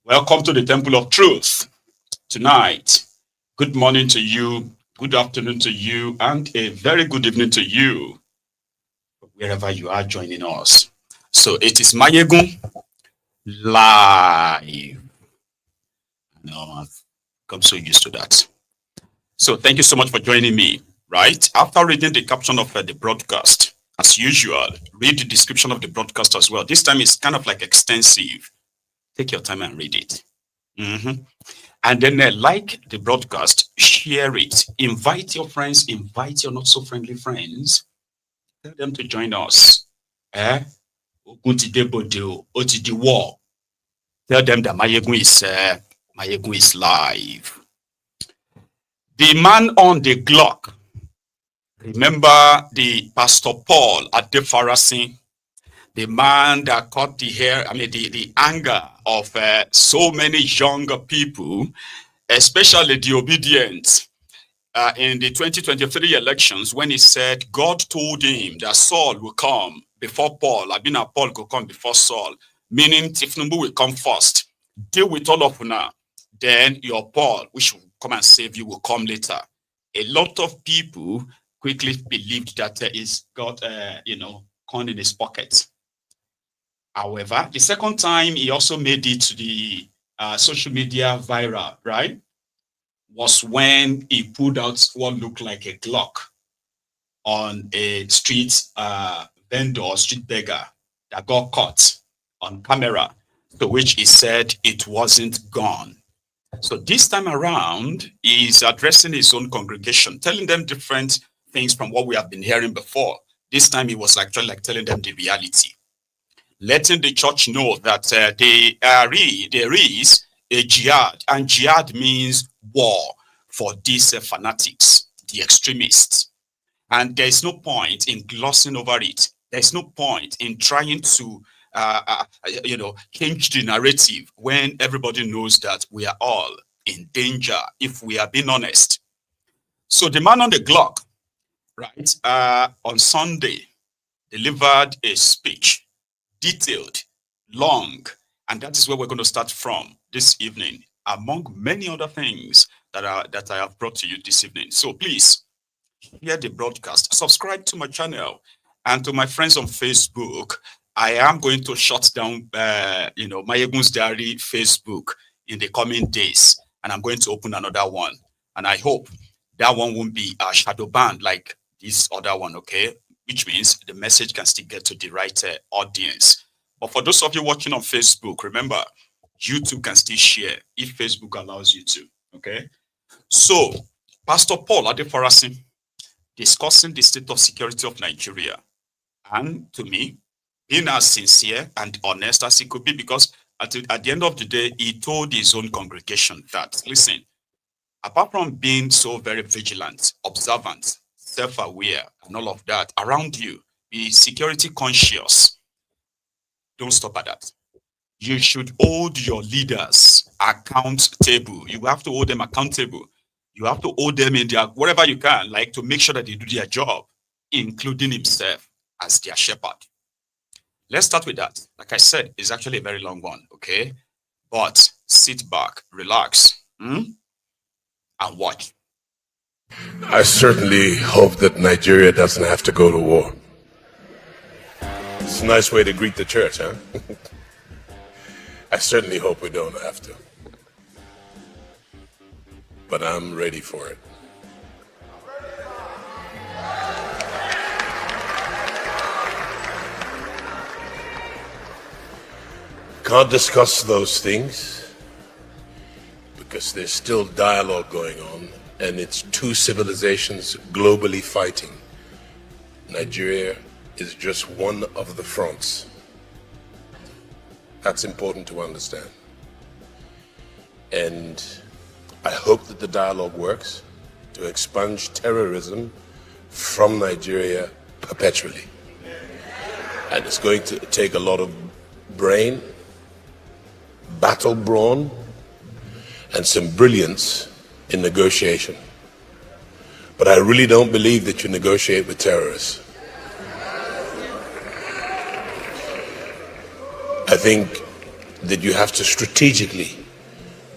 Welcome to the Temple of Truth tonight. Good morning to you, good afternoon to you, and a very good evening to you, wherever you are joining us. So it is Maiyegun live. No, I've come so used to that. So thank you so much for joining me. Right after reading the caption of the broadcast, as usual, read the description of the broadcast as well. This time it's kind of like extensive. Take your time and read it. And then like the broadcast, share it. Invite your friends, invite your not so friendly friends. Tell them to join us. Tell them that Maiyegun is live. The man on the clock. Remember the Pastor Paul Adefarasin, the man that caught the anger of so many younger people, especially the obedient, in the 2023 elections, when he said God told him that Saul will come before Paul, Paul will come before Saul, meaning Tifnumbu will come first. Deal with all of now, then your Paul, which will come and save you, will come later. A lot of people quickly believed that he's got, corn in his pocket. However, the second time he also made it to the social media viral, right, was when he pulled out what looked like a Glock on a street vendor, street beggar that got caught on camera, to which he said it wasn't gone. So this time around, he's addressing his own congregation, telling them different things from what we have been hearing before. This time he was actually like telling them the reality, letting the church know that there is a jihad, and jihad means war for these fanatics, the extremists. And there's no point in glossing over it. There's no point in trying to change the narrative when everybody knows that we are all in danger if we are being honest. So the man on the clock, right, on Sunday, delivered a speech, detailed, long, and that is where we're going to start from this evening, among many other things that I have brought to you this evening. So please, share the broadcast, subscribe to my channel, and to my friends on Facebook. I am going to shut down, Maiyegun's Diary Facebook in the coming days, and I'm going to open another one. And I hope that one won't be a shadow banned like this other one, okay? Which means the message can still get to the right audience. But for those of you watching on Facebook, remember, YouTube can still share if Facebook allows you to, okay? So, Pastor Paul Adefarasin discussing the state of security of Nigeria. And to me, being as sincere and honest as he could be, because at the end of the day, he told his own congregation that, listen, apart from being so very vigilant, observant, self-aware, and all of that around you, be security conscious. Don't stop at that. You should hold your leaders accountable. You have to hold them accountable. You have to hold them in their, whatever you can, like to make sure that they do their job, including himself as their shepherd. Let's start with that. Like I said, it's actually a very long one, okay? But sit back, relax, and watch. I certainly hope that Nigeria doesn't have to go to war. It's a nice way to greet the church, huh? I certainly hope we don't have to. But I'm ready for it. Can't discuss those things because there's still dialogue going on, and it's two civilizations globally fighting. Nigeria is just one of the fronts. That's important to understand. And I hope that the dialogue works to expunge terrorism from Nigeria perpetually. And it's going to take a lot of brain, battle brawn, and some brilliance in negotiation. But I really don't believe that you negotiate with terrorists. I think that you have to strategically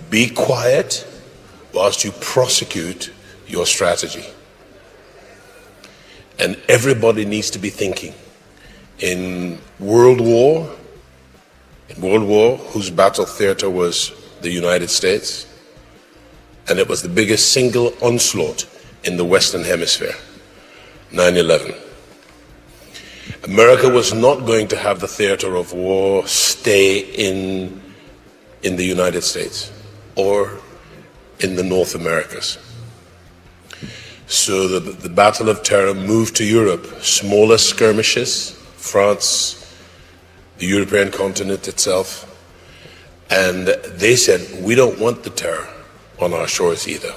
be quiet whilst you prosecute your strategy. And everybody needs to be thinking. In World War, whose battle theater was the United States, and it was the biggest single onslaught in the Western Hemisphere, 9/11. America was not going to have the theater of war stay in the United States or in the North Americas. So the Battle of Terror moved to Europe, smaller skirmishes, France, the European continent itself, and they said, we don't want the terror on our shores either.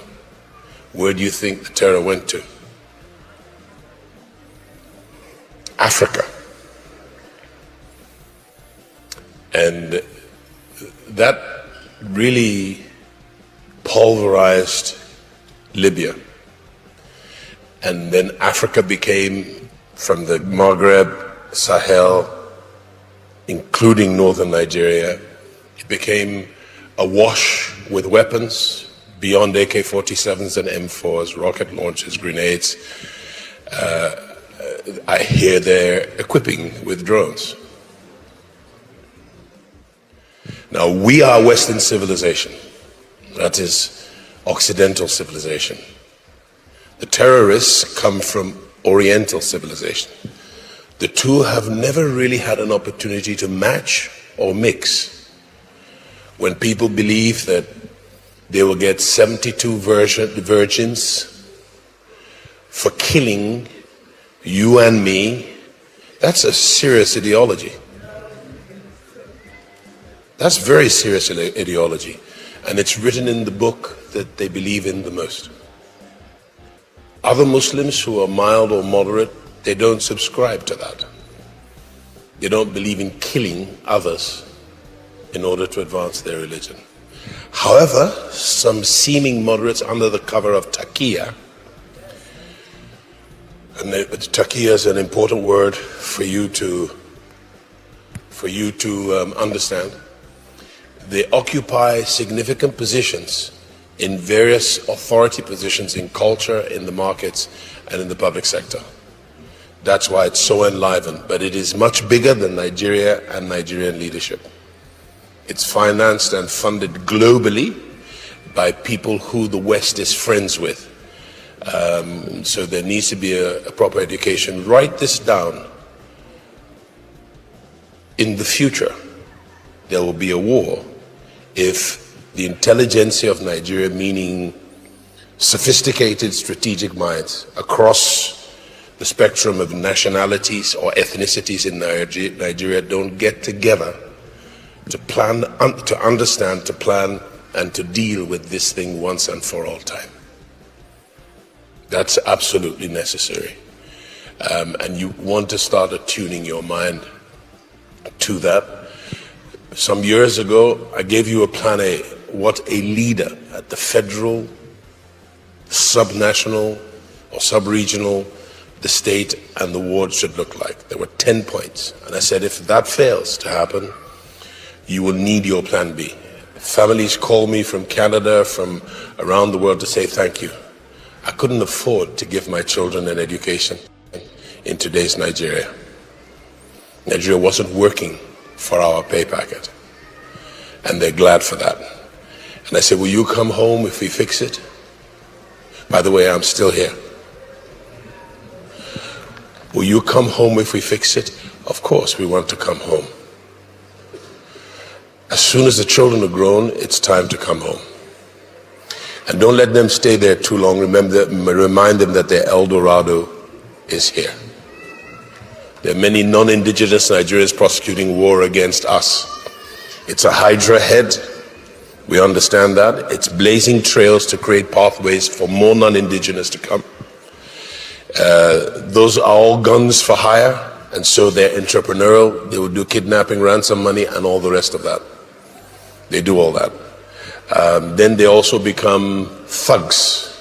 Where do you think the terror went to? Africa. And that really pulverized Libya. And then Africa became, from the Maghreb, Sahel, including northern Nigeria, it became awash with weapons beyond AK-47s and M4s, rocket launchers, grenades. I hear they're equipping with drones. Now, we are Western civilization. That is Occidental civilization. The terrorists come from Oriental civilization. The two have never really had an opportunity to match or mix. When people believe that they will get 72 virgins for killing you and me, that's a serious ideology. That's very serious ideology. And it's written in the book that they believe in the most. Other Muslims who are mild or moderate, they don't subscribe to that. They don't believe in killing others in order to advance their religion. However, some seeming moderates under the cover of taqiyya, and taqiyya is an important word for you to understand. They occupy significant positions in various authority positions in culture, in the markets, and in the public sector. That's why it's so enlivened, but it is much bigger than Nigeria and Nigerian leadership. It's financed and funded globally by people who the West is friends with. So there needs to be a proper education. Write this down. In the future, there will be a war if the intelligentsia of Nigeria, meaning sophisticated strategic minds across the spectrum of nationalities or ethnicities in Nigeria, don't get together to plan, to understand, to plan, and to deal with this thing once and for all time. That's absolutely necessary. And you want to start attuning your mind to that. Some years ago, I gave you a plan A, what a leader at the federal, subnational, or sub-regional, the state, and the ward should look like. There were 10 points. And I said, if that fails to happen, you will need your plan B. Families call me from Canada, from around the world to say thank you. I couldn't afford to give my children an education in today's Nigeria. Nigeria wasn't working for our pay packet, and they're glad for that. And I said, will you come home if we fix it? By the way, I'm still here. Will you come home if we fix it? Of course, we want to come home. As soon as the children are grown, it's time to come home. And don't let them stay there too long. Remind them that their El Dorado is here. There are many non-indigenous Nigerians prosecuting war against us. It's a Hydra head. We understand that. It's blazing trails to create pathways for more non-indigenous to come. Those are all guns for hire, and so they're entrepreneurial. They will do kidnapping, ransom money, and all the rest of that. They do all that. Then they also become thugs,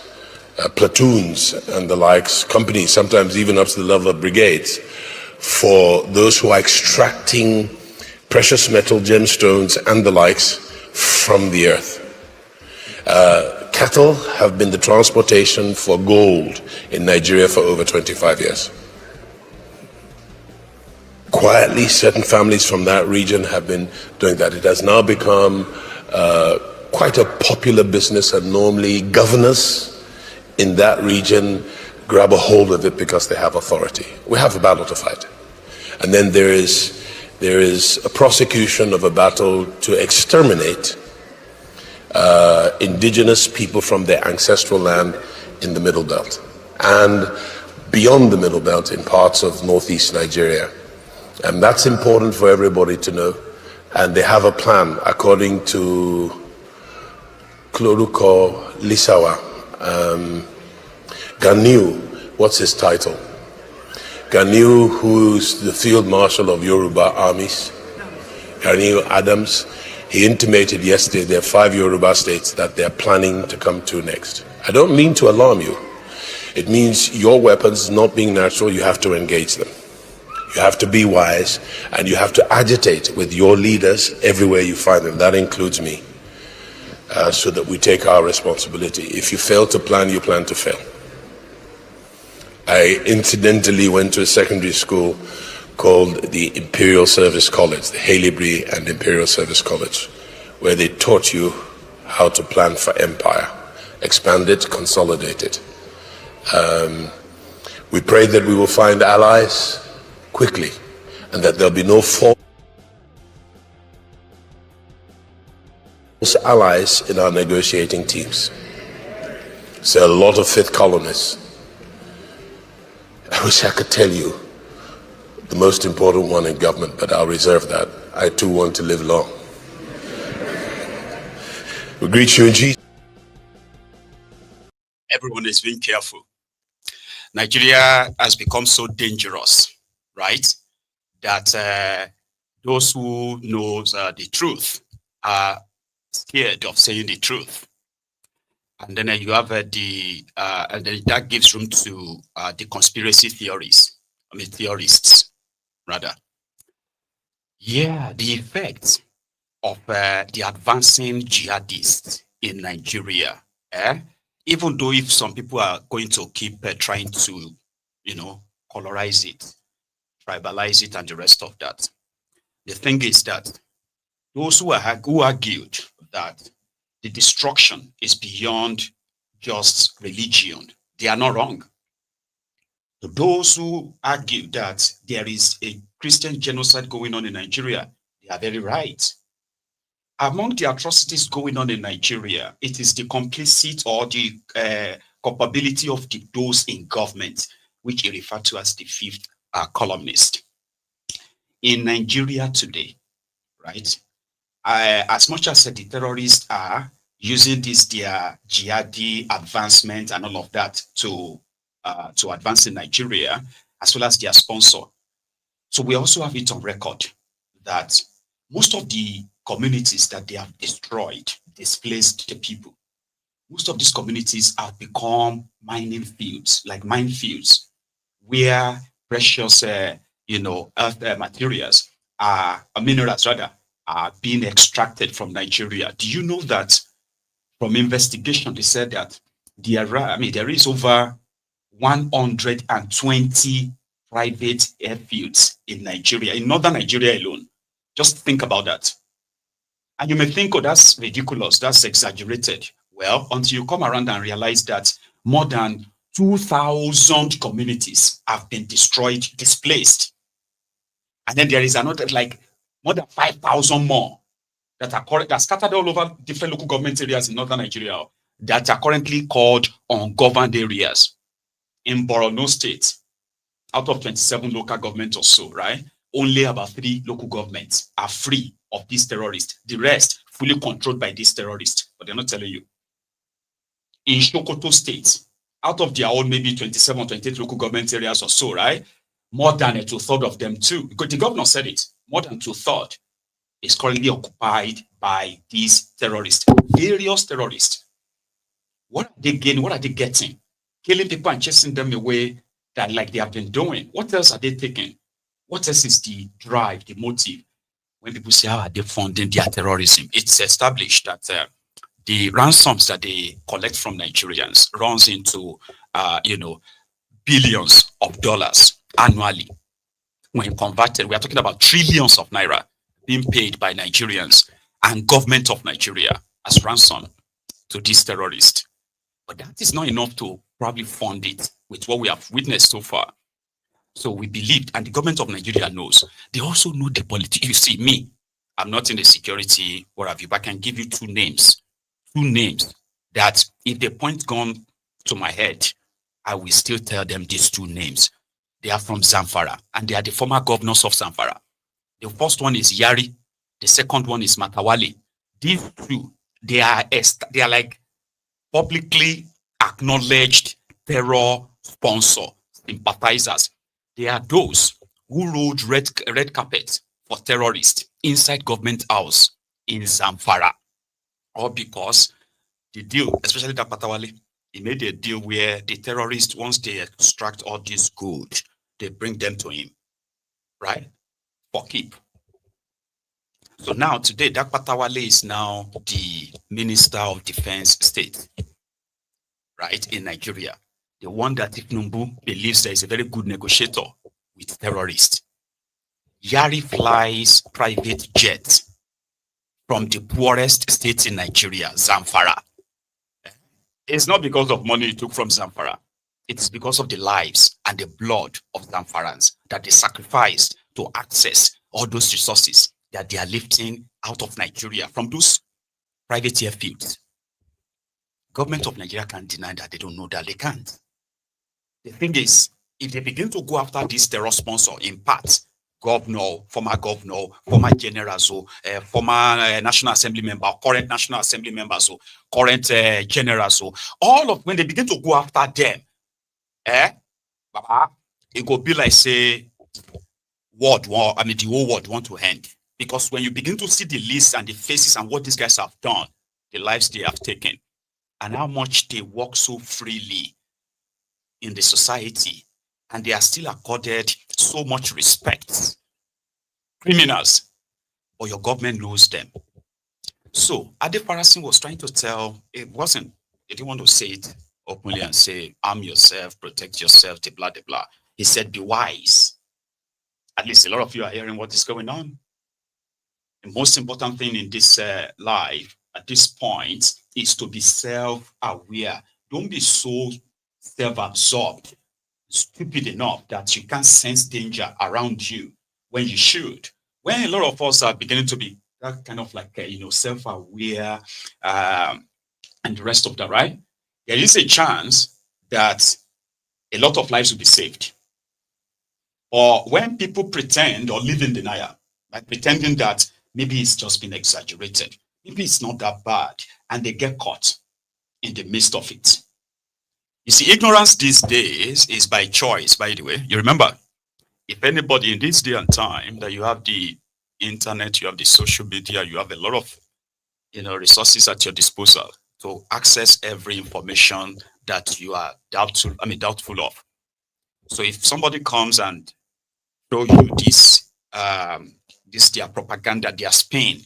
platoons and the likes, companies, sometimes even up to the level of brigades, for those who are extracting precious metal, gemstones, and the likes from the earth. Cattle have been the transportation for gold in Nigeria for over 25 years. Quietly, certain families from that region have been doing that. It has now become quite a popular business, and normally governors in that region grab a hold of it because they have authority. We have a battle to fight. And then there is a prosecution of a battle to exterminate indigenous people from their ancestral land in the Middle Belt and beyond the Middle Belt in parts of northeast Nigeria. And that's important for everybody to know. And they have a plan according to Kloruko Lisawa. Ganiu, what's his title? Ganiu, who's the field marshal of Yoruba armies, Ganiu Adams, he intimated yesterday there are 5 Yoruba states that they're planning to come to next. I don't mean to alarm you. It means your weapons not being natural, you have to engage them. You have to be wise, and you have to agitate with your leaders everywhere you find them. That includes me, so that we take our responsibility. If you fail to plan, you plan to fail. I incidentally went to a secondary school called the Imperial Service College, the Haileybury and Imperial Service College, where they taught you how to plan for empire, expand it, consolidate it. We pray that we will find allies quickly, and that there'll be no false allies in our negotiating teams. So a lot of fifth columnists. I wish I could tell you the most important one in government, but I'll reserve that. I too want to live long. We greet you in Jesus. Everyone is being careful. Nigeria has become so dangerous, right, that those who know the truth are scared of saying the truth. And then you have and then that gives room to the conspiracy theorists, rather. Yeah, the effects of the advancing jihadists in Nigeria, even though if some people are going to keep trying to, colorize it, tribalize it, and the rest of that. The thing is that those who argued that the destruction is beyond just religion, they are not wrong. Those who argue that there is a Christian genocide going on in Nigeria, they are very right. Among the atrocities going on in Nigeria, it is the complicit or the culpability of those in government, which he referred to as the fifth columnist. In Nigeria today, right, as much as the terrorists are using their jihadi advancement and all of that to advance in Nigeria, as well as their sponsor. So we also have it on record that most of the communities that they have destroyed, displaced the people, most of these communities have become mining fields, like minefields, where precious, earth materials minerals rather, are being extracted from Nigeria. Do you know that from investigation, they said that there is over 120 private airfields in Nigeria, in northern Nigeria alone. Just think about that. And you may think, oh, that's ridiculous, that's exaggerated. Well, until you come around and realize that more than 2,000 communities have been destroyed, displaced. And then there is another, like, more than 5,000 more that are scattered all over different local government areas in northern Nigeria that are currently called ungoverned areas. In Borno State, out of 27 local governments or so, right, only about 3 local governments are free of these terrorists. The rest fully controlled by these terrorists, but they're not telling you. In Sokoto State, out of their own maybe 27, 28 local government areas or so, right, more than a 2/3 of them too, because the governor said it, more than 2/3 is currently occupied by these terrorists, various terrorists. What are they gaining? What are they getting? Killing people and chasing them away that like they have been doing. What else are they taking? What else is the drive, the motive? when people say, how are they funding their terrorism? It's established that the ransoms that they collect from Nigerians runs into, billions of dollars annually. When converted, we are talking about trillions of naira being paid by Nigerians and government of Nigeria as ransom to these terrorists. But that is not enough to probably fund it with what we have witnessed so far. So we believed, and the government of Nigeria knows. They also know the politics. You see, me, I'm not in the security, what have you, but I can give you two names that if they point gun to my head, I will still tell them these two names. They are from Zamfara, and they are the former governors of Zamfara. The first one is Yari. The second one is Matawali. These two, they are like publicly acknowledged terror sponsor sympathizers. They are those who rolled red carpet for terrorists inside government house in Zamfara. All because the deal, especially that Matawali, he made a deal where the terrorists, once they extract all this gold, they bring them to him, right? For keep. So now today, that Patawale is now the Minister of Defense State, right, in Nigeria. The one that Ifnumbu believes there is a very good negotiator with terrorists. Yari flies private jets from the poorest state in Nigeria, Zamfara. It's not because of money he took from Zamfara. It is because of the lives and the blood of Zamfarans that they sacrificed to access all those resources that they are lifting out of Nigeria from those private airfields. Government of Nigeria can't deny that. They don't know that. They can't. The thing is, if they begin to go after this terror sponsor, in part, governor, former generals, former National Assembly member, current National Assembly members, current generals, all of when they begin to go after them, it will be like, say, the whole world want to end. Because when you begin to see the list and the faces and what these guys have done, the lives they have taken, and how much they walk so freely in the society, and they are still accorded so much respect. Criminals, but your government knows them. So Adefarasin was trying to tell, he didn't want to say it openly and say, arm yourself, protect yourself, blah, blah, blah. He said, be wise. At least a lot of you are hearing what is going on. The most important thing in this life at this point is to be self-aware. Don't be so self-absorbed, stupid enough that you can't sense danger around you when you should. When a lot of us are beginning to be that kind of like, self-aware and the rest of that, right? There is a chance that a lot of lives will be saved. Or when people pretend or live in denial, like pretending that maybe it's just been exaggerated, maybe it's not that bad, and they get caught in the midst of it. You see, ignorance these days is by choice, by the way. You remember, if anybody in this day and time that you have the internet, you have the social media, you have a lot of resources at your disposal to access every information that you are doubtful of. So if somebody comes and show you this their propaganda, their spin,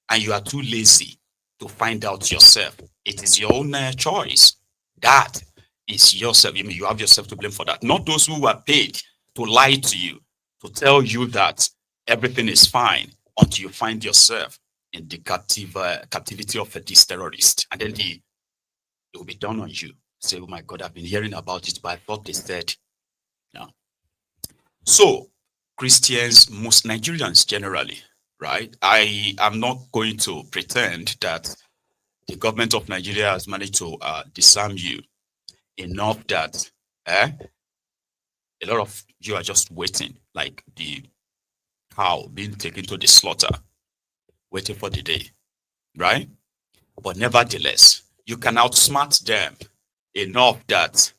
and you are too lazy to find out yourself, it is your own choice. That is yourself. You have yourself to blame for that. Not those who are paid to lie to you, to tell you that everything is fine until you find yourself in the captivity of these terrorists. And then it will be done on you. Say, oh my God, I've been hearing about it, but I thought they said, no. So Christians, most Nigerians generally, right? I am not going to pretend that the government of Nigeria has managed to disarm you enough that a lot of you are just waiting, like the cow being taken to the slaughter, waiting for the day, right? But nevertheless, you can outsmart them enough that,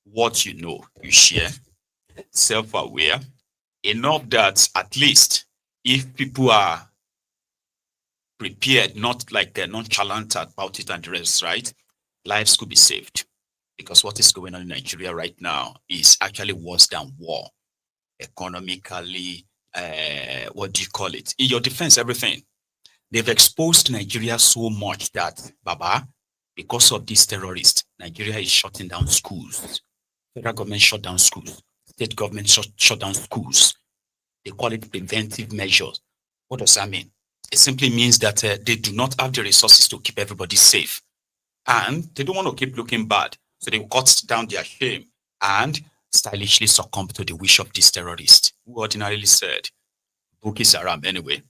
what you know, you share, self-aware, enough that at least if people are prepared, not like they're nonchalant about it and the rest, right? Lives could be saved. Because what is going on in Nigeria right now is actually worse than war, economically, what do you call it? In your defense, everything. They've exposed Nigeria so much that, Baba, because of these terrorists, Nigeria is shutting down schools. Federal government shut down schools. State government shut down schools. They call it preventive measures. What does that mean? It simply means that they do not have the resources to keep everybody safe. And they don't want to keep looking bad. So they cut down their shame and stylishly succumb to the wish of these terrorists, who ordinarily said, Boko Haram anyway,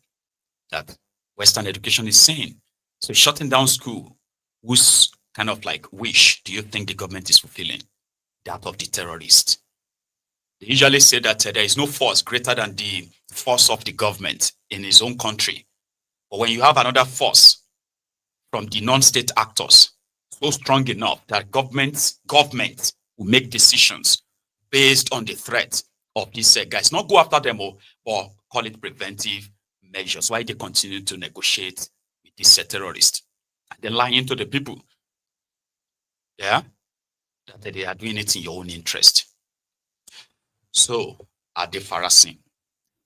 that Western education is sane. So shutting down school, whose kind of like wish do you think the government is fulfilling? That of the terrorists. They usually say that there is no force greater than the force of the government in his own country. But when you have another force from the non-state actors, so strong enough that government will make decisions based on the threat of these guys. Not go after them, or call it preventive measures. Why they continue to negotiate with these terrorists. And they're lying to the people. Yeah? That they are doing it in your own interest. So, Adefarasin.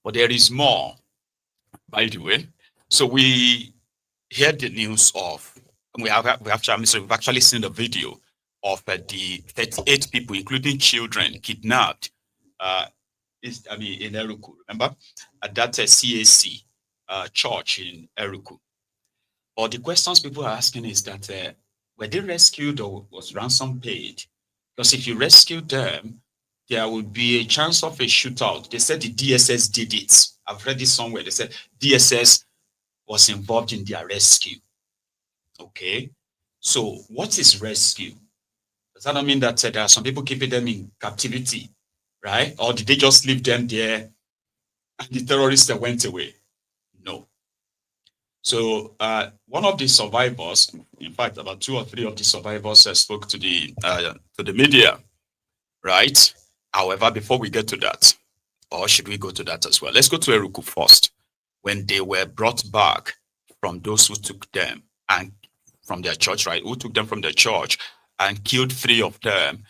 But there is more, by the way. So we heard the news of, we've actually seen the video of the 38 people, including children, kidnapped in Eruku, remember? At that CAC church in Eruku. But the questions people are asking is that, were they rescued or was ransom paid? Because if you rescue them, there would be a chance of a shootout. They said the DSS did it. I've read this somewhere. They said DSS was involved in their rescue. Okay. So what is rescue? Does that not mean that there are some people keeping them in captivity, right? Or did they just leave them there and the terrorists that went away? No. So one of the survivors, in fact, about 2 or 3 of the survivors spoke to the media, right? However, before we get to that, or should we go to that as well? Let's go to Eruku first. When they were brought back from those who took them and from their church, right? Who took them from their church and killed 3 of them.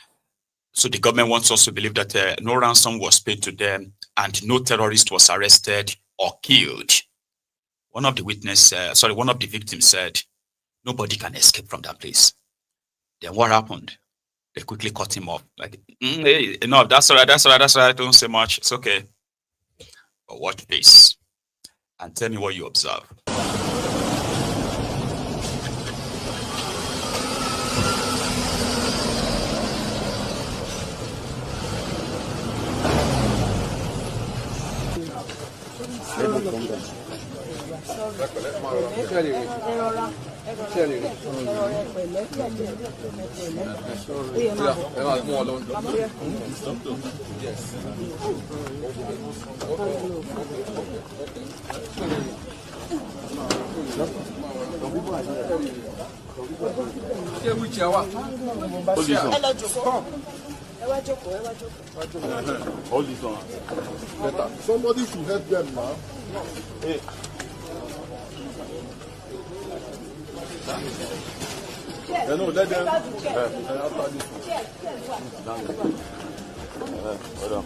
So the government wants us to believe that no ransom was paid to them and no terrorist was arrested or killed. One of the victims said, nobody can escape from that place. Then what happened? They quickly cut him off. Like, hey, no, that's all right. Don't say much. It's okay. But watch this and tell me what you observe. Somebody should help them now. Hey. No, let them. After this one. Hold on.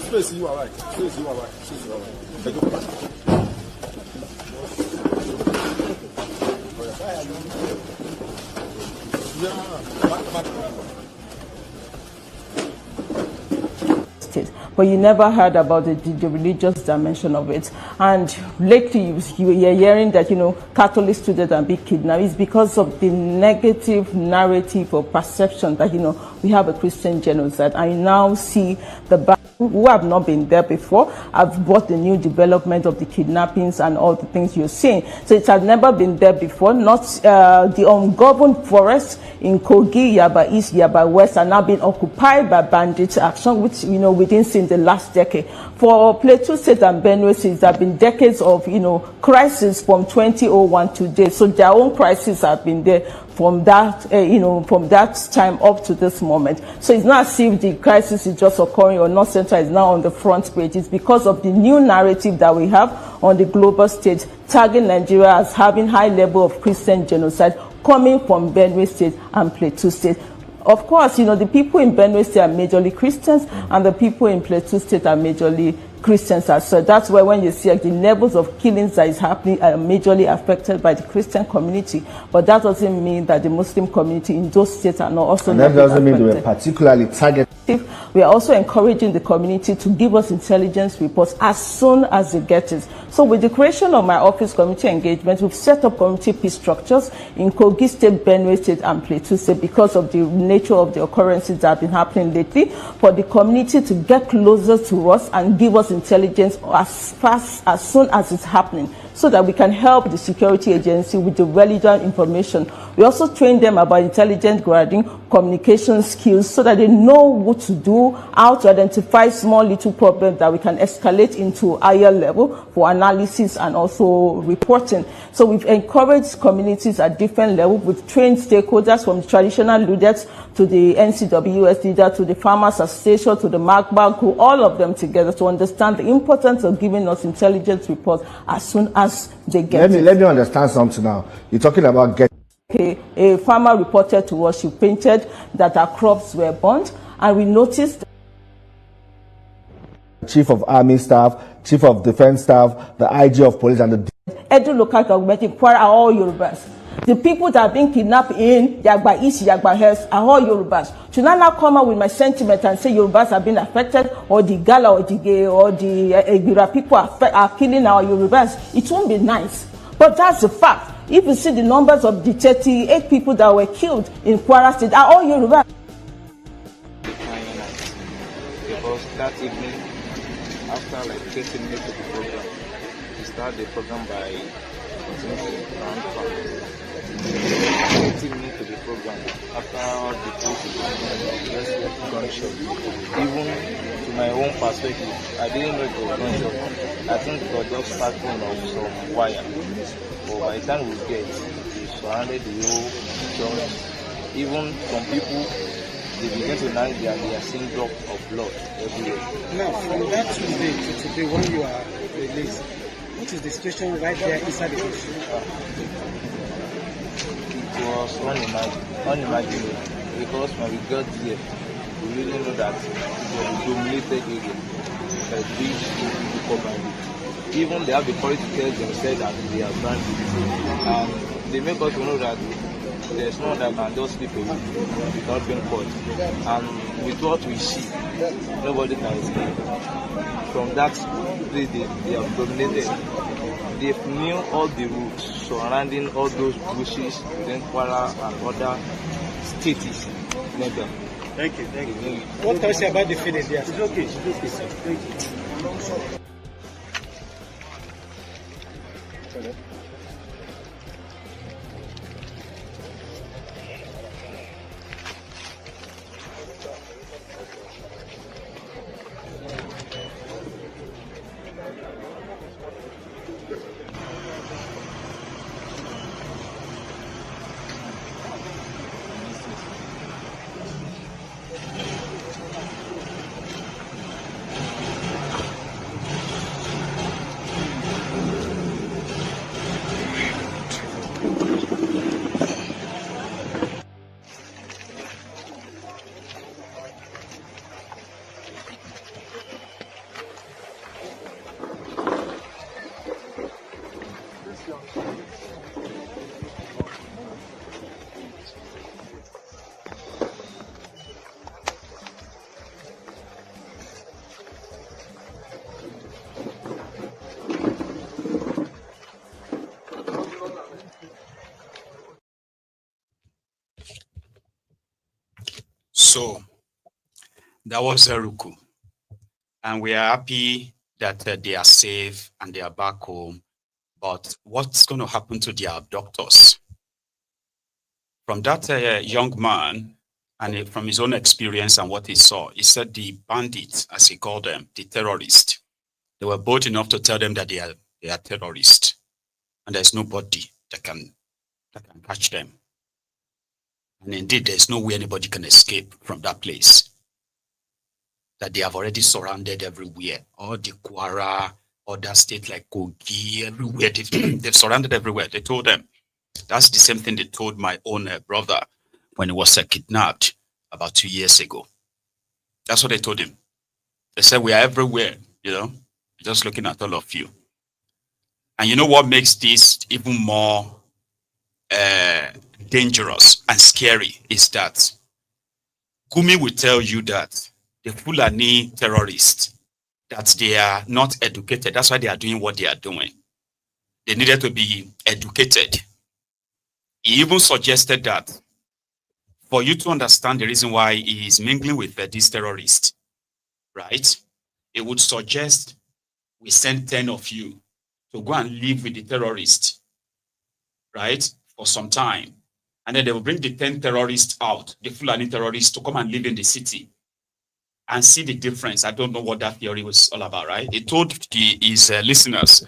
Space, you are right. Space, you are right. Space, you are right. But you never heard about the religious dimension of it. And lately, you are hearing that, Catholic students are being kidnapped. It's because of the negative narrative or perception that, we have a Christian genocide. I now see the who have not been there before have brought the new development of the kidnappings and all the things you're seeing. So it has never been there before. Not the ungoverned forests in Kogi, Yaba East, Yaba West are now being occupied by bandits action, which we didn't see in the last decade. For Plateau State and Benue State, there have been decades of crisis from 2001 to date. So their own crises have been there from that, from that time up to this moment. So it's not as if the crisis is just occurring or North Central is now on the front page. It's because of the new narrative that we have on the global stage, tagging Nigeria as having high level of Christian genocide coming from Benue State and Plateau State. Of course, the people in Benue State are majorly Christians, and the people in Plateau State are majorly Christians as well. That's why when you see the levels of killings that is happening are majorly affected by the Christian community. But that doesn't mean that the Muslim community in those states are not also. And that doesn't mean they were particularly targeted. We are also encouraging the community to give us intelligence reports as soon as they get it. So with the creation of my office community engagement, we've set up community peace structures in Kogi State, Benue State, and Plateau State because of the nature of the occurrences that have been happening lately, for the community to get closer to us and give us intelligence as soon as it's happening, so that we can help the security agency with the relevant information. We also train them about intelligence gathering, communication skills, so that they know what to do, how to identify small little problems that we can escalate into higher level for analysis and also reporting. So we've encouraged communities at different levels. We've trained stakeholders from the traditional leaders to the NCWS leader, to the Farmers Association, to the MAGBA, to all of them together to understand the importance of giving us intelligence reports as soon as they get it. Let me understand something now. You're talking about getting. A farmer reported to us, she painted that her crops were burnt, and we noticed Chief of Army Staff, Chief of Defense Staff, the IG of Police, and the Edo local government in Kwara are all Yorubas. The people that are being kidnapped in Yagba East, Yagba West are all Yorubas. Should I now come out with my sentiment and say Yorubas have been affected, or the Gala or the Gay or the Egbira people are killing our Yorubas? It won't be nice. But that's the fact. If you see the numbers of the 38 people that were killed in Kwara State are all Yoruba. Because that evening, after like 30 minutes of the program, we start the program by around 30 minutes of the program. After the just gunshot. Even to my own perspective, I didn't know it was gunshot. I think it was just starting of some wire. But by the time we get, we surrounded the whole church. Even some people, they begin to know they are seeing drop of blood everywhere. Now, from that Tuesday to today, when you are released, what is the situation right there inside the country? It was unimaginable because when we got here, we really know that it was a dominated area. Like these people combined it. Even they have the courage to tell themselves that they are bandits. And they make us know that there's no one that can just sleep without being caught. And with what we see, nobody can escape. From that place they have dominated. They knew all the routes surrounding all those bushes, then Kwara and other states. Thank you. What can you say about the feeling there? It's okay. Thank you. So that was Zeruku, and we are happy that they are safe and they are back home. But what's going to happen to their abductors? From that young man, and from his own experience and what he saw, he said the bandits, as he called them, the terrorists, they were bold enough to tell them that they are terrorists, and there's nobody that can catch them. And indeed, there's no way anybody can escape from that place. That they have already surrounded everywhere. All the Kwara, other states like Kogi, everywhere. They've surrounded everywhere. They told them. That's the same thing they told my own brother when he was kidnapped about 2 years ago. That's what they told him. They said, we are everywhere, you know, just looking at all of you. And you know what makes this even more dangerous and scary is that Gumi will tell you that the Fulani terrorists, that they are not educated. That's why they are doing what they are doing. They needed to be educated. He even suggested that for you to understand the reason why he is mingling with these terrorists, right? It would suggest we send 10 of you to go and live with the terrorists, right? For some time. And then they will bring the 10 terrorists out, the Fulani terrorists, to come and live in the city and see the difference. I don't know what that theory was all about, right? He told his listeners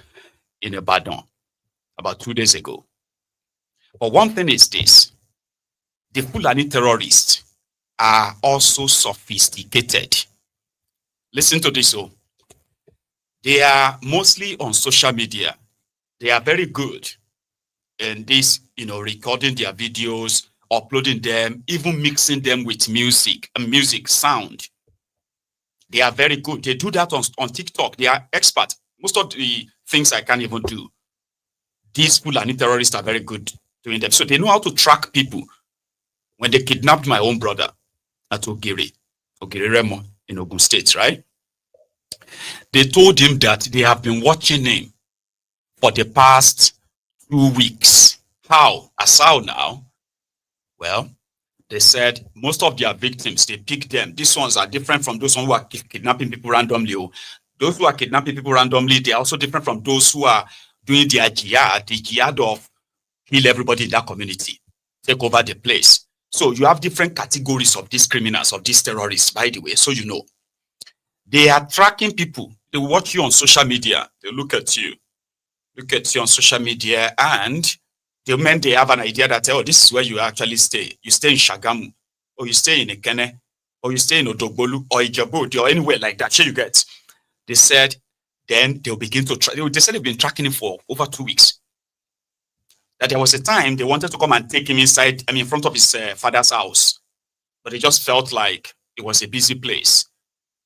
in Ibadan about 2 days ago. But one thing is this. The Fulani terrorists are also sophisticated. Listen to this. Oh. They are mostly on social media. They are very good in this, you know, recording their videos, uploading them, even mixing them with music, sound. They are very good. They do that on TikTok. They are experts. Most of the things I can't even do, these Fulani terrorists are very good doing them. So they know how to track people. When they kidnapped my own brother at Ogiri Remo in Ogun State, right? They told him that they have been watching him for the past 2 weeks. How? As how now? Well, they said most of their victims, they picked them. These ones are different from those who are kidnapping people randomly. Those who are kidnapping people randomly, they are also different from those who are doing their jihad, the jihad of kill everybody in that community, take over the place. So you have different categories of these criminals, of these terrorists, by the way, so you know. They are tracking people. They watch you on social media. They look at you on social media, and the moment they have an idea that, oh, this is where you actually stay. You stay in Shagamu, or you stay in Ekene, or you stay in Odogbolu, or Ijebu, or anywhere like that. Sure, you get. They said, then they'll begin to try. They said they've been tracking him for over 2 weeks. That there was a time they wanted to come and take him inside, in front of his father's house. But they just felt like it was a busy place.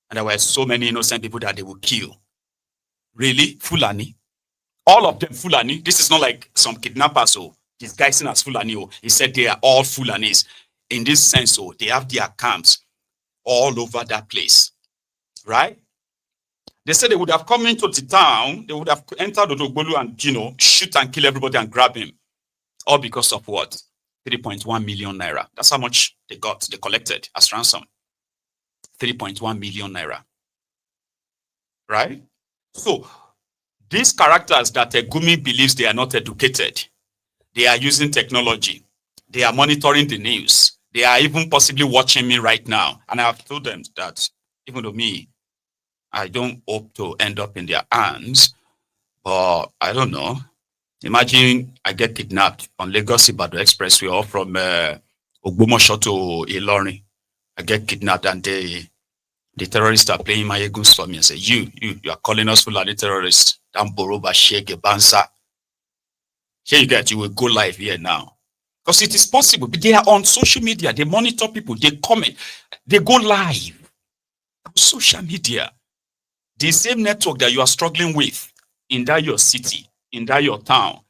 And there were so many innocent people that they would kill. Really? Fulani? All of them Fulani? This is not like some kidnappers or disguising as Fulani. He said they are all Fulanis. In this sense, they have their camps all over that place. Right? They said they would have come into the town, they would have entered Odogbolu and, shoot and kill everybody and grab him. All because of what? 3.1 million naira. That's how much they collected as ransom. 3.1 million naira. Right? So, these characters that Gumi believes they are not educated, they are using technology. They are monitoring the news. They are even possibly watching me right now. And I have told them that, even though I don't hope to end up in their hands, but I don't know. Imagine I get kidnapped on Lagos-Ibadan Expressway or from Ogbomoso to Ilorin. I get kidnapped and the terrorists are playing Maiyegun for me and say, you are calling us Fulani terrorists. Damboroba, Shege, Banza. Here you get, you will go live here now. Because it is possible. They are on social media. They monitor people. They comment. They go live. On social media. The same network that you are struggling with in that your city, in that your town.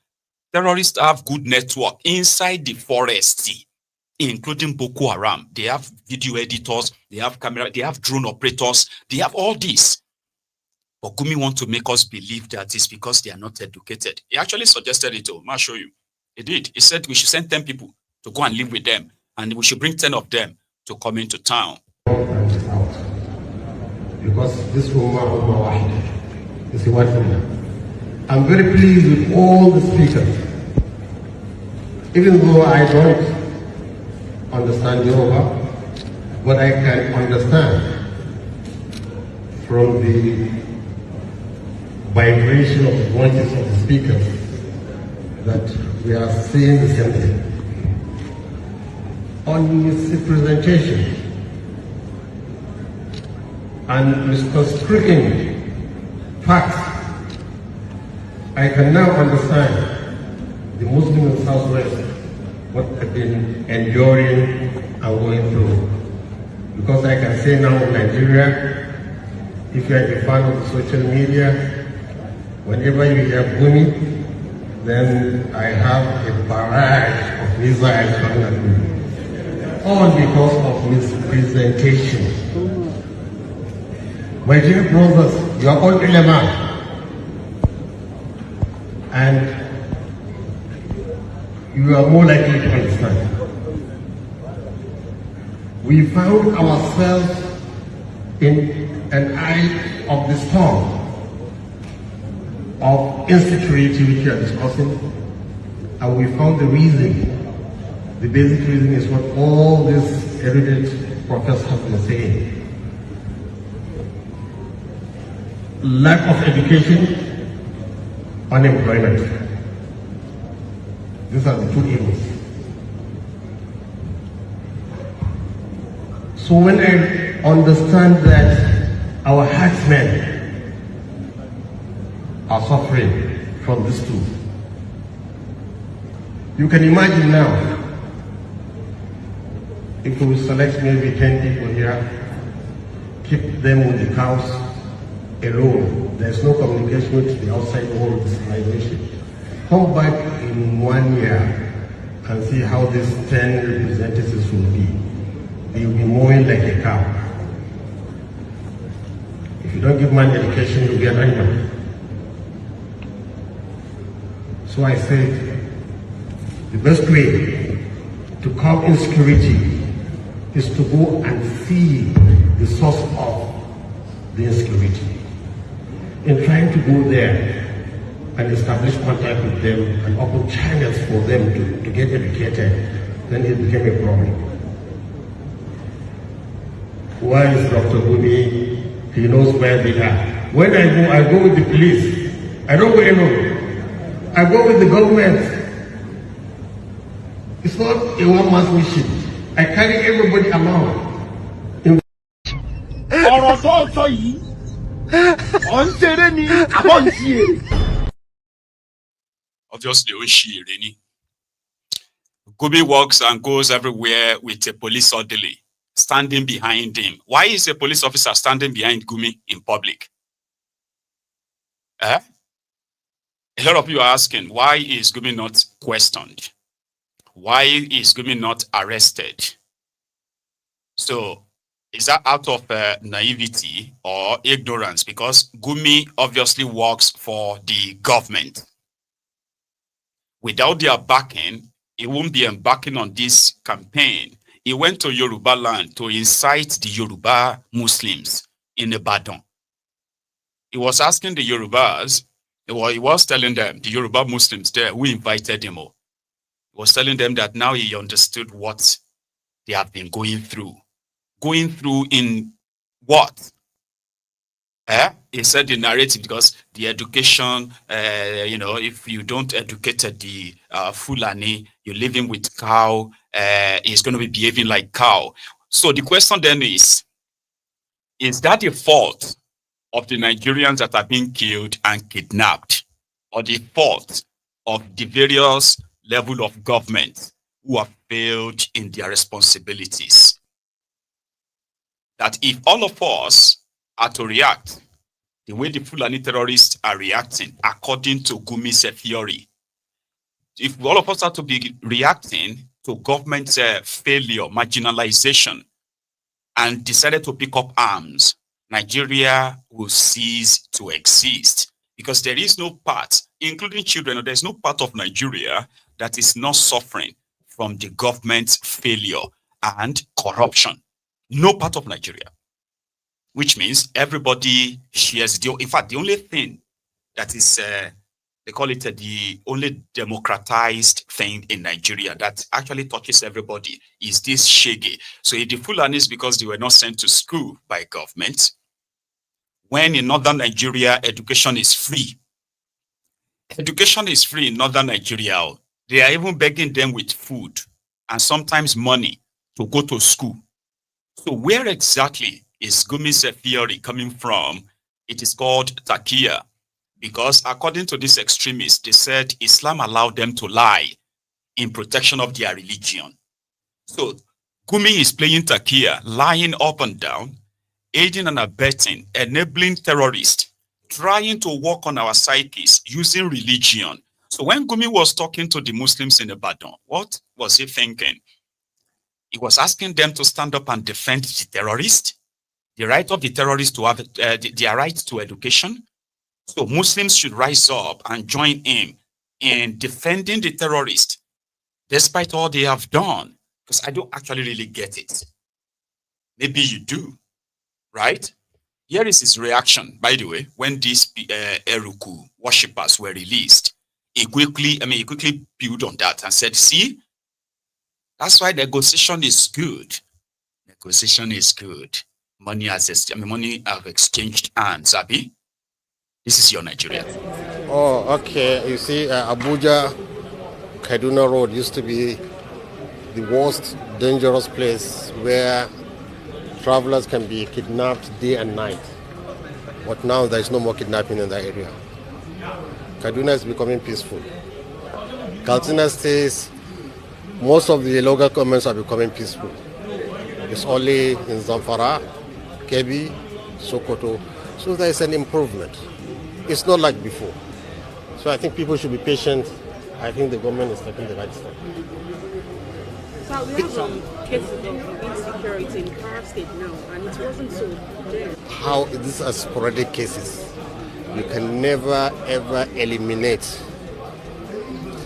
Terrorists have good network inside the forest, including Boko Haram. They have video editors, they have camera, they have drone operators, they have all this. But Gumi wants to make us believe that it's because they are not educated. He actually suggested it. I'll show you. He did. He said we should send 10 people to go and live with them, and we should bring 10 of them to come into town. Because this Ummah is one Ummah. I'm very pleased with all the speakers. Even though I don't understand Yoruba, but I can understand from the vibration of the voices of the speakers that we are saying the same thing. on misrepresentation and misconstruing facts, I can now understand the Muslims in Southwest, what they've been enduring and going through. Because I can say now in Nigeria, if you are a fan of the social media, whenever you hear Gumi, then I have a barrage of missiles coming at me. All because of mispresentation. My dear brothers, you are all relevant. And you are more likely to understand. We found ourselves in an eye of the storm of insecurity which we are discussing, and we found the reason. The basic reason is what all these erudite prophets have been saying. Lack of education, unemployment. These are the two evils. So when I understand that our herdsmen are suffering from this too, you can imagine now, if we select maybe 10 people here, keep them with the cows alone, there's no communication with the outside world of civilization. Come back in 1 year and see how these 10 representatives will be. They will be mowing like a cow. If you don't give man education, you'll be an animal. So I said, the best way to curb insecurity is to go and see the source of the insecurity. In trying to go there and establish contact with them and open channels for them to get educated, then it became a problem. Why is Dr. Gumi? He knows where they are. When I go with the police. I don't go alone. I go with the government. It's not a one-man mission. I carry everybody along. Obviously, Oshireni. Gumi walks and goes everywhere with a police orderly standing behind him. Why is a police officer standing behind Gumi in public? A lot of you are asking, why is Gumi not questioned? Why is Gumi not arrested? So, is that out of naivety or ignorance? Because Gumi obviously works for the government. Without their backing, he won't be embarking on this campaign. He went to Yoruba land to incite the Yoruba Muslims in Ibadan. He was asking the Yorubas, he was telling them, the Yoruba Muslims there who invited him, he was telling them that now he understood what they have been going through. Going through in what? He said the narrative, because the education, if you don't educate the Fulani, you're living with cow, he's going to be behaving like cow. So the question then is that the fault of the Nigerians that are being killed and kidnapped, or the fault of the various level of government who have failed in their responsibilities? That if all of us are to react the way the Fulani terrorists are reacting, according to Gumi's theory, if all of us are to be reacting to government's failure, marginalization, and decided to pick up arms, Nigeria will cease to exist. Because there is no part, including children, there's no part of Nigeria that is not suffering from the government's failure and corruption. No part of Nigeria. Which means everybody shares in fact, the only thing that is, they call it the only democratized thing in Nigeria that actually touches everybody is this shege. So the Fulanis, because they were not sent to school by government, when in northern Nigeria, education is free. Education is free in northern Nigeria. They are even begging them with food and sometimes money to go to school. So where exactly is Gumi's theory coming from? It is called Takia, because according to these extremists, they said Islam allowed them to lie in protection of their religion. So Gumi is playing Takia, lying up and down, aiding and abetting, enabling terrorists, trying to work on our psyches using religion. So when Gumi was talking to the Muslims in Ibadan, what was he thinking? He was asking them to stand up and defend the terrorists, the right of the terrorists to have their right to education. So Muslims should rise up and join him in defending the terrorists, despite all they have done. Because I don't actually really get it. Maybe you do, right? Here is his reaction, by the way, when these Eruku worshippers were released. He quickly built on that and said, see, that's why negotiation is good. Negotiation is good. Money have exchanged hands, Abi. This is your Nigeria. Oh, okay. You see, Abuja, Kaduna Road used to be the worst dangerous place where travelers can be kidnapped day and night. But now there is no more kidnapping in that area. Kaduna is becoming peaceful. Katsina states, most of the local governments are becoming peaceful. It's only in Zamfara, Kebbi, Sokoto. So there is an improvement. It's not like before. So I think people should be patient. I think the government is taking the right step. So we have some cases of insecurity in Kwara State now, and it wasn't so there. How these are sporadic cases. You can never ever eliminate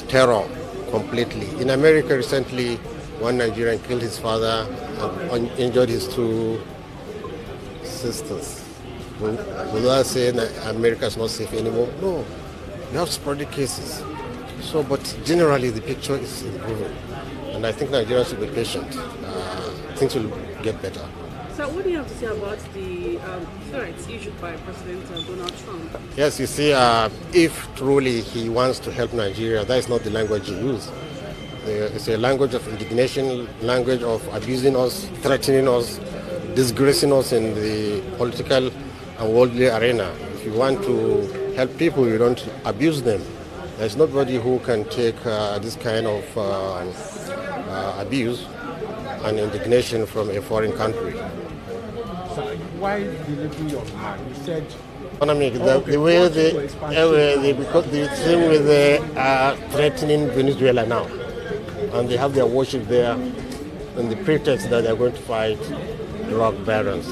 terror completely. In America recently, one Nigerian killed his father and injured his two sisters. Will I say America is not safe anymore? No. You have sporadic cases. So, but generally the picture is improving. And I think Nigerians should be patient. Things will get better. So what do you have to say about the threats issued by President Donald Trump? Yes, you see, if truly he wants to help Nigeria, that is not the language he uses. It's a language of indignation, language of abusing us, threatening us, disgracing us in the political and worldly arena. If you want to help people, you don't abuse them. There's nobody who can take this kind of abuse and indignation from a foreign country. So why delivery of man? You said the way because the same way they are threatening Venezuela now, and they have their worship there, and the pretext that they are going to fight drug barons.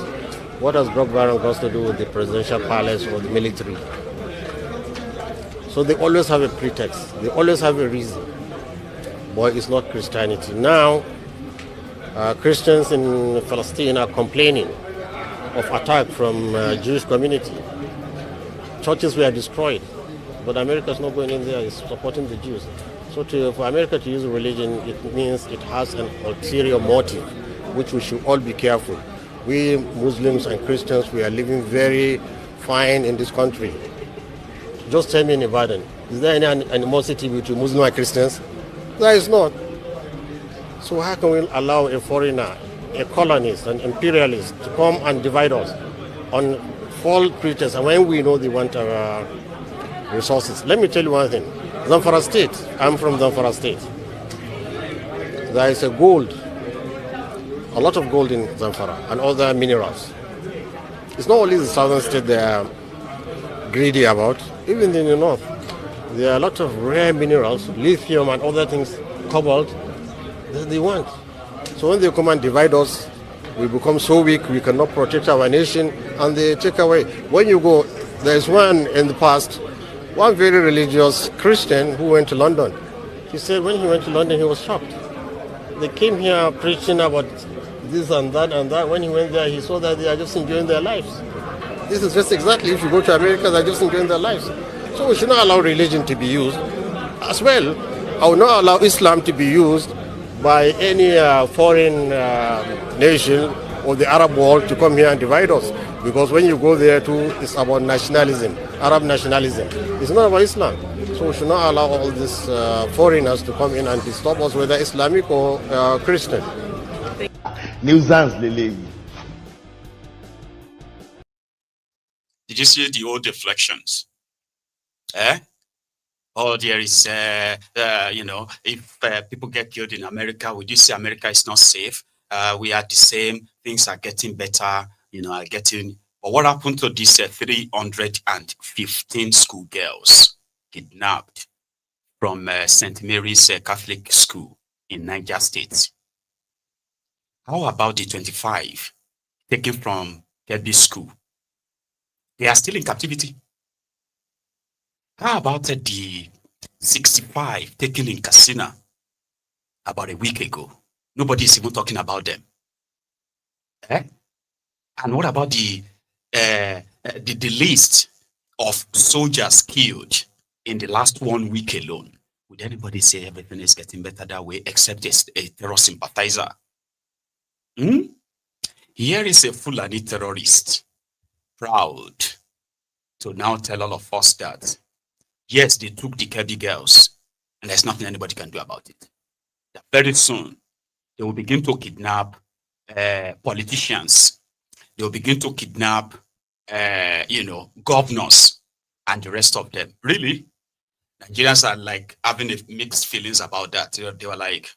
What has drug baron got to do with the presidential palace or the military? So they always have a pretext. They always have a reason. But it's not Christianity. Now, Christians in Palestine are complaining of attack from Jewish community. Churches were destroyed. But America is not going in there. It's supporting the Jews. So for America to use religion, it means it has an ulterior motive, which we should all be careful. We Muslims and Christians, we are living very fine in this country. Just tell me in Ibadan, is there any animosity between Muslims and Christians? There is not. So how can we allow a foreigner, a colonist, an imperialist to come and divide us on false pretense, and when we know they want our resources? Let me tell you one thing. Zamfara State, I'm from Zamfara State. There is a lot of gold in Zamfara and other minerals. It's not only the southern state they are greedy about, even in the north. There are a lot of rare minerals, lithium and other things, cobalt, that they want. So when they come and divide us, we become so weak, we cannot protect our nation, and they take away. When you go, there's one in the past, one very religious Christian who went to London. He said when he went to London, he was shocked. They came here preaching about this and that and that. When he went there, he saw that they are just enjoying their lives. This is just exactly, if you go to America, they're just enjoying their lives. So we should not allow religion to be used. As well, I will not allow Islam to be used by any foreign nation or the Arab world to come here and divide us. Because when you go there too, it's about nationalism, Arab nationalism. It's not about Islam. So we should not allow all these foreigners to come in and disturb us, whether Islamic or Christian. nuisance lele. Did you see the old deflections? Eh? Oh, there is, you know, if people get killed in America, would you say America is not safe? We are the same. Things are getting better. You know, are getting. But what happened to these 315 schoolgirls kidnapped from St. Mary's Catholic School in Niger State? How about the 25 taken from Kebbi School? They are still in captivity. How about the 65 taken in Katsina about a week ago? Nobody is even talking about them. Eh? And what about the list of soldiers killed in the last 1 week alone? Would anybody say everything is getting better that way except a terror sympathizer? Here is a Fulani terrorist, proud to now tell all of us that, yes, they took the Kebbi girls, and there's nothing anybody can do about it. That very soon, they will begin to kidnap politicians. They will begin to kidnap, you know, governors and the rest of them. Really? Nigerians are like having mixed feelings about that. They were like,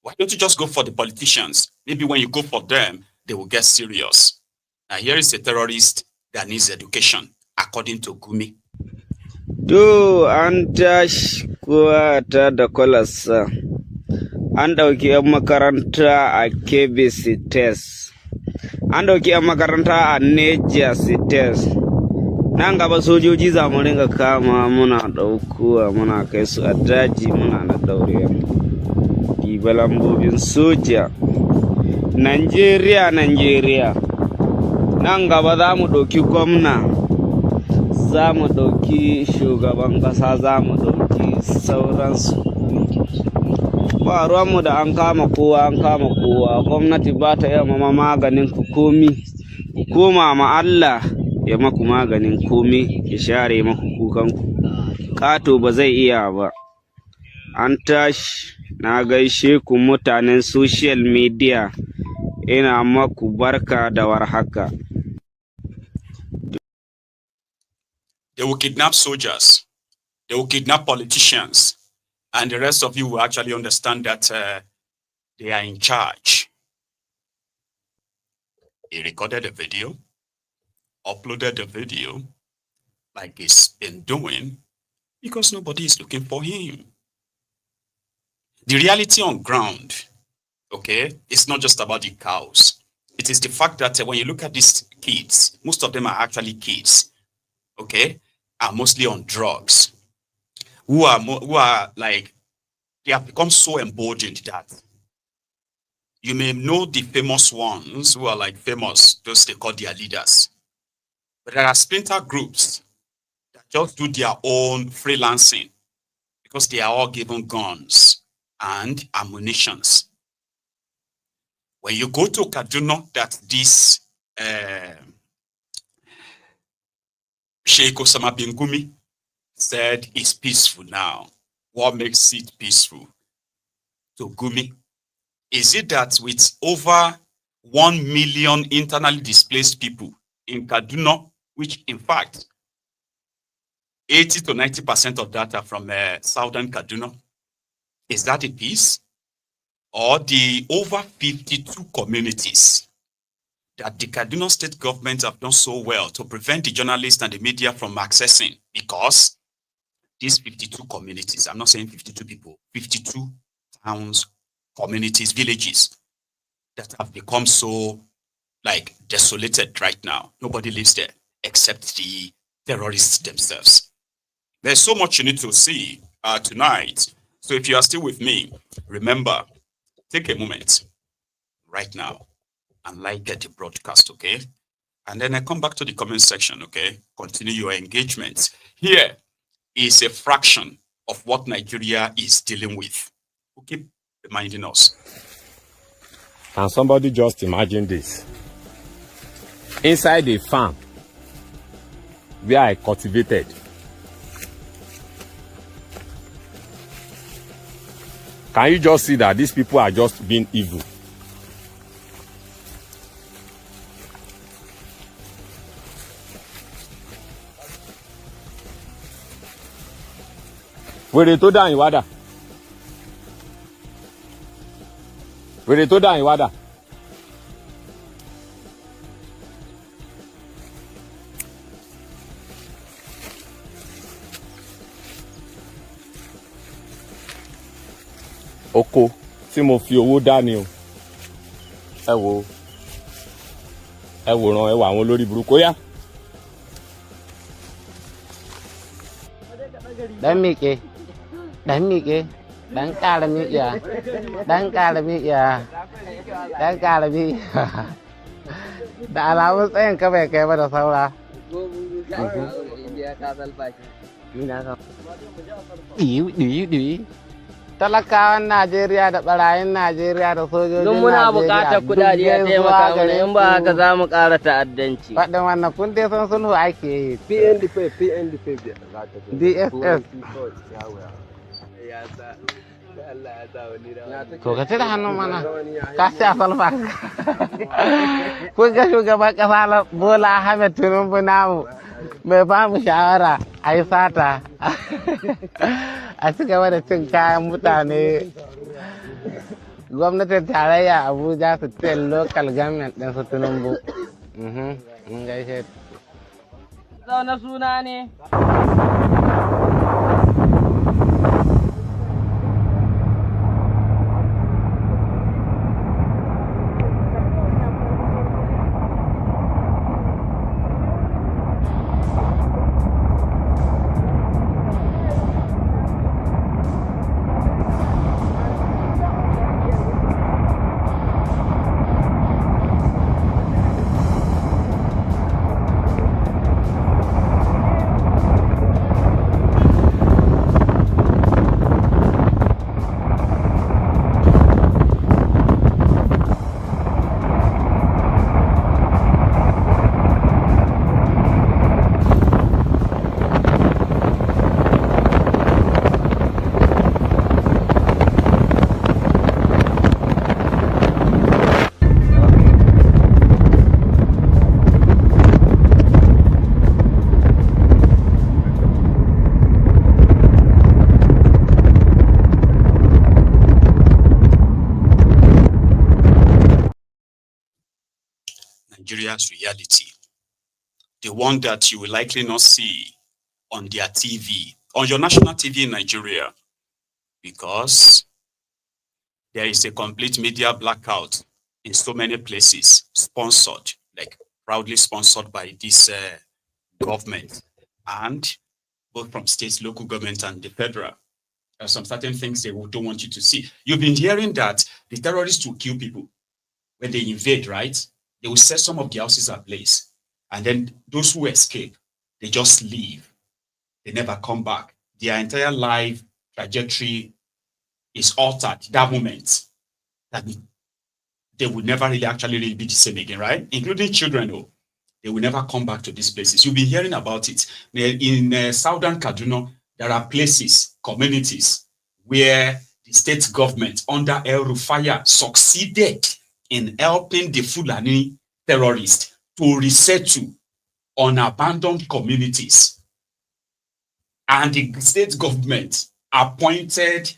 why don't you just go for the politicians? Maybe when you go for them, they will get serious. Now, here is a terrorist that needs education, according to Gumi. To an tashi kuwa ta da kwalasa, an ɗauki 'yan makaranta a Kebbi Cites, an ɗauki 'yan makaranta a Niger Cites. Nan gaba sojoji za mu ringa kama muna ɗaukowa muna kai su a daji muna na ɗaurewa. Diba lambobin soja. Najeriya. Nan gaba za mu ɗauki gwamna. Za mu ɗauki shugaban ƙasa, za mu ɗauki sauransu. Ba ruwanmu da an kama kowa. Gwamnati ba ta yi ma maganin ku komi. Koma ma Allah ya maku maganin komi, ya share maku kukanku. Ƙato ba zai iya ba. An tashi, na gaishe ku mutanen social media. Ina maku barka da warhaka. They will kidnap soldiers. They will kidnap politicians. And the rest of you will actually understand that they are in charge. He recorded a video, uploaded the video, like he's been doing, because nobody is looking for him. The reality on ground, okay, it's not just about the cows. It is the fact that when you look at these kids, most of them are actually kids, okay, are mostly on drugs, who are like, they have become so emboldened that you may know the famous ones who are like famous, those they call their leaders. But there are splinter groups that just do their own freelancing because they are all given guns and ammunitions. When you go to Kaduna, that this Sheikh Osama bin Gumi said it's peaceful now. What makes it peaceful to Gumi? Is it that with over 1 million internally displaced people in Kaduna, which in fact 80 to 90% of that are from southern Kaduna, is that a peace? Or the over 52 communities that the Kaduna state government have done so well to prevent the journalists and the media from accessing, because these 52 communities, I'm not saying 52 people, 52 towns, communities, villages that have become so like desolated right now. Nobody lives there except the terrorists themselves. There's so much you need to see tonight. So if you are still with me, remember, take a moment right now and like the broadcast, okay? And then I come back to the comment section, okay? Continue your engagement. Here is a fraction of what Nigeria is dealing with. We'll keep reminding us. Can somebody just imagine this? Inside a farm where I cultivated, can you just see that these people are just being evil? Wèrè tó dà yín wá dà. Wèrè tó dà yín wá dà. Oko tí mo fi owó dá ni o. Ẹ wò ẹ wò àwọn olórí burúkú yá. Dan miƙe, dan miƙe, dan ƙara miƙe, dan ƙara miƙe, dan ƙara miƙe. Da alamun tsayin ka bai kai ba da saura. Ɗiyi. Talakawan Najeriya da ɓarayin Najeriya da sojojin Najeriya. Duk muna buƙatar kuɗaɗe a taimaka mana, in ba haka za mu ƙara ta'addanci. Faɗin wannan kun dai san sulhu ake yi. PNDP DSS. To ka cire hannun mana, ka ci a falfa. Kun ga shugaban ƙasa Bola Ahmed Tinubu namu mai ba mu shawara a yi sata. A ci gaba da cin kayan mutane. Gwamnatin tarayya Abuja su ce local government ɗin su Tinubu. Mun gaishe. Zaune suna ne. Nigeria's reality, the one that you will likely not see on their TV, on your national TV in Nigeria, because there is a complete media blackout in so many places, sponsored, like proudly sponsored by this government, and both from states, local government, and the federal. There are some certain things they don't want you to see. You've been hearing that the terrorists will kill people when they invade, right? They will set some of the houses ablaze. And then those who escape, they just leave. They never come back. Their entire life trajectory is altered that moment. That they will never really actually be the same again, right? Including children, though. They will never come back to these places. You'll be hearing about it. In southern Kaduna, there are places, communities, where the state government under El Rufaya succeeded in helping the Fulani terrorists to resettle on abandoned communities. And the state government appointed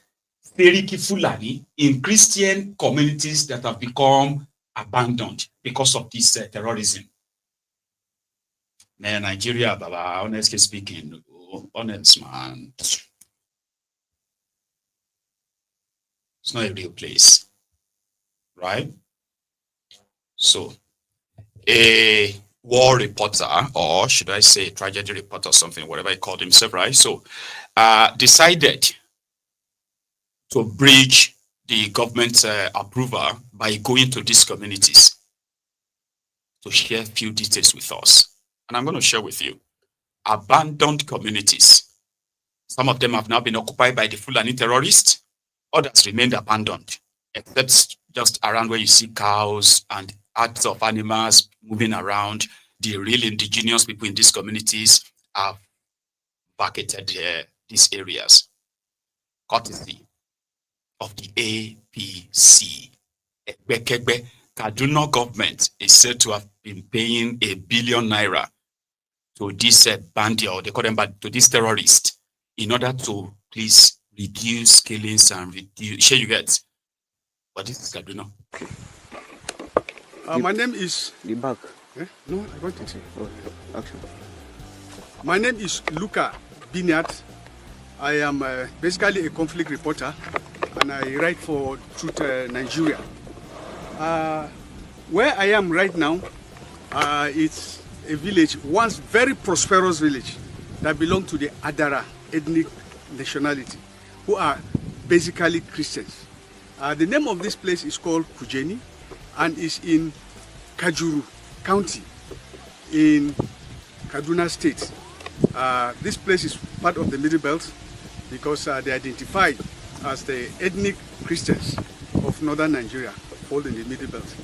Seriki Fulani in Christian communities that have become abandoned because of this terrorism. Man, Nigeria, Baba, honestly speaking, honest man, it's not a real place, right? So, a war reporter, or should I say tragedy reporter or something, whatever he called himself, right? So, decided to breach the government's approval by going to these communities to share a few details with us. And I'm going to share with you abandoned communities. Some of them have now been occupied by the Fulani terrorists. Others remained abandoned, except just around where you see cows and herds of animals moving around. The real indigenous people in these communities have vacated these areas, courtesy of the APC. Kaduna government is said to have been paying ₦1 billion to this bandit, or they call them, to this terrorist, in order to please reduce killings and reduce. Sure, you get. But this is Kaduna. My name is. The back. Eh? No, I got it. Okay. Action. My name is Luca Binyat. I am basically a conflict reporter, and I write for Truth Nigeria. Where I am right now, it's a village, once very prosperous village, that belonged to the Adara ethnic nationality, who are basically Christians. The name of this place is called Kujeni, and is in Kajuru County in Kaduna State. This place is part of the Middle Belt because they identify as the ethnic Christians of northern Nigeria, all in the Middle Belt.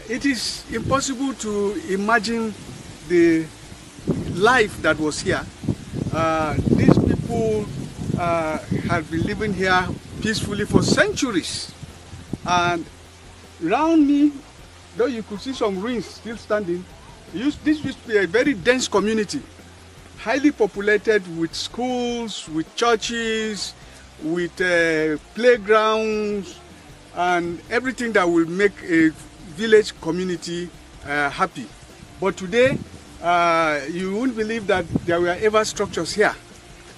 It is impossible to imagine the life that was here. These people have been living here peacefully for centuries. And around me, though you could see some ruins still standing, this used to be a very dense community, highly populated with schools, with churches, with playgrounds, and everything that will make a village community happy. But today, you wouldn't believe that there were ever structures here.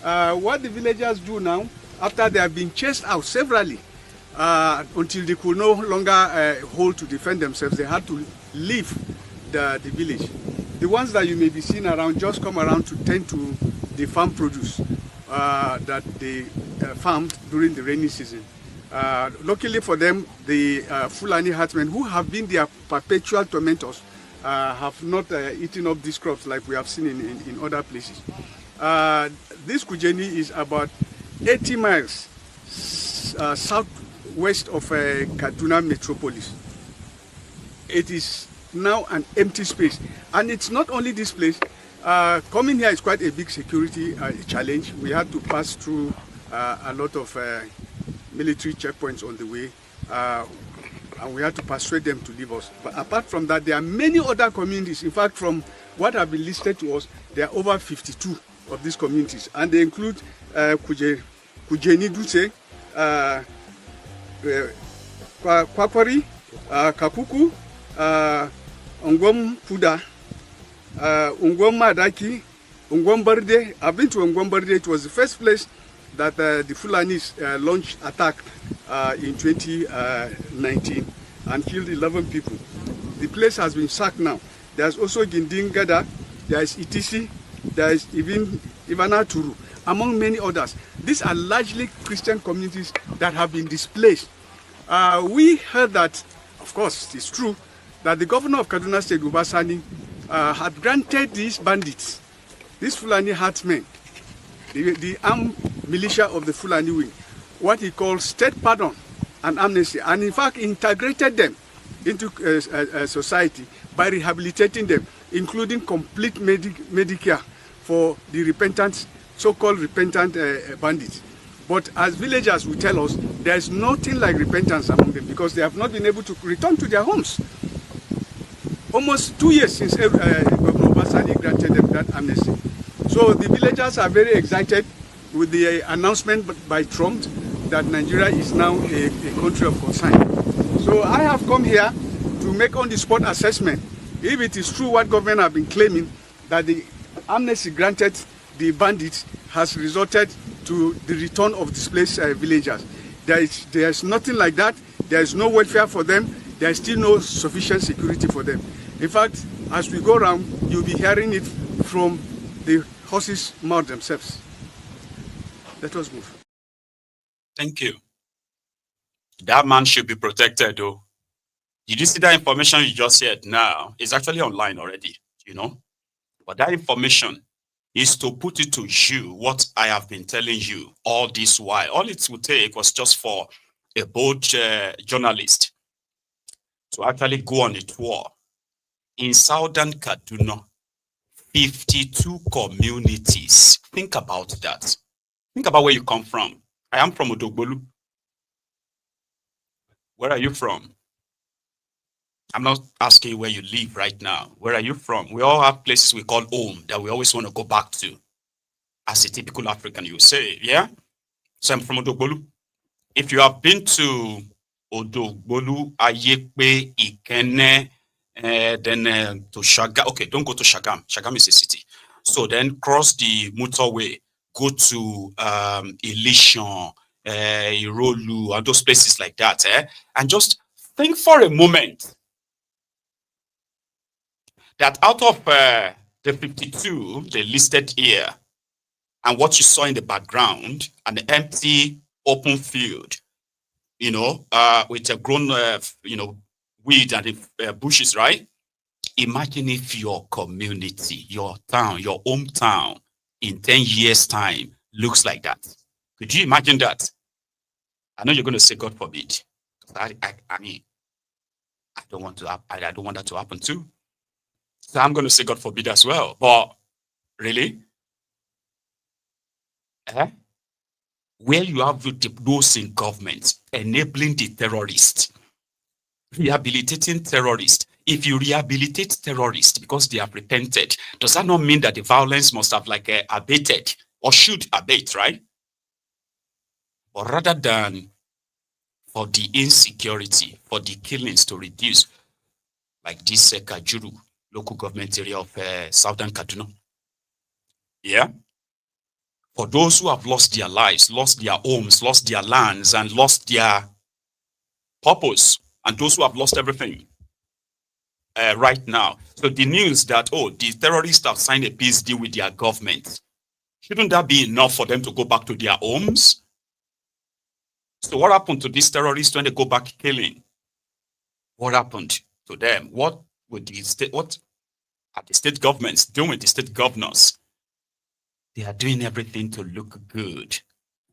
What the villagers do now, after they have been chased out severally, until they could no longer hold to defend themselves, they had to leave the village. The ones that you may be seeing around just come around to tend to the farm produce that they farmed during the rainy season. Luckily for them, the Fulani herdsmen, who have been their perpetual tormentors, have not eaten up these crops like we have seen in other places. This Kujeni is about 80 miles southwest of Kaduna metropolis. It is now an empty space, and it's not only this place. Coming here is quite a big security challenge. We had to pass through a lot of military checkpoints on the way, and we had to persuade them to leave us. But apart from that, there are many other communities. In fact, from what have been listed to us, there are over 52 of these communities, and they include Kujeni Dutse, Kwakwari, Kapuku, Ungwom Puda, Ungwom Madaki, Ungwom Barde. I've been to Ungwom Barde. It was the first place that the Fulanis launched attack in 2019 and killed 11 people. The place has been sacked now. There's also Gindingada, there is Itisi, there is even Ivanaturu, among many others. These are largely Christian communities that have been displaced. We heard that, of course, it's true, that the governor of Kaduna State, Ubasani, had granted these bandits, these Fulani herdsmen, the armed militia of the Fulani wing, what he called state pardon and amnesty, and in fact integrated them into society by rehabilitating them, including complete Medicare for the repentant, so-called repentant bandits. But as villagers will tell us, there is nothing like repentance among them because they have not been able to return to their homes. Almost 2 years since Governor Obasani granted them that amnesty. So the villagers are very excited with the announcement by Trump that Nigeria is now a country of concern. So I have come here to make on-the-spot assessment if it is true what government have been claiming, that the amnesty granted the bandits has resulted to the return of displaced villagers. There is nothing like that. There is no welfare for them. There is still no sufficient security for them. In fact, as we go around, you'll be hearing it from the horses' mouth themselves. Let us move. Thank you. That man should be protected, though. Did you see that information you just said now? It's actually online already, you know? But that information is to put it to you what I have been telling you all this while. All it would take was just for a bold journalist to actually go on a tour in southern Kaduna, 52 communities. Think about that. Think about where you come from. I am from Odogbolu. Where are you from? I'm not asking where you live right now. Where are you from? We all have places we call home that we always want to go back to. As a typical African, you say, yeah? So I'm from Odogbolu. If you have been to Odogbolu, Ayekpe, Ikenne, then to Shagam. Okay, don't go to Shagam. Shagam is a city. So then cross the motorway, go to Ileshan, Irolu, and those places like that. And just think for a moment that out of the 52 they listed here, and what you saw in the background, an empty open field, with a grown, weed and bushes, right? Imagine if your community, your town, your hometown in 10 years' time looks like that. Could you imagine that? I know you're going to say, God forbid. I mean, I don't want that to happen too. So I'm going to say, God forbid as well. But really? Where you have those in government enabling the terrorists, rehabilitating terrorists. If you rehabilitate terrorists because they have repented, does that not mean that the violence must have abated or should abate, right? But rather than for the insecurity, for the killings to reduce, like this Kajuru local government area of Southern Kaduna. Yeah? For those who have lost their lives, lost their homes, lost their lands, and lost their purpose, and those who have lost everything right now. So the news that, the terrorists have signed a peace deal with their government, shouldn't that be enough for them to go back to their homes? So what happened to these terrorists when they go back killing? What happened to them? What are the state governments doing with the state governors? They are doing everything to look good.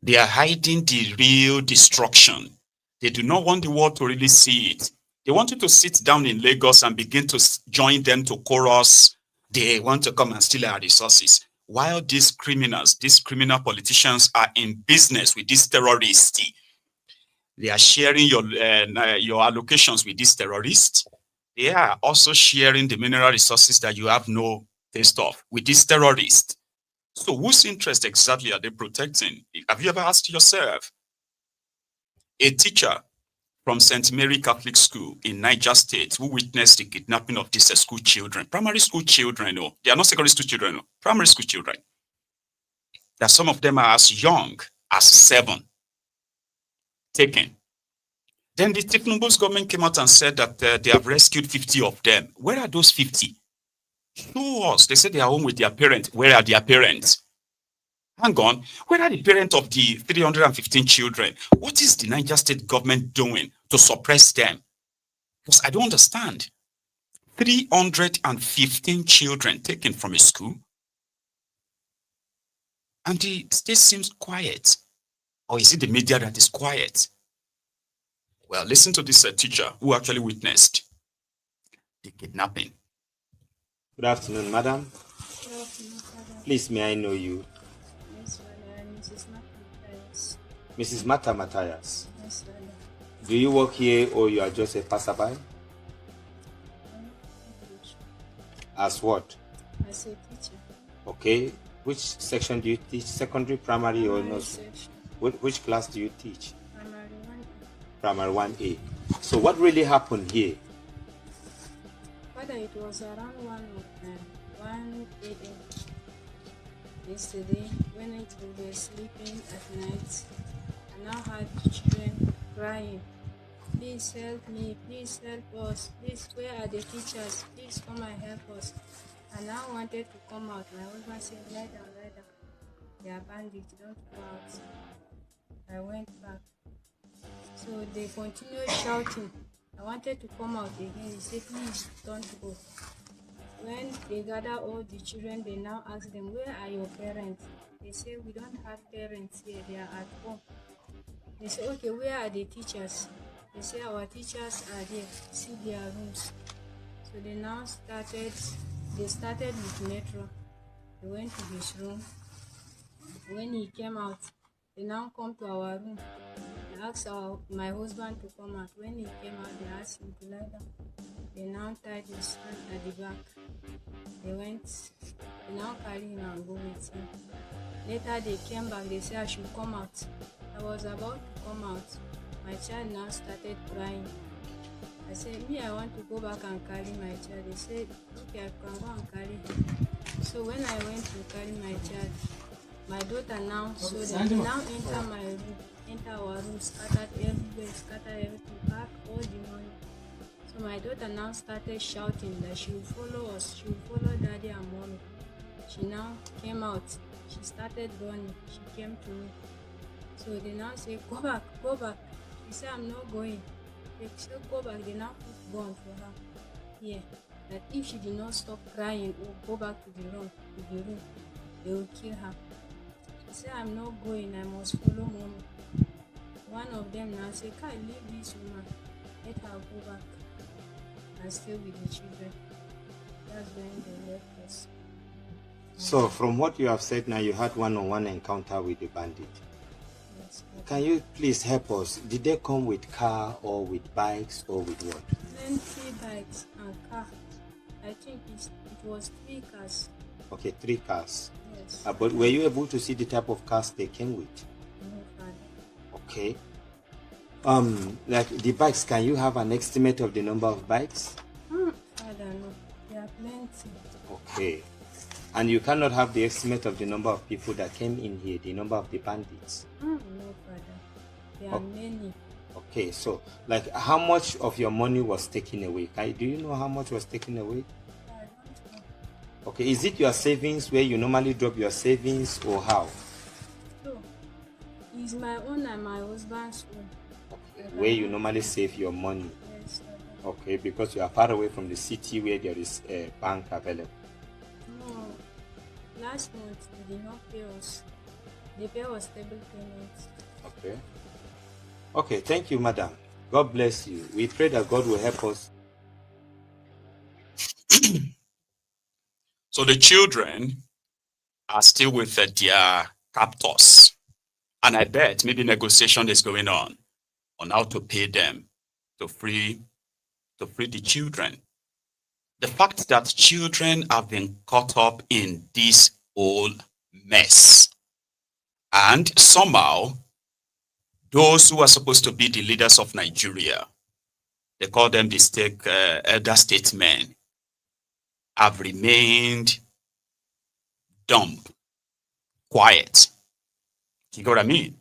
They are hiding the real destruction. They do not want the world to really see it. They want you to sit down in Lagos and begin to join them to chorus. They want to come and steal our resources. While these criminals, these criminal politicians are in business with these terrorists, they are sharing your allocations with these terrorists. They are also sharing the mineral resources that you have no taste of with these terrorists. So whose interest exactly are they protecting? Have you ever asked yourself? A teacher from St. Mary Catholic School in Niger State who witnessed the kidnapping of these school children, primary school children, they are not secondary school children, primary school children. That some of them are as young as 7, taken. Then the Tinubu's government came out and said that they have rescued 50 of them. Where are those 50? Show us. They said they are home with their parents. Where are their parents? Hang on. Where are the parents of the 315 children? What is the Niger State government doing to suppress them? Because I don't understand. 315 children taken from a school. And the state seems quiet. Or is it the media that is quiet? Well, listen to this teacher who actually witnessed the kidnapping. Good afternoon, madam. Good afternoon, madam. Please, may I know you? Yes, madam. Mrs. Matthias. Mrs. Mata Matthias. Yes, madam. Do you work here or you are just a passerby? As what? As a teacher. Okay. Which section do you teach? Secondary, primary, or nursery? Which class do you teach? Primary 1A. Primary 1A. So what really happened here? Father, it was around 1 a.m. yesterday when we were sleeping at night. I now had children crying. Please help me, please help us, please, where are the teachers? Please come and help us. I now wanted to come out. My husband said, lie down, lie down. They are bandits, don't go out. I went back. So they continued shouting. I wanted to come out again. He said, please don't go. When they gather all the children, they now ask them, where are your parents? They say, we don't have parents here, they are at home. They say, okay, where are the teachers? They say, our teachers are there, see their rooms. So they now started with Metro. They went to his room. When he came out, they now come to our room. They asked my husband to come out. When he came out, they asked him to lie down. They now tied his hand at the back. They now carry him and go with him. Later they came back, they said I should come out. I was about to come out. My child now started crying. I said, me, I want to go back and carry my child. They said, okay, I can go and carry him. So when I went to carry my child, my daughter now, so they now enter my room, enter our room, scattered everywhere, scattered everything, pack all the money. So my daughter now started shouting that she will follow us, she will follow daddy and mommy. She now came out, she started running, she came to me. So they now say, go back, go back. She said, I'm not going. They said, go back. They now put gun for her. Yeah, that if she did not stop crying or go back to the room, they will kill her. She said, I'm not going, I must follow mommy. One of them now said, can't leave this woman, let her go back and stay with the children. That's when they left us. So from what you have said now, you had one-on-one encounter with the bandit. Yes. Can you please help us? Did they come with car or with bikes or with what? Plenty bikes and car. I think it was 3 cars. Okay, 3 cars. Yes. But were you able to see the type of cars they came with? No, Father. Okay. Like the bikes, can you have an estimate of the number of bikes? Father, no. There are plenty. Okay. And you cannot have the estimate of the number of people that came in here, the number of the bandits? No, Father. There are many. Okay, so like how much of your money was taken away? Do you know how much was taken away? I don't know. Okay, is it your savings where you normally drop your savings or how? No. It's my own and my husband's own. Okay. Where you normally save your money? Yes, Father. Okay, because you are far away from the city where there is a bank available. No. Last month, they did not pay us. They pay us stable payments. Okay. Okay, thank you, madam. God bless you. We pray that God will help us. So the children are still with their captors. And I bet maybe negotiation is going on how to pay them to free the children. The fact that children have been caught up in this whole mess, and somehow those who are supposed to be the leaders of Nigeria, they call them the elder statesmen, have remained dumb, quiet. You get what I mean?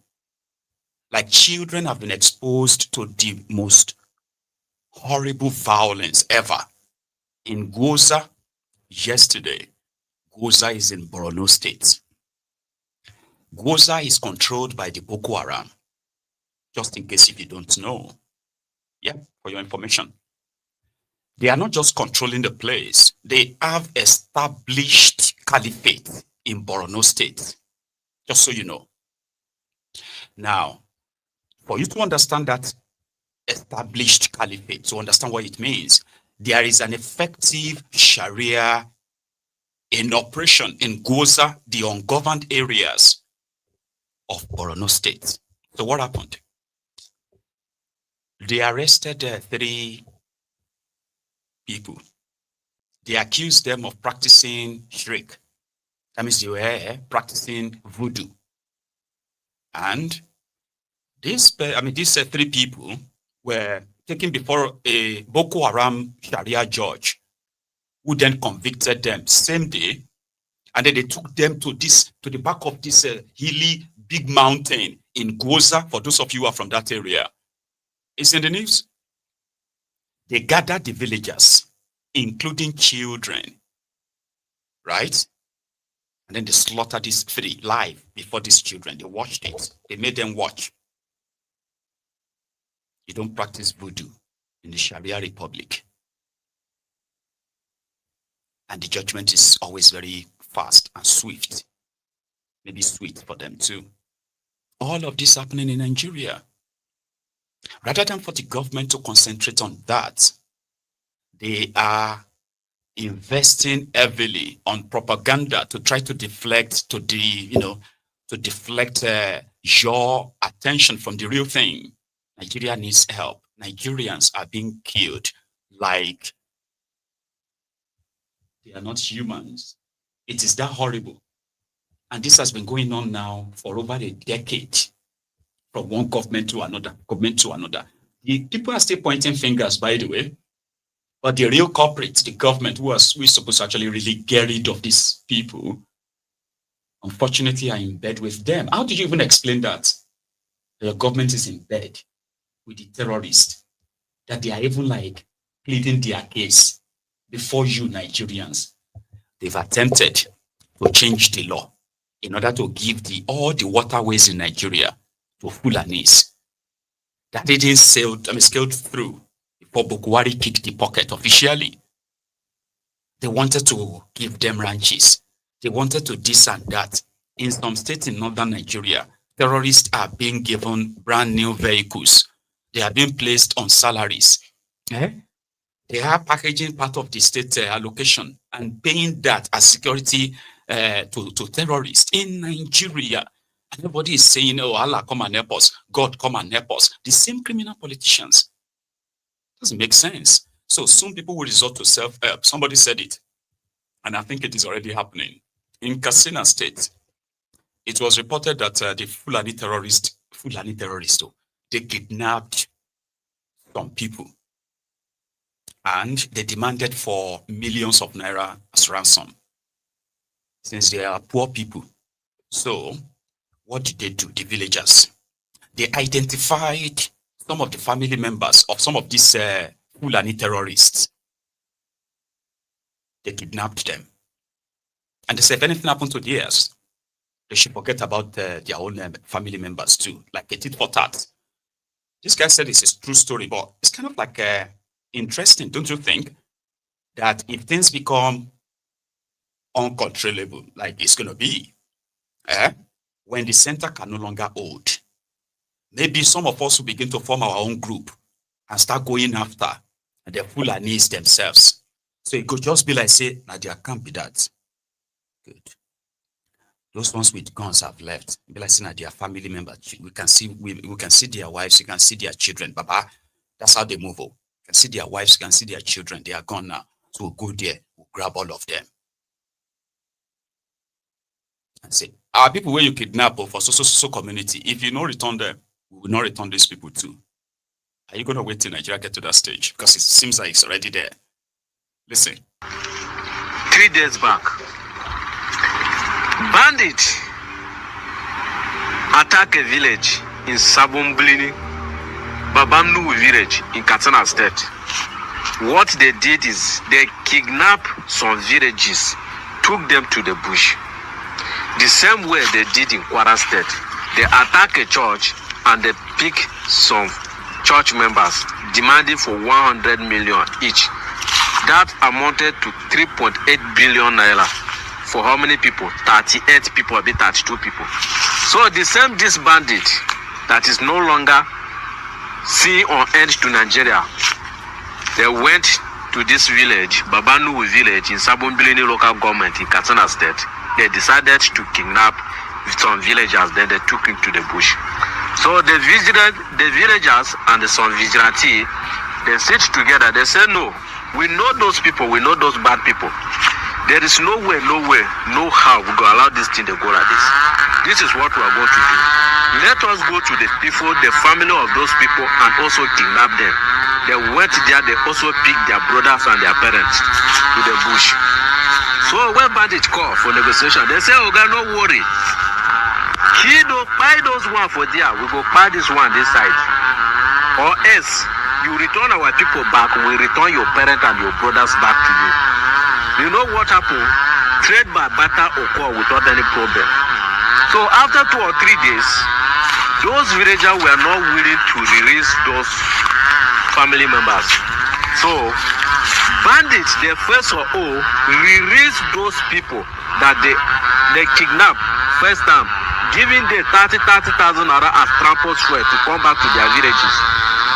Like children have been exposed to the most horrible violence ever. In Goza, yesterday, Goza is in Borno State. Goza is controlled by the Boko Haram. Just in case if you don't know. Yeah, for your information. They are not just controlling the place. They have established caliphate in Borno State. Just so you know. Now, for you to understand that established caliphate, to understand what it means, there is an effective Sharia in operation in Goza, the ungoverned areas of Borno State. So what happened? They arrested 3 people. They accused them of practicing shirk. That means they were practicing voodoo. And these 3 people were taken before a Boko Haram Sharia judge, who then convicted them same day, and then they took them to the back of this hilly big mountain in Goza. For those of you who are from that area, it's in the news. They gathered the villagers, including children, right? And then they slaughtered these 3 live before these children. They watched it. They made them watch. You don't practice voodoo in the Sharia Republic. And the judgment is always very fast and swift. Maybe sweet for them too. All of this happening in Nigeria. Rather than for the government to concentrate on that, they are investing heavily on propaganda to try to deflect your attention from the real thing. Nigeria needs help. Nigerians are being killed like they are not humans. It is that horrible. And this has been going on now for over a decade. from one government to another, The people are still pointing fingers, by the way, but the real culprits, the government, we're supposed to actually really get rid of these people, unfortunately are in bed with them. How did you even explain that? Your government is in bed with the terrorists, that they are even like pleading their case before you Nigerians. They've attempted to change the law in order to give all the waterways in Nigeria to Fulanis. That didn't scaled through before Bukwari kicked the pocket officially. They wanted to give them ranches. They wanted to this and that. In some states in northern Nigeria, terrorists are being given brand new vehicles. They are being placed on salaries. They are packaging part of the state allocation and paying that as security to terrorists in Nigeria. And everybody is saying, oh, Allah, come and help us. God, come and help us. The same criminal politicians. Doesn't make sense. So soon people will resort to self-help. Somebody said it, and I think it is already happening. In Katsina State, it was reported that the Fulani terrorists, they kidnapped some people. And they demanded for millions of naira as ransom, since they are poor people. So, what did they do, the villagers? They identified some of the family members of some of these Fulani terrorists. They kidnapped them. And they said, if anything happened to theirs, they should forget about their own family members too, like a tit for tat. This guy said it's a true story, but it's kind of like interesting, don't you think? That if things become uncontrollable, like it's going to be, when the center can no longer hold, maybe some of us will begin to form our own group and start going after the Fulanis themselves. So it could just be like, say, now there can't be that. Good. Those ones with guns have left. Be like, say, now their family members. We can see their wives, you can see their children. Baba, that's how they move. You can see their wives, you can see their children. They are gone now. So we'll go there, we'll grab all of them. And say, our people where you kidnap for so community, if you don't return them, we will not return these people too. Are you going to wait till Nigeria get to that stage? Because it seems like it's already there. Listen. 3 days back, bandits attack a village in Sabomblini, Babamnu village in Katsina State. What they did is they kidnapped some villages, took them to the bush. The same way they did in Kwara State. They attack a church and they pick some church members demanding for 100 million each. That amounted to 3.8 billion naira. For how many people? 38 people, maybe 32 people. So this bandit that is no longer seen on end to Nigeria, they went to this village, Babanu village in Sabombilini local government in Katsina State. They decided to kidnap some villagers, then they took him to the bush. So the villagers and some vigilante, they sit together, they say, no, we know those people, we know those bad people. There is no way, no how we go allow this thing to go like this. This is what we are going to do. Let us go to the people, the family of those people, and also kidnap them. They went there, they also picked their brothers and their parents to the bush. So when bandits call for negotiation, they say, oh God, no worry. He don't buy those one for there, we go buy this one this side. Or else, you return our people back, we return your parents and your brothers back to you. You know what happened? Trade by barter occur without any problem. So after 2 or 3 days, those villagers were not willing to release those family members. So bandits, they first of all release those people that they kidnapped first time, giving them 30,000 naira as transport fare to come back to their villages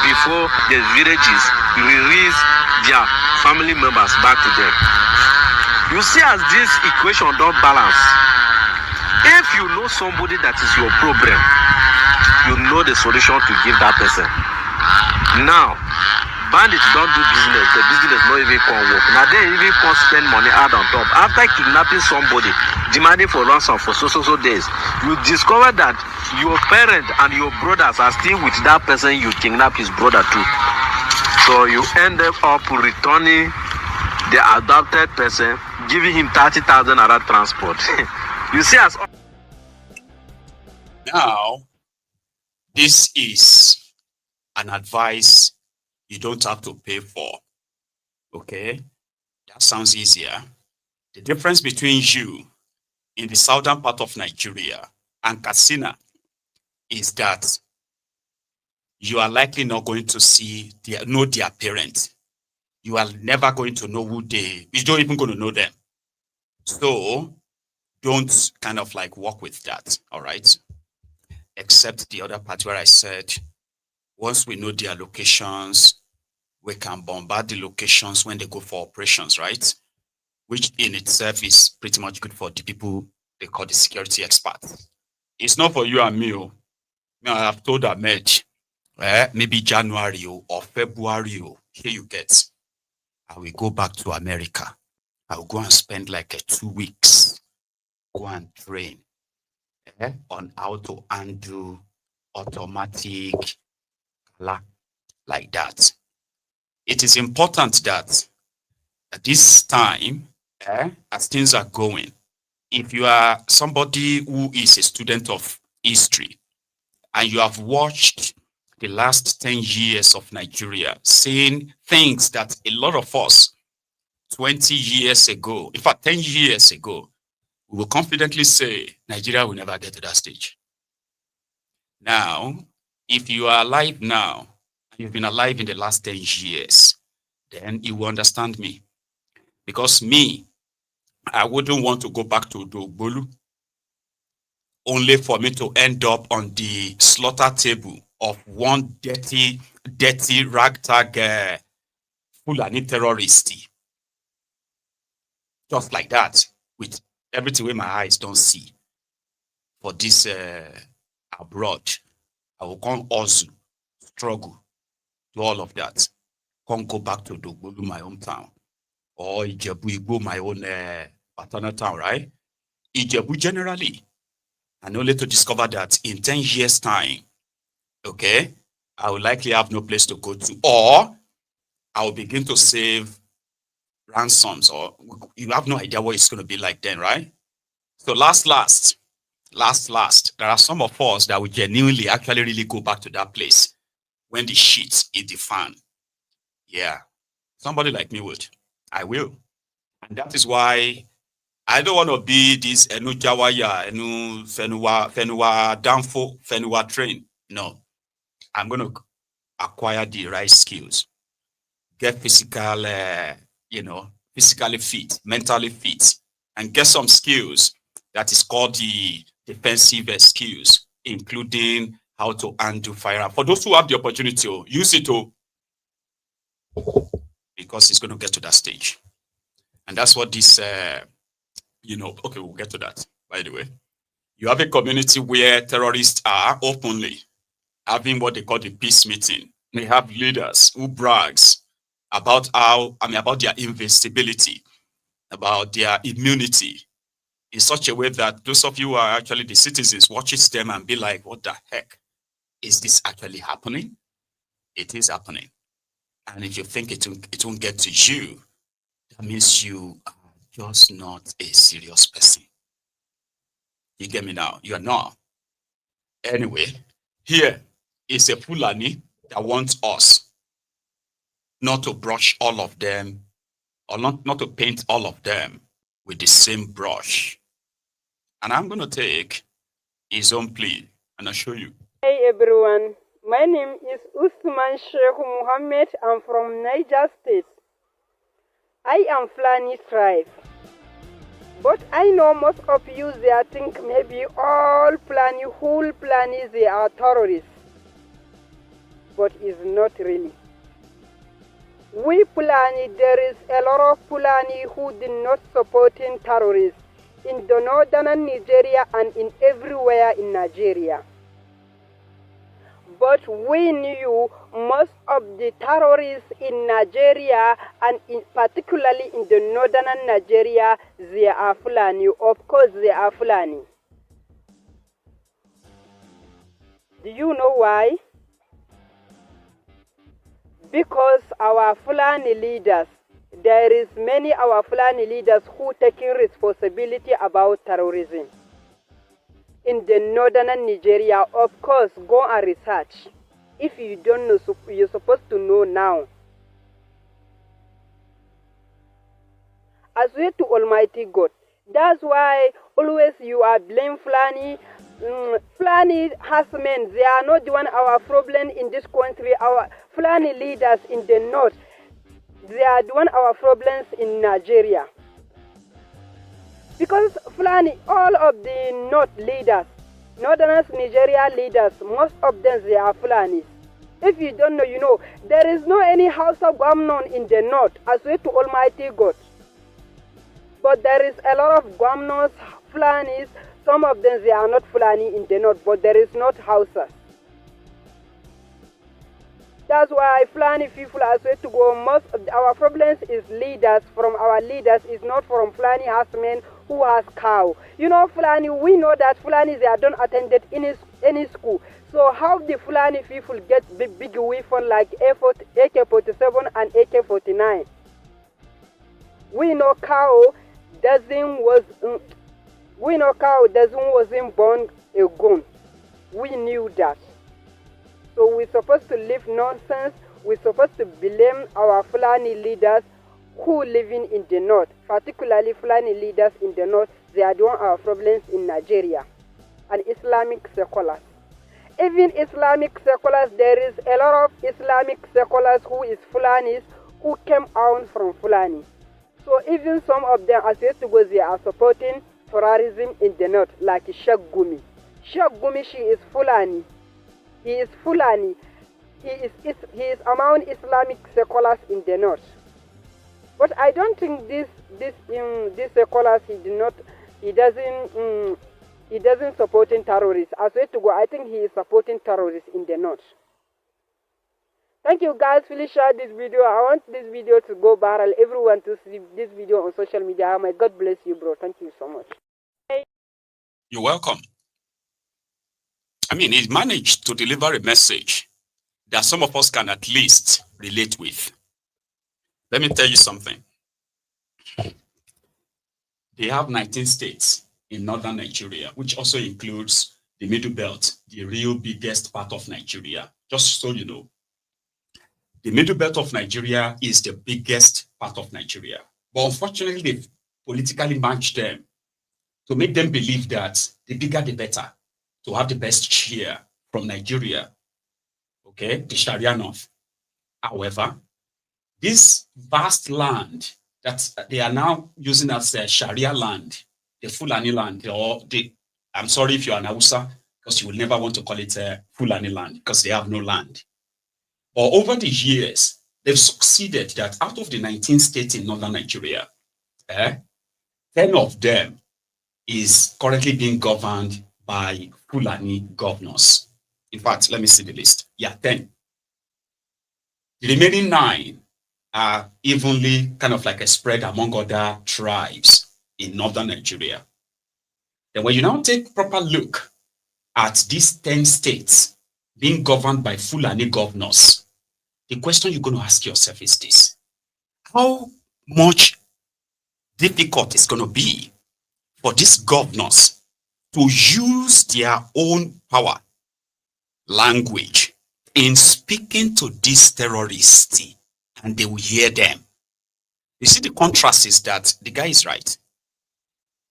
before the villages release their family members back to them. You see, as this equation don't balance, if you know somebody that is your problem, you know the solution to give that person. Now, bandits don't do business, the business not even can work. Now they even can spend money out on top. After kidnapping somebody, demanding for ransom for so days, you discover that your parent and your brothers are still with that person you kidnapped his brother too. So you end up returning the adopted person, giving him 30,000 naira transport. You see, as now, this is an advice you don't have to pay for. Okay, that sounds easier. The difference between you in the southern part of Nigeria and Katsina is that you are likely not going to know their parents. You are never going to know you don't even going to know them. So don't kind of like work with that, all right? Except the other part where I said, once we know their locations, we can bombard the locations when they go for operations, right? Which in itself is pretty much good for the people they call the security experts. It's not for you and me. I have told Ahmed, maybe January or February, here you get. I will go back to America. I will go and spend like 2 weeks, go and train on how to undo automatic like that. It is important that at this time, as things are going, if you are somebody who is a student of history and you have watched the last 10 years of Nigeria, saying things that a lot of us 20 years ago, in fact 10 years ago, we will confidently say Nigeria will never get to that stage. Now, if you are alive now, you've been alive in the last 10 years, then you will understand me. Because me, I wouldn't want to go back to Dogbolu only for me to end up on the slaughter table of one dirty ragtag Fulani terrorist. Just like that, with everything where my eyes don't see. For this abroad, I will come also struggle to all of that. Can't go back to Dogbolu, my hometown, or Ijebu Igbo, my own paternal town, right? Ijebu generally, and only to discover that in 10 years' time, okay, I will likely have no place to go to, or I will begin to save ransoms, or you have no idea what it's going to be like then, right? So last, there are some of us that will genuinely actually really go back to that place when the shit is the fan. Yeah, somebody like me would. I will. And that is why I don't want to be this Enu Jawaya, Enu Fenua Danfo, Fenua train. No, I'm going to acquire the right skills, get physical, physically fit, mentally fit, and get some skills that is called the defensive skills, including how to undo firearm. For those who have the opportunity, use it, because it's going to get to that stage. And that's what this, okay, we'll get to that, by the way. You have a community where terrorists are openly having what they call the peace meeting. They have leaders who brags about about their invincibility, about their immunity, in such a way that those of you who are actually the citizens watches them and be like, what the heck? Is this actually happening? It is happening. And if you think it won't get to you, that means you are just not a serious person. You get me now? You are not. Anyway, here is a Fulani that wants us not to brush all of them, or not to paint all of them with the same brush. And I'm going to take his own plea and I'll show you. Hey everyone, my name is Usman Sheikh Muhammad. I'm from Niger State. I am Fulani tribe. But I know most of you there think maybe all Fulani, whole Fulani, they are terrorists. But it's not really. We Fulani, there is a lot of Fulani who did not supporting terrorists in the northern Nigeria and in everywhere in Nigeria. But we knew most of the terrorists in Nigeria, and particularly in the northern Nigeria, they are Fulani. Of course, they are Fulani. Do you know why? Because our Fulani leaders, there is many our Fulani leaders who taking responsibility about terrorism. In the northern Nigeria, of course, go and research. If you don't know, you're supposed to know now. I swear to Almighty God. That's why always you are blame Fulani. Fulani herdsmen, they are not the one our problem in this country. Our Fulani leaders in the north, they are the one our problems in Nigeria. Because Fulani, all of the north leaders, northern Nigeria leaders, most of them they are Fulanis. If you don't know, you know. There is no any house of Gwamnon in the north, I swear to Almighty God. But there is a lot of Gwamnons, Fulanis. Some of them they are not Fulani in the north, but there is not houses. That's why Fulani people, I swear to God, most of our problems is leaders. From our leaders is not from Fulani herdsmen who has cow. You know, Fulani, we know that Fulani they are don't attended any school. So how the Fulani people get big weapons like AK-47 and AK-49? We know cow wasn't born a gun. We knew that. So we're supposed to leave nonsense. We're supposed to blame our Fulani leaders who living in the north, particularly Fulani leaders in the north. They are doing our problems in Nigeria. And Islamic seculars. Even Islamic seculars, there is a lot of Islamic seculars who is Fulanis who came out from Fulani. So even some of them, as yet to go, they are supporting terrorism in the north, like Sheikh Gumi. Sheikh Gumi, she is Fulani. He is Fulani. He is among Islamic seculars in the north. But I don't think this seculars he doesn't supporting terrorists. As way to go, I think he is supporting terrorists in the north. Thank you guys. Please share this video. I want this video to go viral. Everyone to see this video on social media. My God bless you, bro. Thank you so much. You're welcome. I mean, he managed to deliver a message that some of us can at least relate with. Let me tell you something. They have 19 states in northern Nigeria, which also includes the Middle Belt, the real biggest part of Nigeria. Just so you know, the Middle Belt of Nigeria is the biggest part of Nigeria. But unfortunately, they've politically matched them to make them believe that the bigger the better, to have the best share from Nigeria, okay, the Sharia North. However, this vast land that they are now using as a Sharia land, the Fulani land, or the, I'm sorry if you're an Hausa, because you will never want to call it a Fulani land, because they have no land. But over the years, they've succeeded that out of the 19 states in northern Nigeria, 10 of them is currently being governed by Fulani governors. In fact, let me see the list. Yeah, 10. The remaining 9 are evenly kind of like a spread among other tribes in northern Nigeria. Then when you now take a proper look at these 10 states being governed by Fulani governors, the question you're going to ask yourself is this: how much difficult it's going to be for these governors to use their own power, language, in speaking to these terrorists, and they will hear them? You see, the contrast is that the guy is right.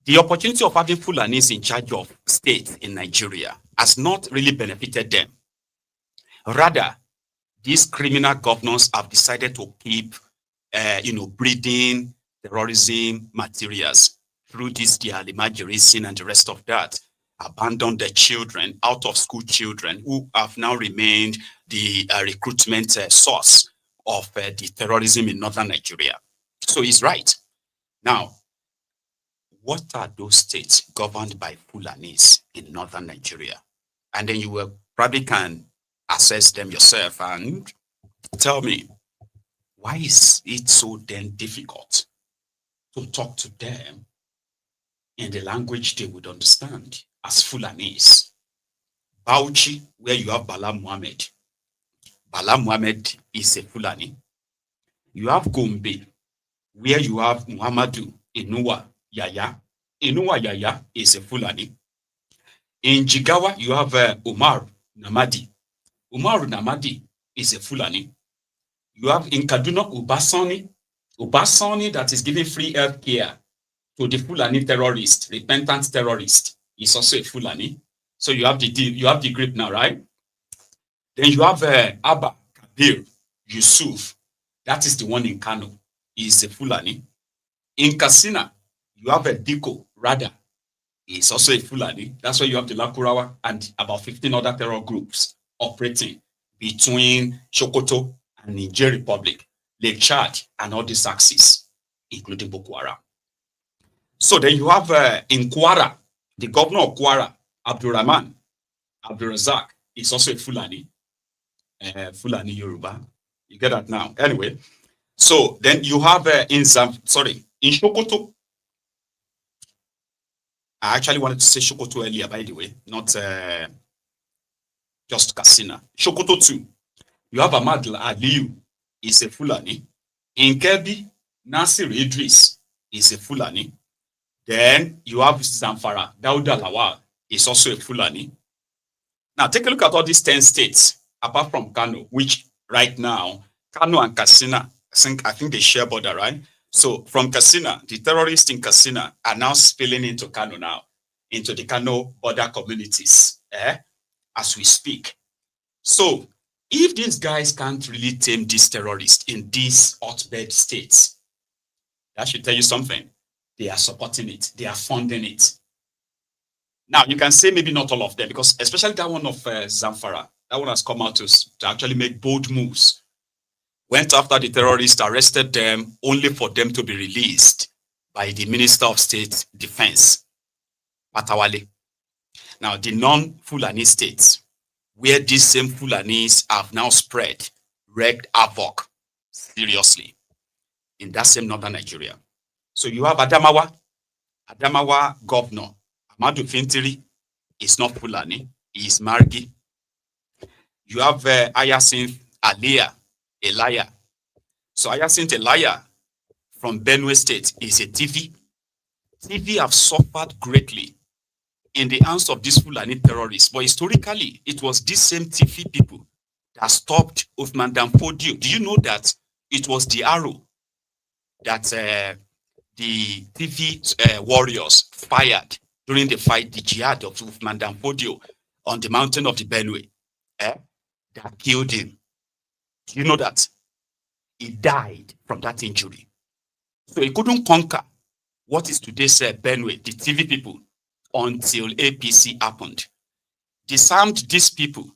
The opportunity of having Fulanis in charge of states in Nigeria has not really benefited them. Rather, these criminal governors have decided to keep, breeding terrorism materials through this their imagination and the rest of that. Abandon the children, out of school children, who have now remained the recruitment source of the terrorism in northern Nigeria. So he's right. Now, what are those states governed by Fulanis in northern Nigeria? And then you will probably can assess them yourself and tell me, why is it so then difficult to talk to them in the language they would understand as Fulanese? Bauchi, where you have Bala Muhammad. Bala Muhammad is a Fulani. You have Gombe, where you have Muhammadu Inuwa Yaya. Inuwa Yaya is a Fulani. In Jigawa, you have Umar Namadi. Umar Namadi is a Fulani. You have in Kaduna Ubasani. Ubasani that is giving free health care to the Fulani terrorist, repentant terrorist, is also a Fulani. So you have the grip now, right? Then you have Abba Kabir Yusuf. That is the one in Kano. He is a Fulani. In Katsina, you have a Diko Rada. He is also a Fulani. That's why you have the Lakurawa and about 15 other terror groups operating between Sokoto and Niger Republic, Lake Chad, and all these axes, including Boko Haram. So then you have in Kwara, the governor of Kwara, Abdurrahman Abdurrazak, is also a Fulani. Fulani Yoruba. You get that now. Anyway, so then you have in Sokoto. I actually wanted to say Sokoto earlier, by the way, not just Katsina. Sokoto too. You have Ahmad Aliyu, is a Fulani. In Kebbi, Nasir Idris is a Fulani. Then you have Zamfara, Dauda Lawal is also a Fulani. Now take a look at all these 10 states, apart from Kano, which right now, Kano and Katsina, I think they share border, right? So from Katsina, the terrorists in Katsina are now spilling into Kano now, into the Kano border communities, as we speak. So if these guys can't really tame these terrorists in these hotbed states, that should tell you something. They are supporting it. They are funding it. Now, you can say maybe not all of them, because especially that one of Zamfara, that one has come out to actually make bold moves. Went after the terrorists, arrested them, only for them to be released by the Minister of State Defense, Patawale. Now, the non-Fulani states, where these same Fulanis have now spread, wreaked havoc, seriously, in that same northern Nigeria. So you have Adamawa governor, Amadu Fintiri, is not Fulani, he is Margi. You have Hyacinth Elia. So Hyacinth Elia from Benue State is a TV. TV have suffered greatly in the hands of these Fulani terrorists. But historically, it was these same TV people that stopped Uthman Danfodio. Do you know that it was the arrow that the TV warriors fired during the fight, the jihad of Uthman Danfodio on the mountain of the Benue, that killed him? Do you know that? He died from that injury. So he couldn't conquer what is today's Benue, the TV people, until APC happened. Disarmed these people,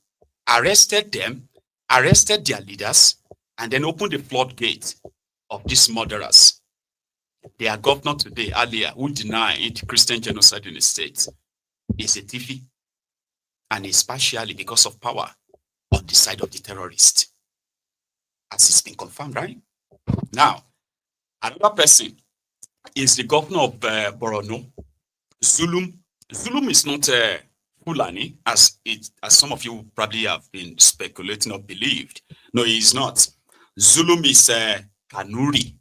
arrested them, arrested their leaders, and then opened the floodgate of these murderers. Their governor today, earlier, who denied Christian genocide in the state, is a TV, and it's partially because of power on the side of the terrorist, as it's been confirmed, right? Now, another person is the governor of Borno, Zulum. Zulum is not Fulani, as some of you probably have been speculating or believed. No, he is not. Zulum is Kanuri,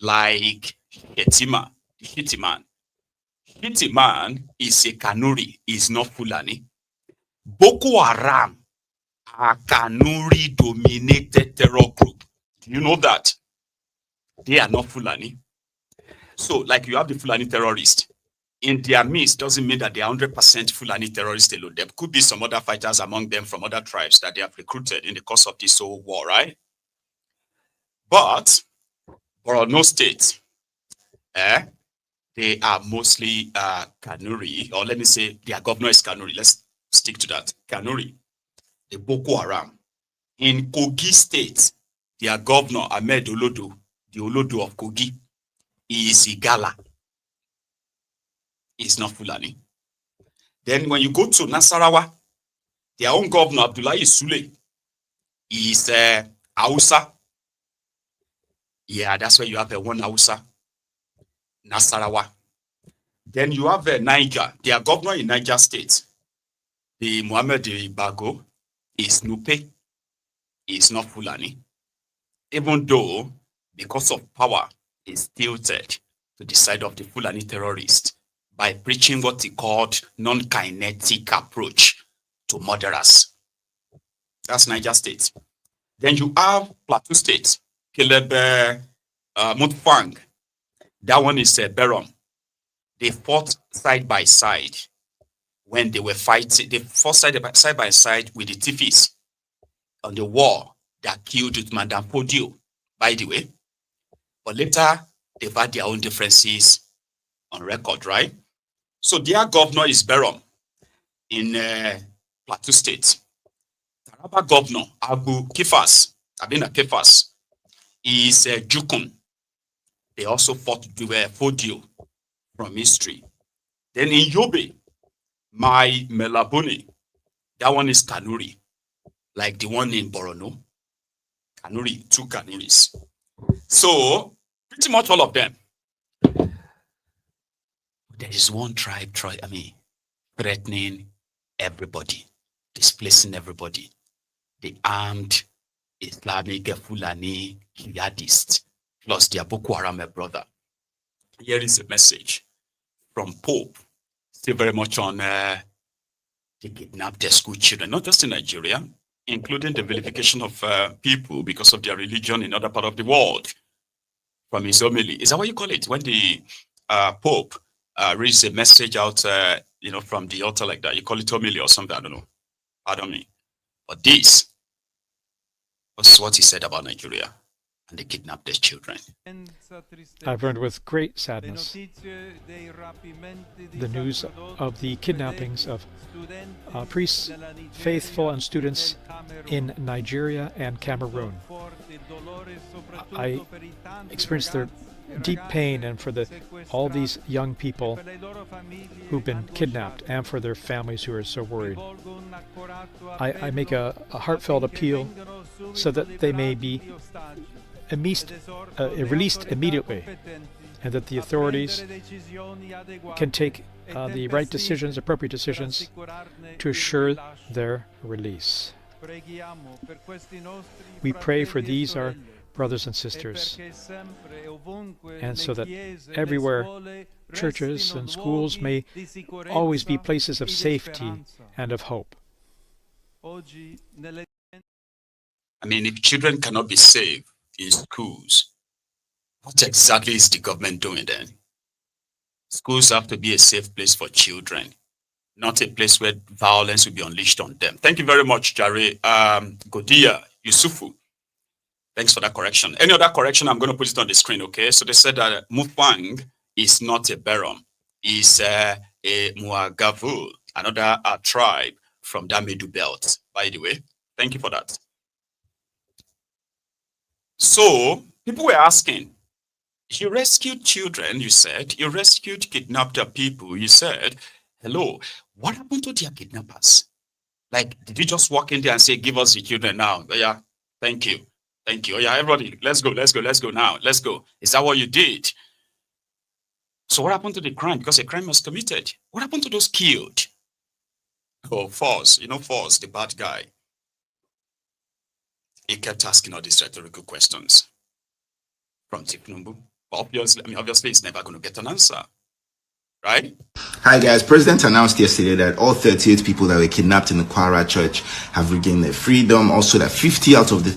like Hetima, the Hitiman. Hitiman is a Kanuri, is not Fulani. Boko Haram, a Kanuri-dominated terror group. Do you know that? They are not Fulani. So, like you have the Fulani terrorists, in their midst doesn't mean that they are 100% Fulani terrorists alone. There could be some other fighters among them from other tribes that they have recruited in the course of this whole war, right? But Borno State, they are mostly Kanuri, or let me say their governor is Kanuri. Let's stick to that. Kanuri, the Boko Haram. In Kogi State, their governor, Ahmed Olodo, the Olodo of Kogi, is Igala. Is not Fulani. Then when you go to Nasarawa, their own governor, Abdullahi Sule, is Hausa. Yeah, that's where you have one Hausa, Nasarawa. Then you have Niger. Their governor in Niger State, the Mohammed Bago, is Nupe. Is not Fulani. Even though, because of power, is tilted to the side of the Fulani terrorists by preaching what he called non-kinetic approach to murderers. That's Niger State. Then you have Plateau State, Caleb Mutfang. That one is Berom. They fought side by side when they were fighting. They fought side by side with the Tifis on the war that killed Madame Podio, by the way. But later, they've had their own differences on record, right? So their governor is Berom in Plateau State. Taraba governor, Abina Kefas, is Jukun. They also fought Fodio from history. Then in Yobe, my Melabone, that one is Kanuri, like the one in Borono. Kanuri, 2 Kanuris. So, pretty much all of them. There is one tribe, threatening everybody, displacing everybody. The armed Islamic Fulani jihadists, plus their Boko Haram brother. Here is a message from Pope, still very much on the kidnapped school children, not just in Nigeria, including the vilification of people because of their religion in other part of the world. From his homily, is that what you call it? When the Pope reads a message out, from the altar like that, you call it homily or something, I don't know. Pardon me. But this was what he said about Nigeria and they kidnapped their children. I've learned with great sadness the news of the kidnappings of priests, faithful, and students in Nigeria and Cameroon. I experienced their deep pain, and for all these young people who've been kidnapped, and for their families who are so worried. I make a heartfelt appeal so that they may be released immediately, and that the authorities can take the right decisions, appropriate decisions, to assure their release. We pray for these, our brothers and sisters, and so that everywhere churches and schools may always be places of safety and of hope. If children cannot be safe in schools, what exactly is the government doing then? Schools have to be a safe place for children, not a place where violence will be unleashed on them. Thank you very much, Charade, Godia, Yusufu. Thanks for that correction. Any other correction, I'm going to put it on the screen, okay? So they said that Mufang is not a Berom. It's a Muagavu, another tribe from that Medu belt, by the way. Thank you for that. So, people were asking, you rescued children, you said. You rescued kidnapped people, you said. Hello, what happened to their kidnappers? Like, did you just walk in there and say, give us the children now? Oh, yeah, thank you. Thank you. Oh, yeah, everybody, let's go now. Let's go. Is that what you did? So what happened to the crime? Because a crime was committed. What happened to those killed? Oh, Force, Force, the bad guy. He kept asking all these rhetorical questions from Tiknumbu. Obviously, it's never going to get an answer. Right? Hi guys, President announced yesterday that all 38 people that were kidnapped in the Kwara church have regained their freedom. Also that 50 out of the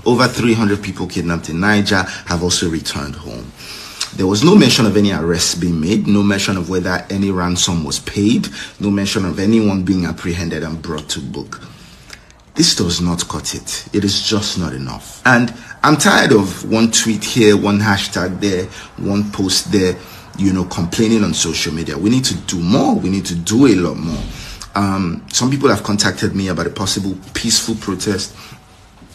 over 300 people kidnapped in Niger have also returned home. There was no mention of any arrests being made, no mention of whether any ransom was paid, no mention of anyone being apprehended and brought to book. This does not cut it. It is just not enough. And I'm tired of one tweet here, one hashtag there, one post there, complaining on social media. We need to do more. We need to do a lot more. Some people have contacted me about a possible peaceful protest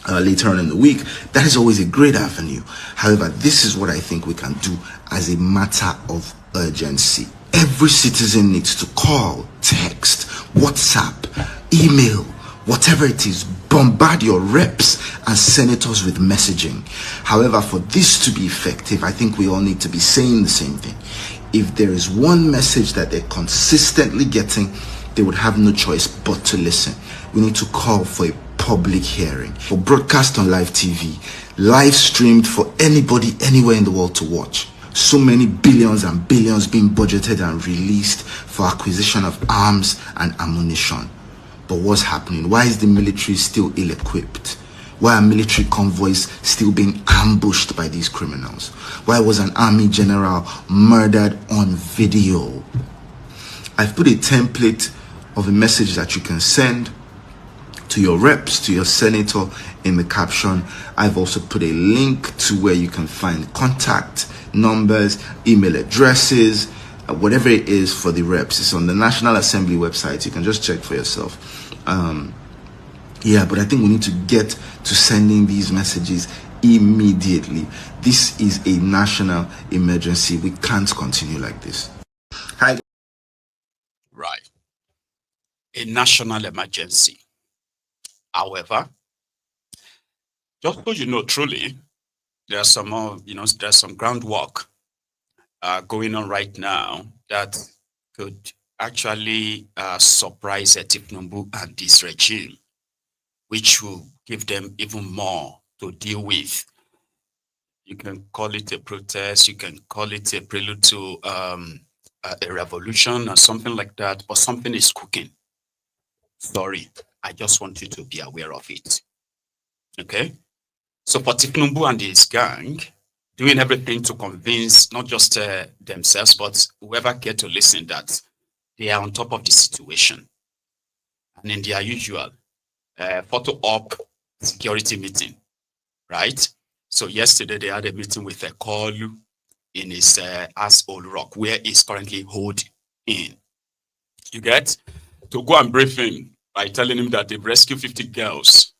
later on in the week. That is always a great avenue. However, this is what I think we can do as a matter of urgency. Every citizen needs to call, text, WhatsApp, email, Whatever it is, bombard your reps and senators with messaging. However, for this to be effective, I think we all need to be saying the same thing. If there is one message that they're consistently getting, they would have no choice but to listen. We need to call for a public hearing, for broadcast on live TV, live streamed for anybody anywhere in the world to watch. So many billions and billions being budgeted and released for acquisition of arms and ammunition. But what's happening? Why is the military still ill-equipped? Why are military convoys still being ambushed by these criminals? Why was an army general murdered on video? I've put a template of a message that you can send to your reps, to your senator in the caption. I've also put a link to where you can find contact numbers, email addresses, whatever it is for the reps. It's on the National Assembly website. You can just check for yourself. But I think we need to get to sending these messages immediately. This is a national emergency. We can't continue like this. Hi. Right. A national emergency. However, just so you know, truly, there's some more, there's some groundwork going on right now that could actually surprise Tinubu and this regime, which will give them even more to deal with. You can call it a protest, you can call it a prelude to a revolution or something like that, but something is cooking. Sorry, I just want you to be aware of it. Okay? So for Tinubu and his gang, doing everything to convince not just themselves, but whoever cared to listen that they are on top of the situation. And in their usual photo op security meeting, right? So yesterday they had a meeting with a Kolu in his asshole rock, where he's currently holed in. You get to go and brief him by telling him that they've rescued 50 girls.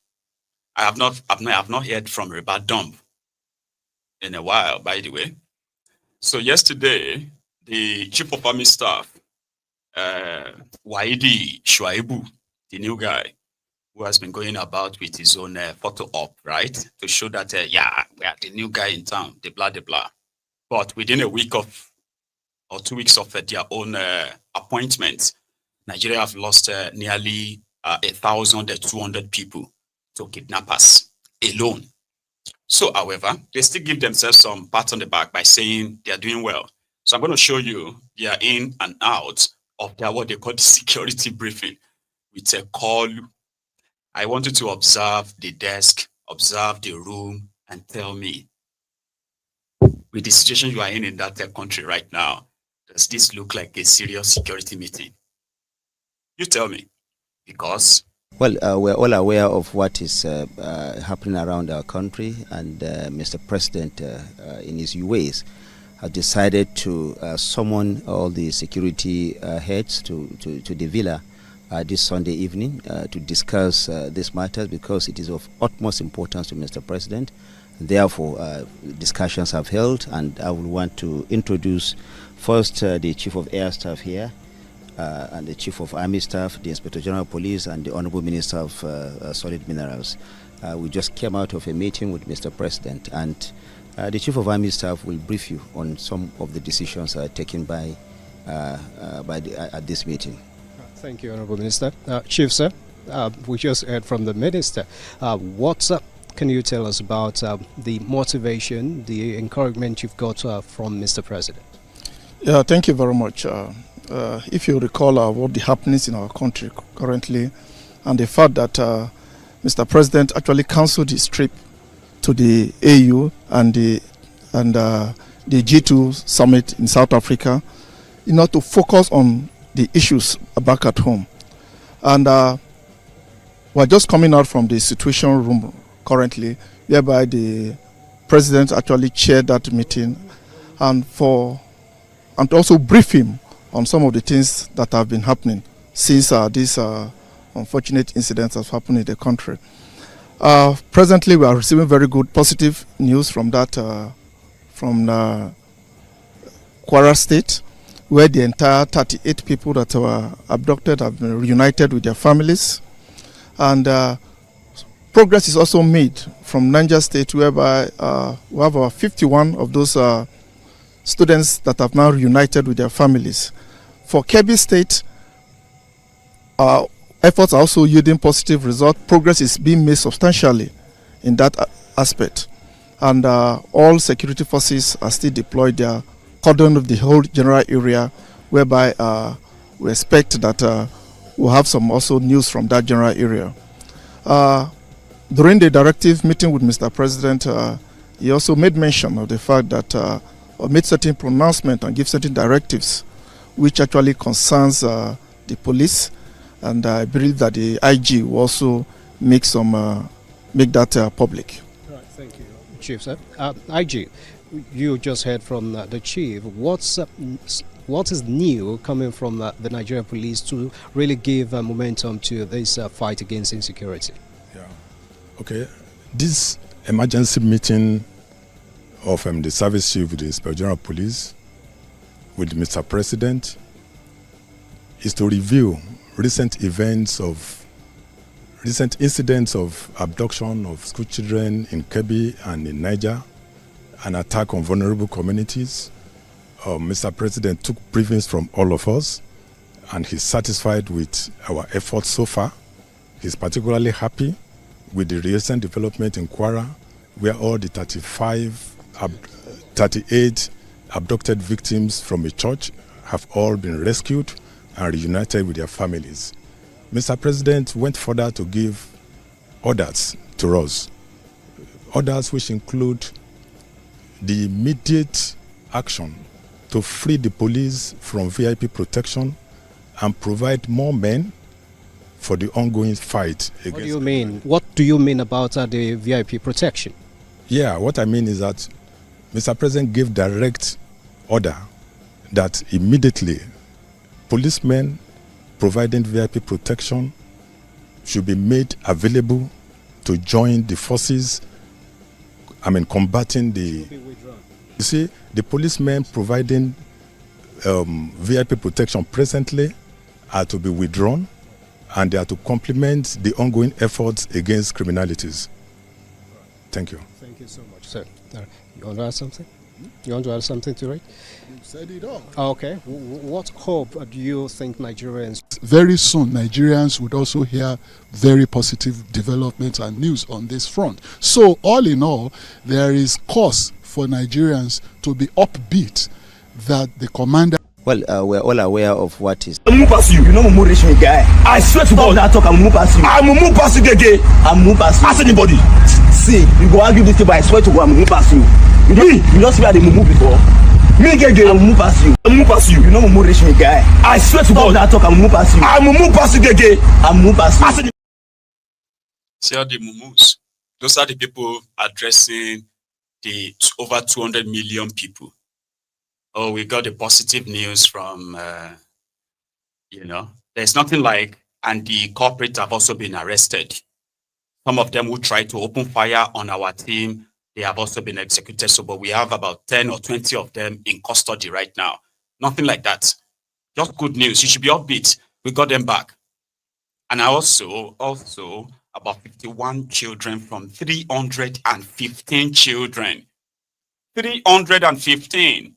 I've not heard from Referendum in a while, by the way. So yesterday, the chief of army staff, Waidi Shuaibu, the new guy, who has been going about with his own photo op, right? To show that, we are the new guy in town, the blah, the blah. But within a week of, or 2 weeks of their own appointment, Nigeria have lost nearly 1,200 people to kidnappers alone. So, however, they still give themselves some pat on the back by saying they are doing well. So I'm going to show you they are in and out of their what they call the security briefing with a call. I want you to observe the desk, observe the room, and tell me, with the situation you are in that country right now, does this look like a serious security meeting? You tell me, because... Well, we're all aware of what is happening around our country, and Mr. President, in his ways, has decided to summon all the security heads to the villa this Sunday evening to discuss this matter, because it is of utmost importance to Mr. President. Therefore, discussions have held, and I would want to introduce first the Chief of Air Staff here, and the Chief of Army Staff, the Inspector General of Police, and the Honorable Minister of Solid Minerals. We just came out of a meeting with Mr. President, and the Chief of Army Staff will brief you on some of the decisions taken at this meeting. Thank you, Honorable Minister. Chief, sir, we just heard from the Minister. What can you tell us about the motivation, the encouragement you've got from Mr. President? Yeah, thank you very much. If you recall what the happenings in our country currently, and the fact that Mr. President actually cancelled his trip to the AU and the G2 summit in South Africa, to focus on the issues back at home. And we're just coming out from the situation room currently, whereby the president actually chaired that meeting and also brief him on some of the things that have been happening since these unfortunate incidents have happened in the country. Presently, we are receiving very good positive news from from Kwara State, where the entire 38 people that were abducted have been reunited with their families. And progress is also made from Niger State, whereby we have about 51 of those students that have now reunited with their families. For Kebbi State, efforts are also yielding positive results. Progress is being made substantially in that aspect. And all security forces are still deployed there, cordon of the whole general area, whereby we expect that we'll have some also news from that general area. During the directive meeting with Mr. President, he also made mention of the fact that or made certain pronouncements and give certain directives which actually concerns the police, and I believe that the IG will also make that public. Right, thank you, Chief. Sir, IG, you just heard from the Chief. What is new coming from the Nigerian police to really give momentum to this fight against insecurity? Yeah. Okay. This emergency meeting of the service chief with the Inspector General of Police with Mr. President is to review recent incidents of abduction of school children in Kebbi and in Niger, an attack on vulnerable communities. Mr. President took briefings from all of us, and he's satisfied with our efforts so far. He's particularly happy with the recent development in Kwara, where all the 38 abducted victims from a church have all been rescued and reunited with their families. Mr. President went further to give orders to us, orders which include the immediate action to free the police from VIP protection and provide more men for the ongoing fight against. What do you mean? What do you mean about the VIP protection? Yeah, what I mean is that Mr. President gave direct order that immediately policemen providing VIP protection should be made available to join the forces, combating the... You see, the policemen providing VIP protection presently are to be withdrawn, and they are to complement the ongoing efforts against criminalities. Thank you. Thank you so much, sir. You want to add something? You want to add something to it? You said it all. Okay. What hope do you think Nigerians... Very soon, Nigerians would also hear very positive developments and news on this front. So, all in all, there is cause for Nigerians to be upbeat that the commander... Well, we're all aware of what is... I'm move past you. You know I'm rich me guy. I swear to God that talk. I'm move past you. I'm move past you again. I'm move past you. Ask anybody. See, you go argue this thing, but I swear to God I'm move past you. Me, you don't see how they move before. Me again. I'm move past you. I'm move past you. You know I'm rich me guy. I swear to God that talk. I'm move past you. I'm move past you again. I'm move past you. See all the mumus. Those are the people addressing the over 200 million people. Oh, we got the positive news from, there's nothing like, and the corporates have also been arrested. Some of them who tried to open fire on our team, they have also been executed. So, but we have about 10 or 20 of them in custody right now. Nothing like that. Just good news. You should be upbeat. We got them back. And also about 51 children from 315 children. 315.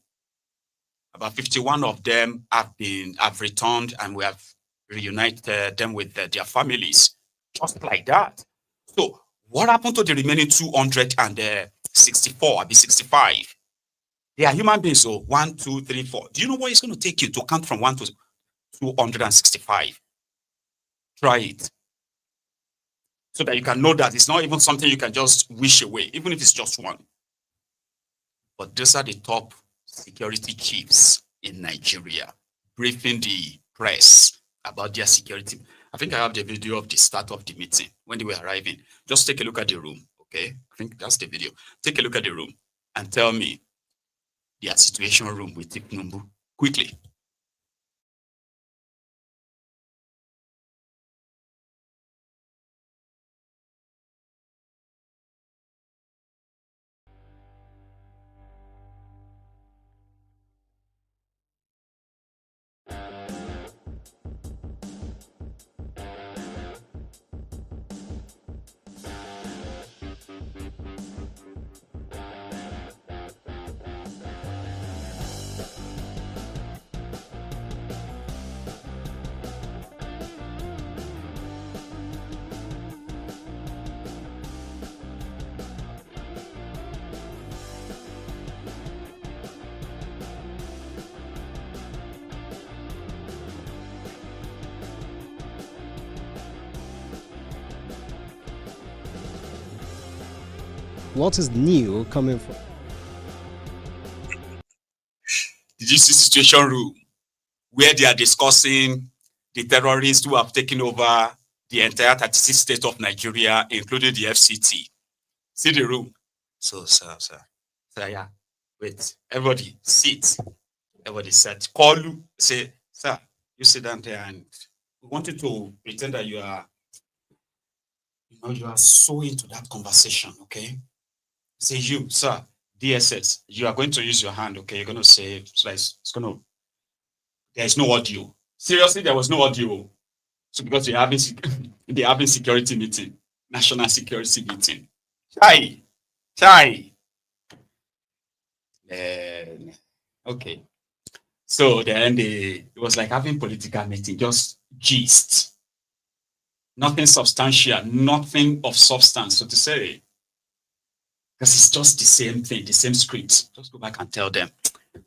About 51 of them have returned, and we have reunited them with their families, just like that. So what happened to the remaining 264, 65? They are human beings, so 1, 2, 3, 4. Do you know what it's going to take you to count from 1 to 265? Try it. So that you can know that it's not even something you can just wish away, even if it's just one. But these are the top security chiefs in Nigeria briefing the press about their security. I think I have the video of the start of the meeting when they were arriving. Just take a look at the room, okay? I think that's the video. Take a look at the room and tell me their situation room with Tiknumbu quickly. What is new coming from? Did you see Situation Room where they are discussing the terrorists who have taken over the entire 36 states of Nigeria, including the FCT? See the room. So, sir, yeah. Wait, everybody sit. Everybody sit. Call you, say, sir, you sit down there, and we want you to pretend that you are so into that conversation, okay? Say you, sir, DSS, you are going to use your hand, okay? You're going to say, so there is no audio. Seriously, there was no audio. So because they're having security meeting, national security meeting. Chai. Okay. So then it was like having political meeting, just gist. Nothing substantial, nothing of substance, so to say. Because it's just the same thing, the same script. Just go back and tell them.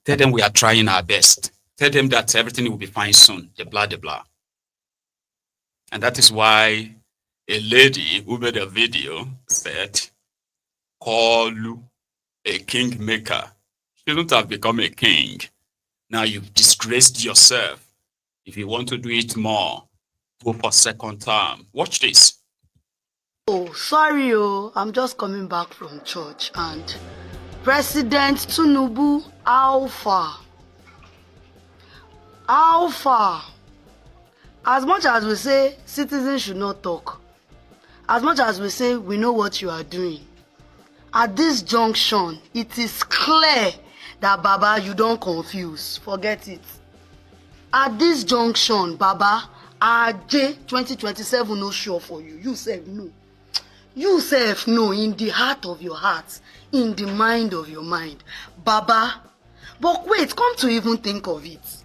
Tell them we are trying our best. Tell them that everything will be fine soon. The blah, the blah. And that is why a lady who made a video said, call you a kingmaker. You don't have become a king. Now you've disgraced yourself. If you want to do it more, go for second term. Watch this. Oh, sorry, I'm just coming back from church, and President Tinubu, how far? As much as we say citizens should not talk, as much as we say we know what you are doing, at this junction, it is clear that, Baba, you don't confuse. Forget it. At this junction, Baba, AJ 2027 no sure for you. You said no. You self know in the heart of your heart, in the mind of your mind, Baba. But wait, come to even think of it.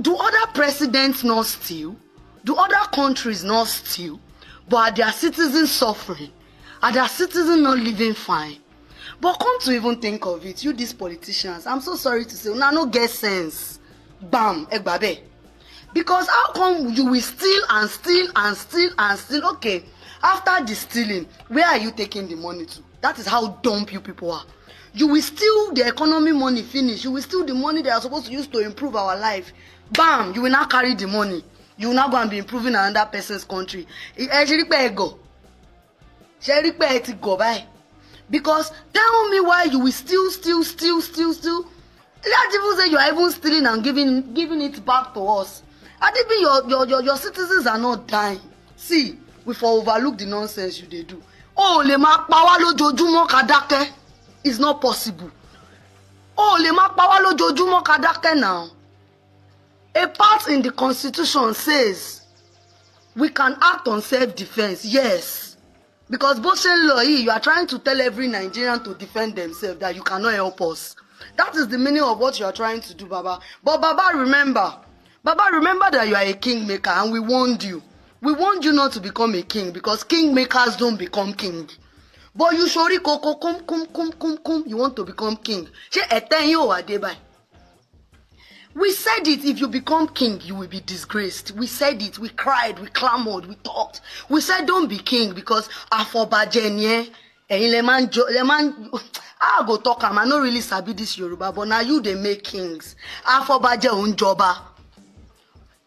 Do other presidents not steal? Do other countries not steal? But are their citizens suffering? Are their citizens not living fine? But come to even think of it, you these politicians, I'm so sorry to say, now no get sense. Bam, egbabe. Because how come you will steal and steal and steal and steal? Okay. After the stealing, where are you taking the money to? That is how dumb you people are. You will steal the economy money finish. You will steal the money they are supposed to use to improve our life. Bam! You will now carry the money. You will now go and be improving another person's country. Because tell me why you will steal. Let people say you are even stealing and giving it back to us. I think your citizens are not dying. See. We for overlook the nonsense you they do. Oh, le ma pawa lójoojúmọ́ kadake. It's not possible. Oh, le ma pawa lójoojúmọ́ kadake now. A part in the constitution says we can act on self-defense. Yes. Because Boshen law, you are trying to tell every Nigerian to defend themselves, that you cannot help us. That is the meaning of what you are trying to do, Baba. But Baba, remember that you are a kingmaker, and we warned you. We want you not to become a king, because kingmakers don't become king. But you shori koko kum, you want to become king. We said it, if you become king, you will be disgraced. We said it, we cried, we clamored, we talked. We said don't be king, because afobajenye, I go talk, I no really sabi this Yoruba, but now you they make kings. Afobaje unjoba.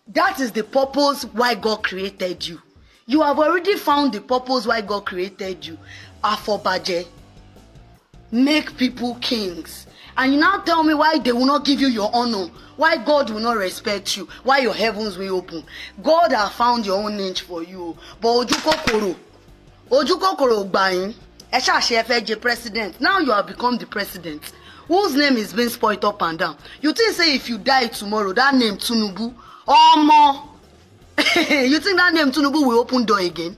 That is the purpose why God created you. You have already found the purpose why God created you. Afobaje. Make people kings. And you now tell me why they will not give you your honor. Why God will not respect you. Why your heavens will open. God has found your own niche for you. But Ojukokoro Gbayin. Esha president. Now you have become the president. Whose name is being spoiled up and down. You think say if you die tomorrow, that name Tinubu, Omo. You think that name Tinubu will open door again?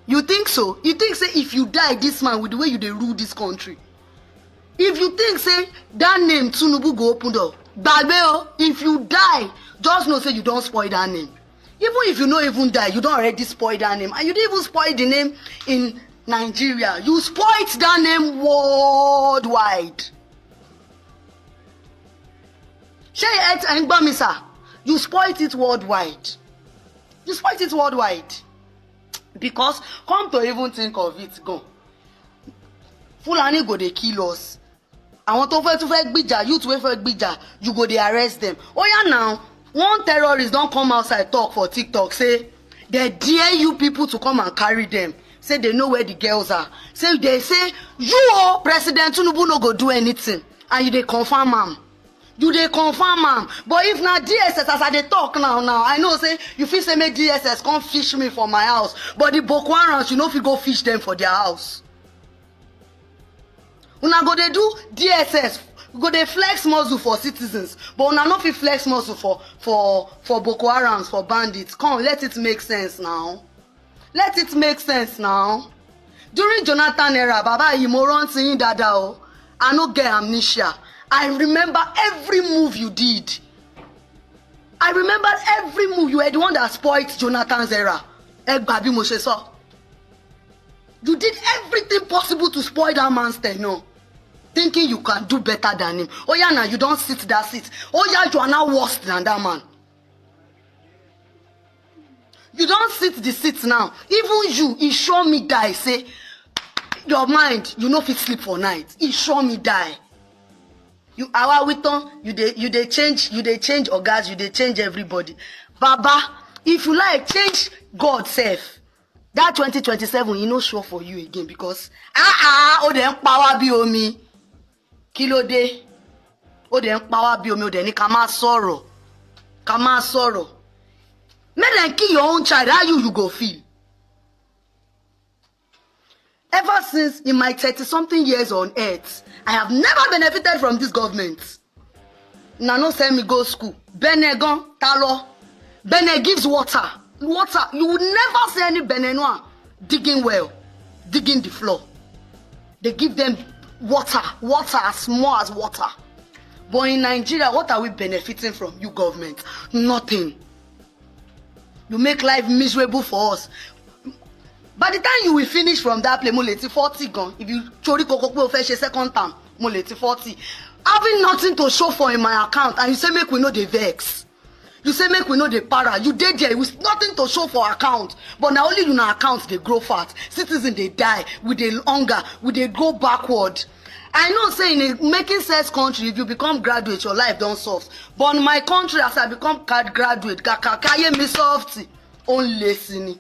You think so? You think say if you die this man with the way you dey rule this country, if you think say that name Tinubu go open door, if you die, just know say you don't spoil that name. Even if you no even die, you don't already spoil that name, and you didn't even spoil the name in Nigeria. You spoiled that name worldwide. You spoiled it worldwide. You spoiled it worldwide. Because come to even think of it, go. Fulani go dey kill us. Àwọn tó fẹ́ gbìjà, youth wey fẹ́ gbìjà, you go dey arrest them. Oh yeah, now one terrorist don come outside talk for TikTok say they dare you people to come and carry them. Say they know where the girls are. Say they say you President Tinubu no go do anything, and you dey confirm am. You dey confirm am. But if na DSS as I dey talk now, I know say you fit say make DSS come fish me for my house, but the Boko Harams you no fit go fish them for their house. Una go dey do DSS, go dey flex muscle for citizens, but una no fit flex muscle for Boko Harams, for bandits. Come, let it make sense now. Let it make sense now. During Jonathan era, Baba Imoran saying dada o, I no get amnesia. I remember every move you did. I remember every move. You were the one that spoiled Jonathan's era. Egbabi Moshe so. You did everything possible to spoil that man's tenure, thinking you can do better than him. Oh yeah, now you don't sit that seat. Oh yeah, you are now worse than that man. You don't sit the seat now. Even you, he show me die. Say your mind, you know, fit sleep for night. He show me die. You our witon, you they change organs, you they change everybody. Baba, if you like change God self, that 2027 he no sure for you again because oh dem power bi omi. Kilo de. Oh dem power bi omi, oh dem ni ká má sọ̀rọ̀. Ká má sọ̀rọ̀. Make them kill your own child. How you go feel? Ever since in my 30-something years on earth, I have never benefited from this government. Now no send me go school. Benegon, talo. Bene gives water. Water. You will never see any Benenois digging well, digging the floor. They give them water. Water as small as water. But in Nigeria, what are we benefiting from, you government? Nothing. You make life miserable for us. By the time you will finish from that play, moleti 40 gone. If you chori kokokwe official second time, moleti 40. Having nothing to show for in my account, and you say make we know the vex. You say make we know the para. You did there with nothing to show for account. But now only your accounts they grow fat. Citizens they die with the hunger, with they go backward. I know say in a making sense country, if you become graduate, your life don't soft. But in my country, as I become graduate, kakakaye me softy, on lazy.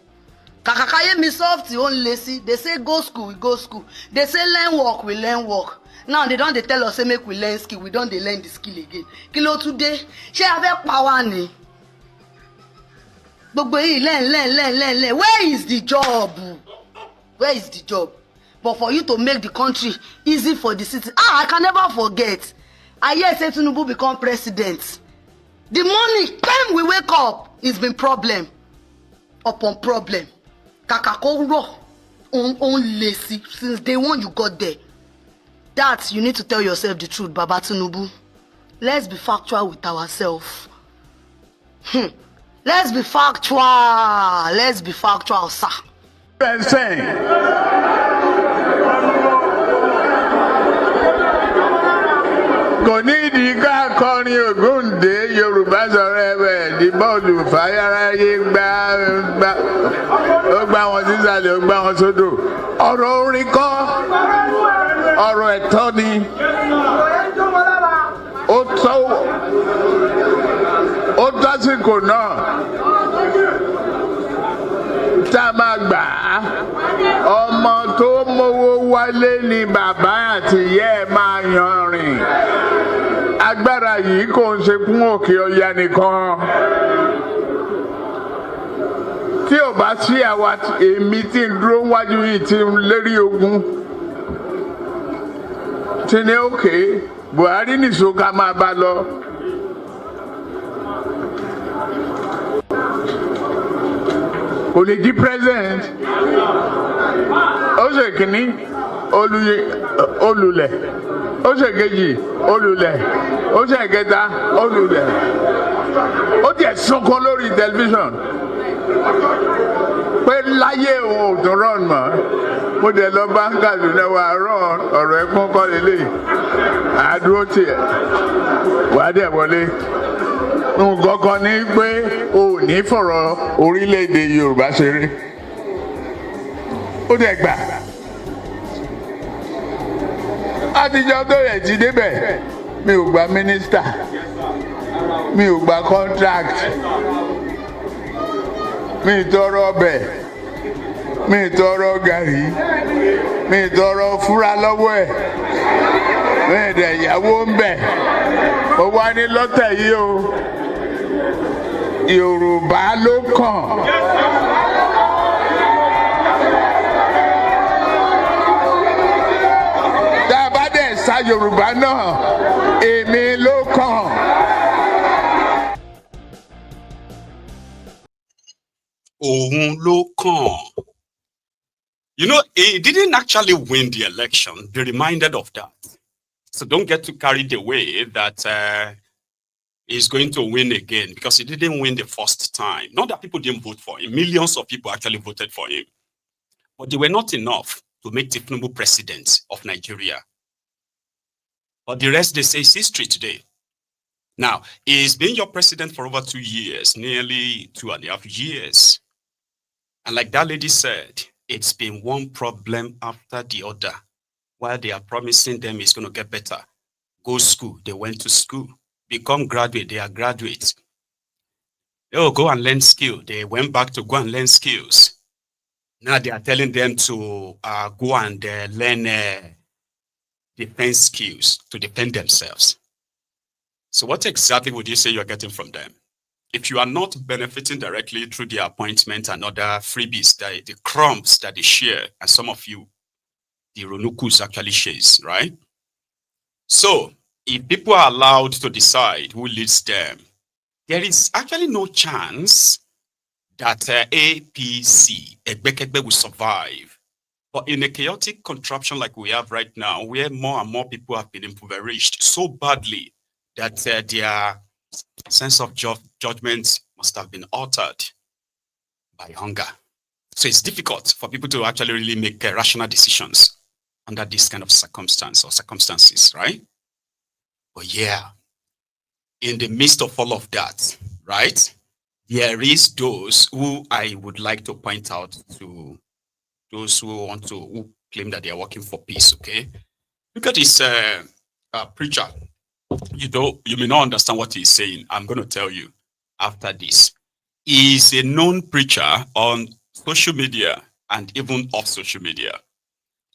Kakakaye me softy, on lazy. They say go school, we go school. They say learn work, we learn work. Now they don't they tell us say make we learn skill, we don't they learn the skill again. Kilo today, she have power ni. But learn. Where is the job? Where is the job? But for you to make the country easy for the city. I can never forget. I hear say Tinubu become president. The morning time we wake up, it's been problem upon problem. Kakako raw, on lazy since day one you got there. That you need to tell yourself the truth, Baba Tinubu. Let's be factual with ourselves. Let's be factual. Let's be factual, sir. Kò ní ìdí ká kọrin Ògúndé Yorùbá sọ̀rọ̀ ẹ̀wẹ̀ di bọ́ọ̀lù fàyàráyé gbá ó gbá wọn sísàlẹ̀ ó gbá wọn sódò. Ọ̀rọ̀ orin kọ́ ọ̀rọ̀ ẹ̀tọ́ ni ó tásìkò náà tá a máa gbà á. Ọmọ tó mówó wálé ni bàbá àti ìyá ẹ̀ máa yan rìn. Agbára yìí kò ń ṣe fún Òkè Ọya nìkan. Tí ò bá sí àwa èmi tí ń dúró wájú yìí tí ń lérí ogun. Tí ní òkè Buhari nìṣó ká máa bá lọ. Kò lè di president. Ó ṣe kìíní olùlẹ̀. Ó ṣe kejì olùlẹ̀. Ó ṣe kẹta olùlẹ̀. Ó tiẹ̀ sunkún lórí tẹlifíṣàn pé láyé òun ò tún rán mọ́. Mo dẹ̀ lọ bá Kaduna wà rán ọ̀rọ̀ ẹ̀kún kọ́ lélẹ̀. Àdúró tiẹ̀ wà á dẹ̀ wọlé. Nǹkan kan ní pé o ò ní fọ̀rọ̀ orílẹ̀-èdè Yorùbá ṣeré. Ó dẹ̀ gbà. látijọ́ tó rẹ̀ ti débẹ̀ mi ò gba mínísítà mi ò gba contract mi ì tọrọ ọbẹ̀ mi ì tọrọ gàrí mi ì tọrọ fúra lọ́wọ́ ẹ̀ mi ì dẹ̀ ìyàwó ń bẹ̀ ó wá ní lọ́tẹ̀ yìí o Yorùbá ló kàn. Tá a bá dẹ̀ sa Yorùbá náà èmi ló kàn. Òun ló kàn. You know, he didn't actually win the election. Be reminded of that. So don't get too carried away that he's going to win again, because he didn't win the first time. Not that people didn't vote for him. Millions of people actually voted for him. But they were not enough to make Tinubu president of Nigeria. But the rest, they say, is history today. Now, he's been your president for over 2 years, nearly 2.5 years. And like that lady said, it's been one problem after the other. While they are promising them it's going to get better. Go school, they went to school. Become graduate, they are graduates. Oh, go and learn skill. They went back to go and learn skills. Now they are telling them to go and learn defense skills to defend themselves. So what exactly would you say you're getting from them? If you are not benefiting directly through their appointment and other freebies, the crumbs that they share, and some of you, the Ronukus actually shares, right? So if people are allowed to decide who leads them, there is actually no chance that APC, Egbekegbe, will survive. But in a chaotic contraption like we have right now, where more and more people have been impoverished so badly that their sense of judgment must have been altered by hunger. So it's difficult for people to actually really make rational decisions under this kind of circumstances, right? But yeah, in the midst of all of that, right, there is those who I would like to point out to, those who claim that they are working for peace, okay? Look at this preacher. You may not understand what he's saying. I'm going to tell you after this. He's a known preacher on social media and even off social media.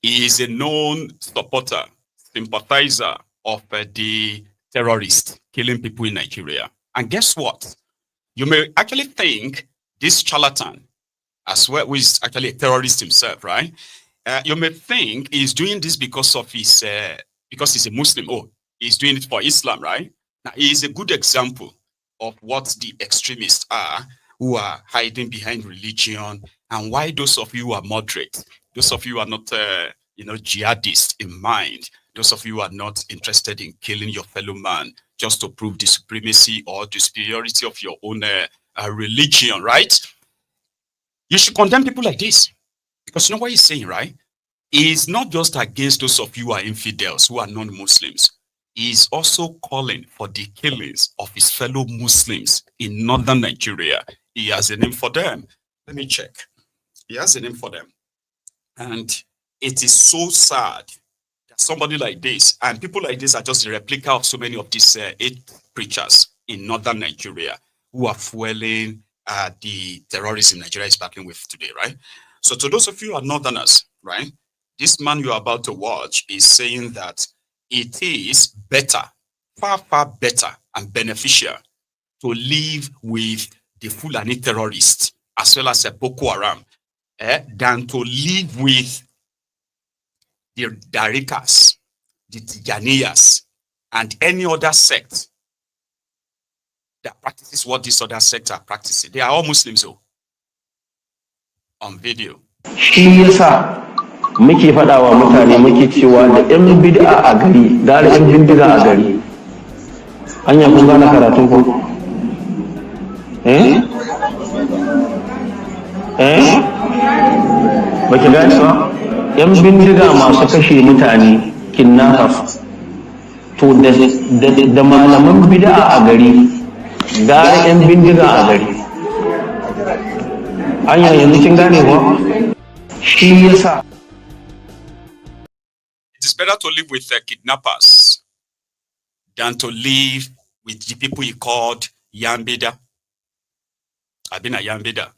He is a known supporter, sympathizer of the terrorists killing people in Nigeria. And guess what? You may actually think this charlatan, as well, who is actually a terrorist himself, right? You may think he's doing this because of his, because he's a Muslim. Oh, he's doing it for Islam, right? Now, he is a good example of what the extremists are, who are hiding behind religion, and why those of you who are moderate, those of you who are not, jihadists in mind, those of you who are not interested in killing your fellow man just to prove the supremacy or the superiority of your own religion, right? You should condemn people like this. Because you know what he's saying, right? He's not just against those of you who are infidels, who are non-Muslims. He's also calling for the killings of his fellow Muslims in northern Nigeria. He has a name for them. Let me check. He has a name for them. And it is so sad that somebody like this, and people like this are just a replica of so many of these 8 preachers in northern Nigeria who are fueling the terrorism Nigeria is battling with today, right? So to those of you who are northerners, right, this man you are about to watch is saying that it is better, far, far better and beneficial to live with the Fulani terrorists as well as a Boko Haram than to live with the Darikas, the Tijaniyas, and any other sect that practices what these other sects are practicing. They are all Muslims, though. On video. Shi yasa muke faɗa wa mutane muke cewa da ƴan bid'a a gari da ƴan bindiga a gari. Anya kun gane karatun ko? Ba ki gane ba? Ƴan bindiga masu kashe mutane kidnappers to da malaman bid'a a gari da ƴan bindiga a gari. Anya yanzu kin gane ko? Shi yasa. It is it's better to live with kidnappers than to live with the people he called Yambida. I've been a Yambida.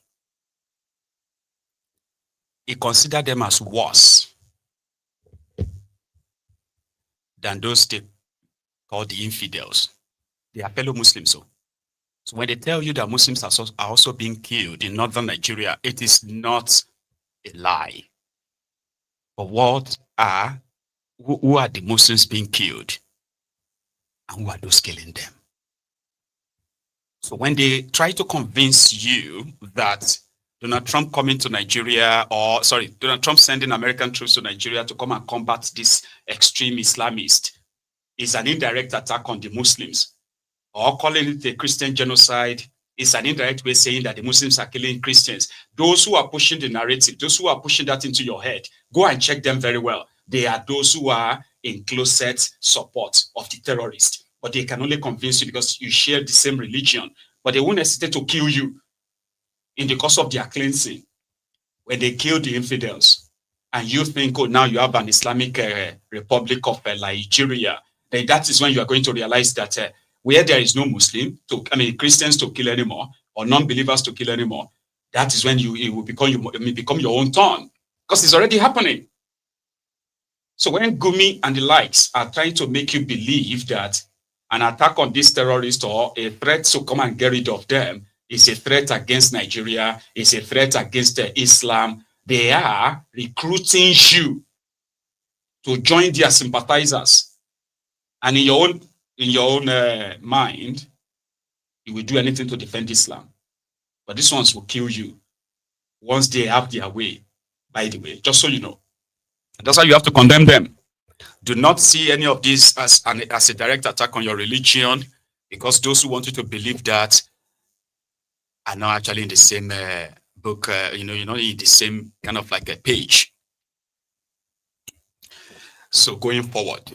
He considered them as worse than those they called the infidels. They are fellow Muslims. So when they tell you that Muslims are also being killed in northern Nigeria, it is not a lie. But who are the Muslims being killed? And who are those killing them? So when they try to convince you that Donald Trump coming to Nigeria, Donald Trump sending American troops to Nigeria to come and combat this extreme Islamist is an indirect attack on the Muslims, or calling it a Christian genocide is an indirect way saying that the Muslims are killing Christians. Those who are pushing the narrative, those who are pushing that into your head, go and check them very well. They are those who are in closet support of the terrorists. But they can only convince you because you share the same religion. But they won't hesitate to kill you in the course of their cleansing. When they kill the infidels, and you think, oh, now you have an Islamic Republic of Nigeria, then that is when you are going to realize that where there is no Christians to kill anymore, or non-believers to kill anymore, that is when it will become your own turn, because it's already happening. So when Gumi and the likes are trying to make you believe that an attack on these terrorists or a threat to come and get rid of them is a threat against Nigeria, is a threat against Islam, they are recruiting you to join their sympathizers. And in your own mind, you will do anything to defend Islam. But these ones will kill you once they have their way, by the way, just so you know. And that's how you have to condemn them. Do not see any of this as a direct attack on your religion, because those who want you to believe that are not actually in the same book, you're not in the same kind of like a page. So going forward,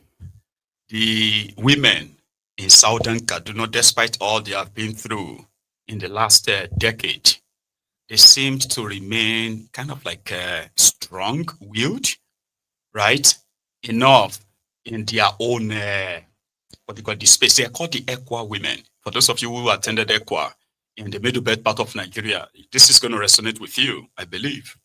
the women in Southern Kaduna, despite all they have been through in the last decade, they seemed to remain kind of like strong-willed, right? Enough in their own, what they call the space. They are called the Ekwa women. For those of you who attended Ekwa in the middle belt part of Nigeria, this is going to resonate with you, I believe.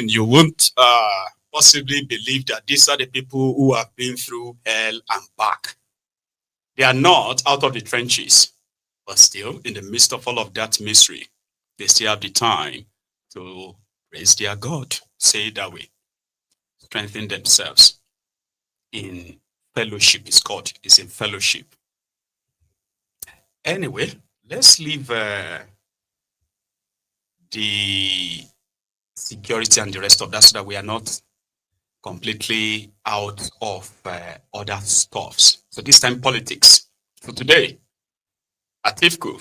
You won't possibly believe that these are the people who have been through hell and back. They are not out of the trenches, but still in the midst of all of that misery, they still have the time to praise their God, say it that way, strengthen themselves in fellowship. It's in fellowship. Anyway, let's leave the security and the rest of that so that we are not completely out of other stuffs. So this time politics. So today, Atiku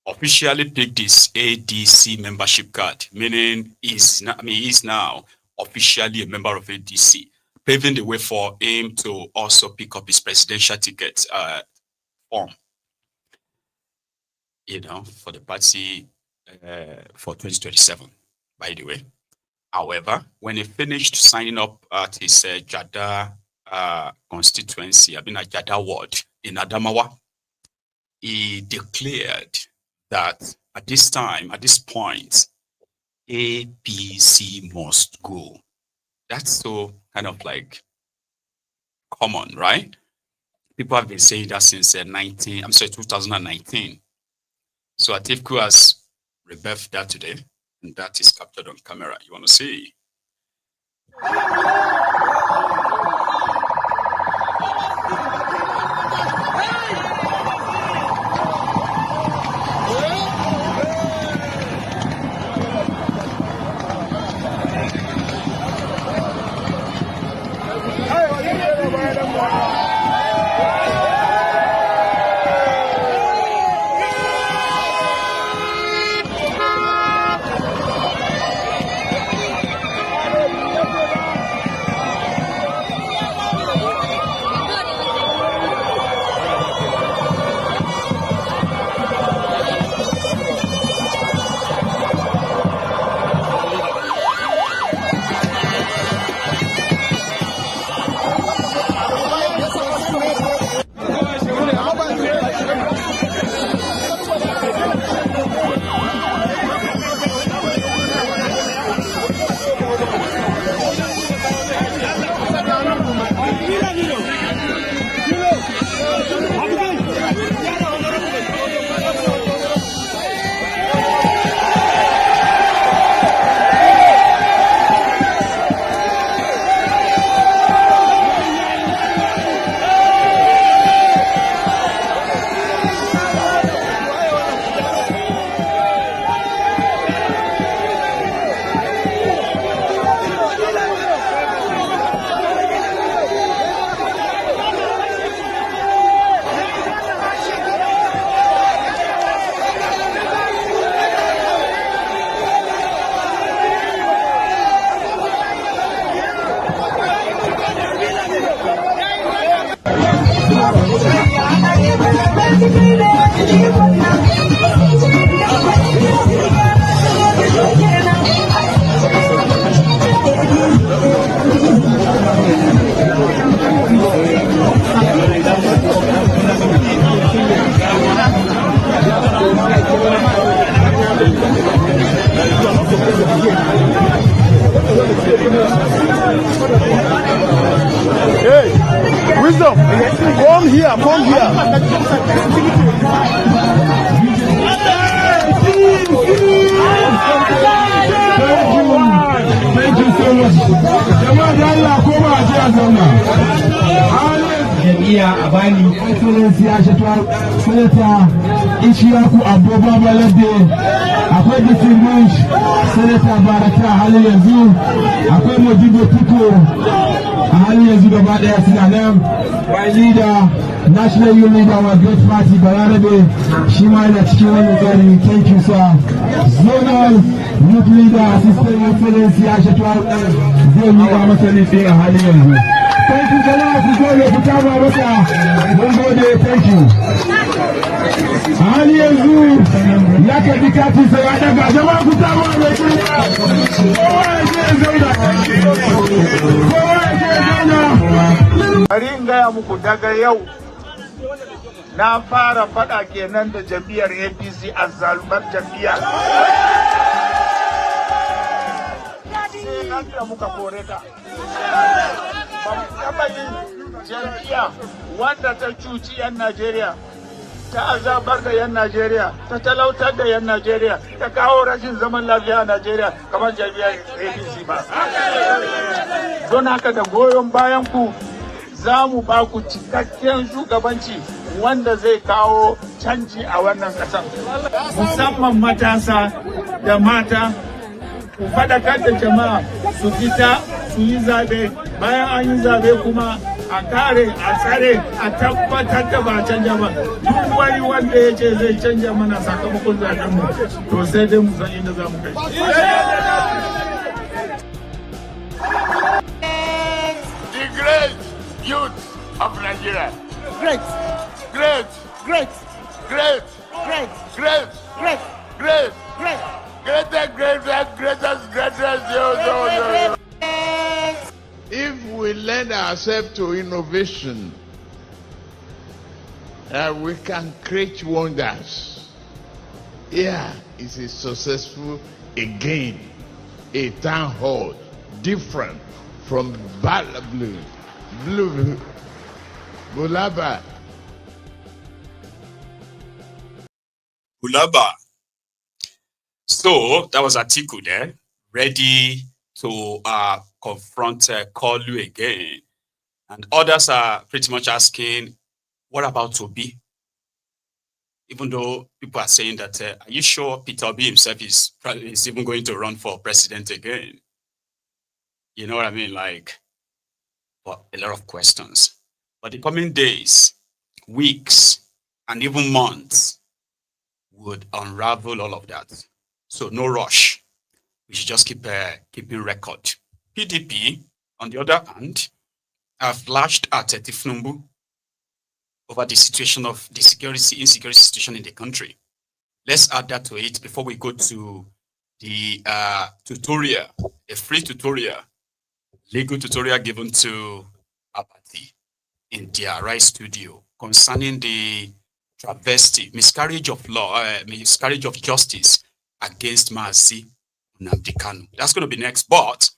officially picked his ADC membership card, meaning he's now officially a member of ADC, paving the way for him to also pick up his presidential ticket form, for the party for 2027. By the way, however, when he finished signing up at his Jada constituency, Jada ward in Adamawa, he declared that at this point, APC must go. That's so kind of like common, right? People have been saying that since 2019. So Atiku has rebuffed that today, and that is captured on camera. You want to see? Hey, wisdom, come here, come here. Thank you so much. Jami'a a bani excellency ya shatar senator Ishiyaku Abubakar Balade, akwai distinguished senator Baraka halin yanzu, akwai Modibo Tuko a halin yanzu gaba daya suna nan, my leader, national youth leader of our great party Balarabe, shi ma yana cikin wannan tsari. Thank you sir. Zonal youth leader assistant excellency ya shatar zai miƙa masa nufi a halin yanzu. Thank you, jama'a ku gode ku kama masa. Mun gode, thank you. A hali yanzu ya karbi kati sai ya daga jama'a ku kama mai kuma. Kowa ya je zauna. Kowa ya je zauna. Bari in gaya muku daga yau na fara faɗa kenan da jam'iyyar APC a zalbar jam'iyya. Sai na muka kore ta. Ba mu taɓa yin jam'iyya wanda ta cuci 'yan Najeriya, ta azabar da 'yan Najeriya, ta talautar da 'yan Najeriya, ta kawo rashin zaman lafiya a Najeriya kamar jam'iyyar APC ba. Don haka da goyon bayan ku za mu ba ku cikakken shugabanci wanda zai kawo canji a wannan ƙasar. Musamman matasa da mata, ku faɗakar da jama'a su fita su yi zaɓe, bayan an yi zaɓe kuma a kare a tsare a tabbatar da ba canja ba. Duk wani wanda ya ce zai canja mana sakamakon zaɓen mu to sai dai mu san inda za mu kai. The great youth of Nigeria. Great. Great. Great. Great. Great. Great. Great. Great. Great. Greatest. If we lend ourselves to innovation, we can create wonders. Here is a successful again, a town hall, different from Blue, Bulaba. Bulaba. So that was Atiku there, ready to confront Kolu again. And others are pretty much asking, what about Obi? Even though people are saying that, are you sure Peter Obi himself is even going to run for president again? You know what I mean? Like, well, a lot of questions. But the coming days, weeks, and even months would unravel all of that. So no rush. We should just keep keeping record. PDP, on the other hand, have lashed at Tifnumbu over the situation of the insecurity situation in the country. Let's add that to it before we go to the tutorial, a free tutorial, legal tutorial given to Abati in their right studio concerning the travesty, miscarriage of law, miscarriage of justice against Mazi Nnamdi Kanu. That's going to be next, but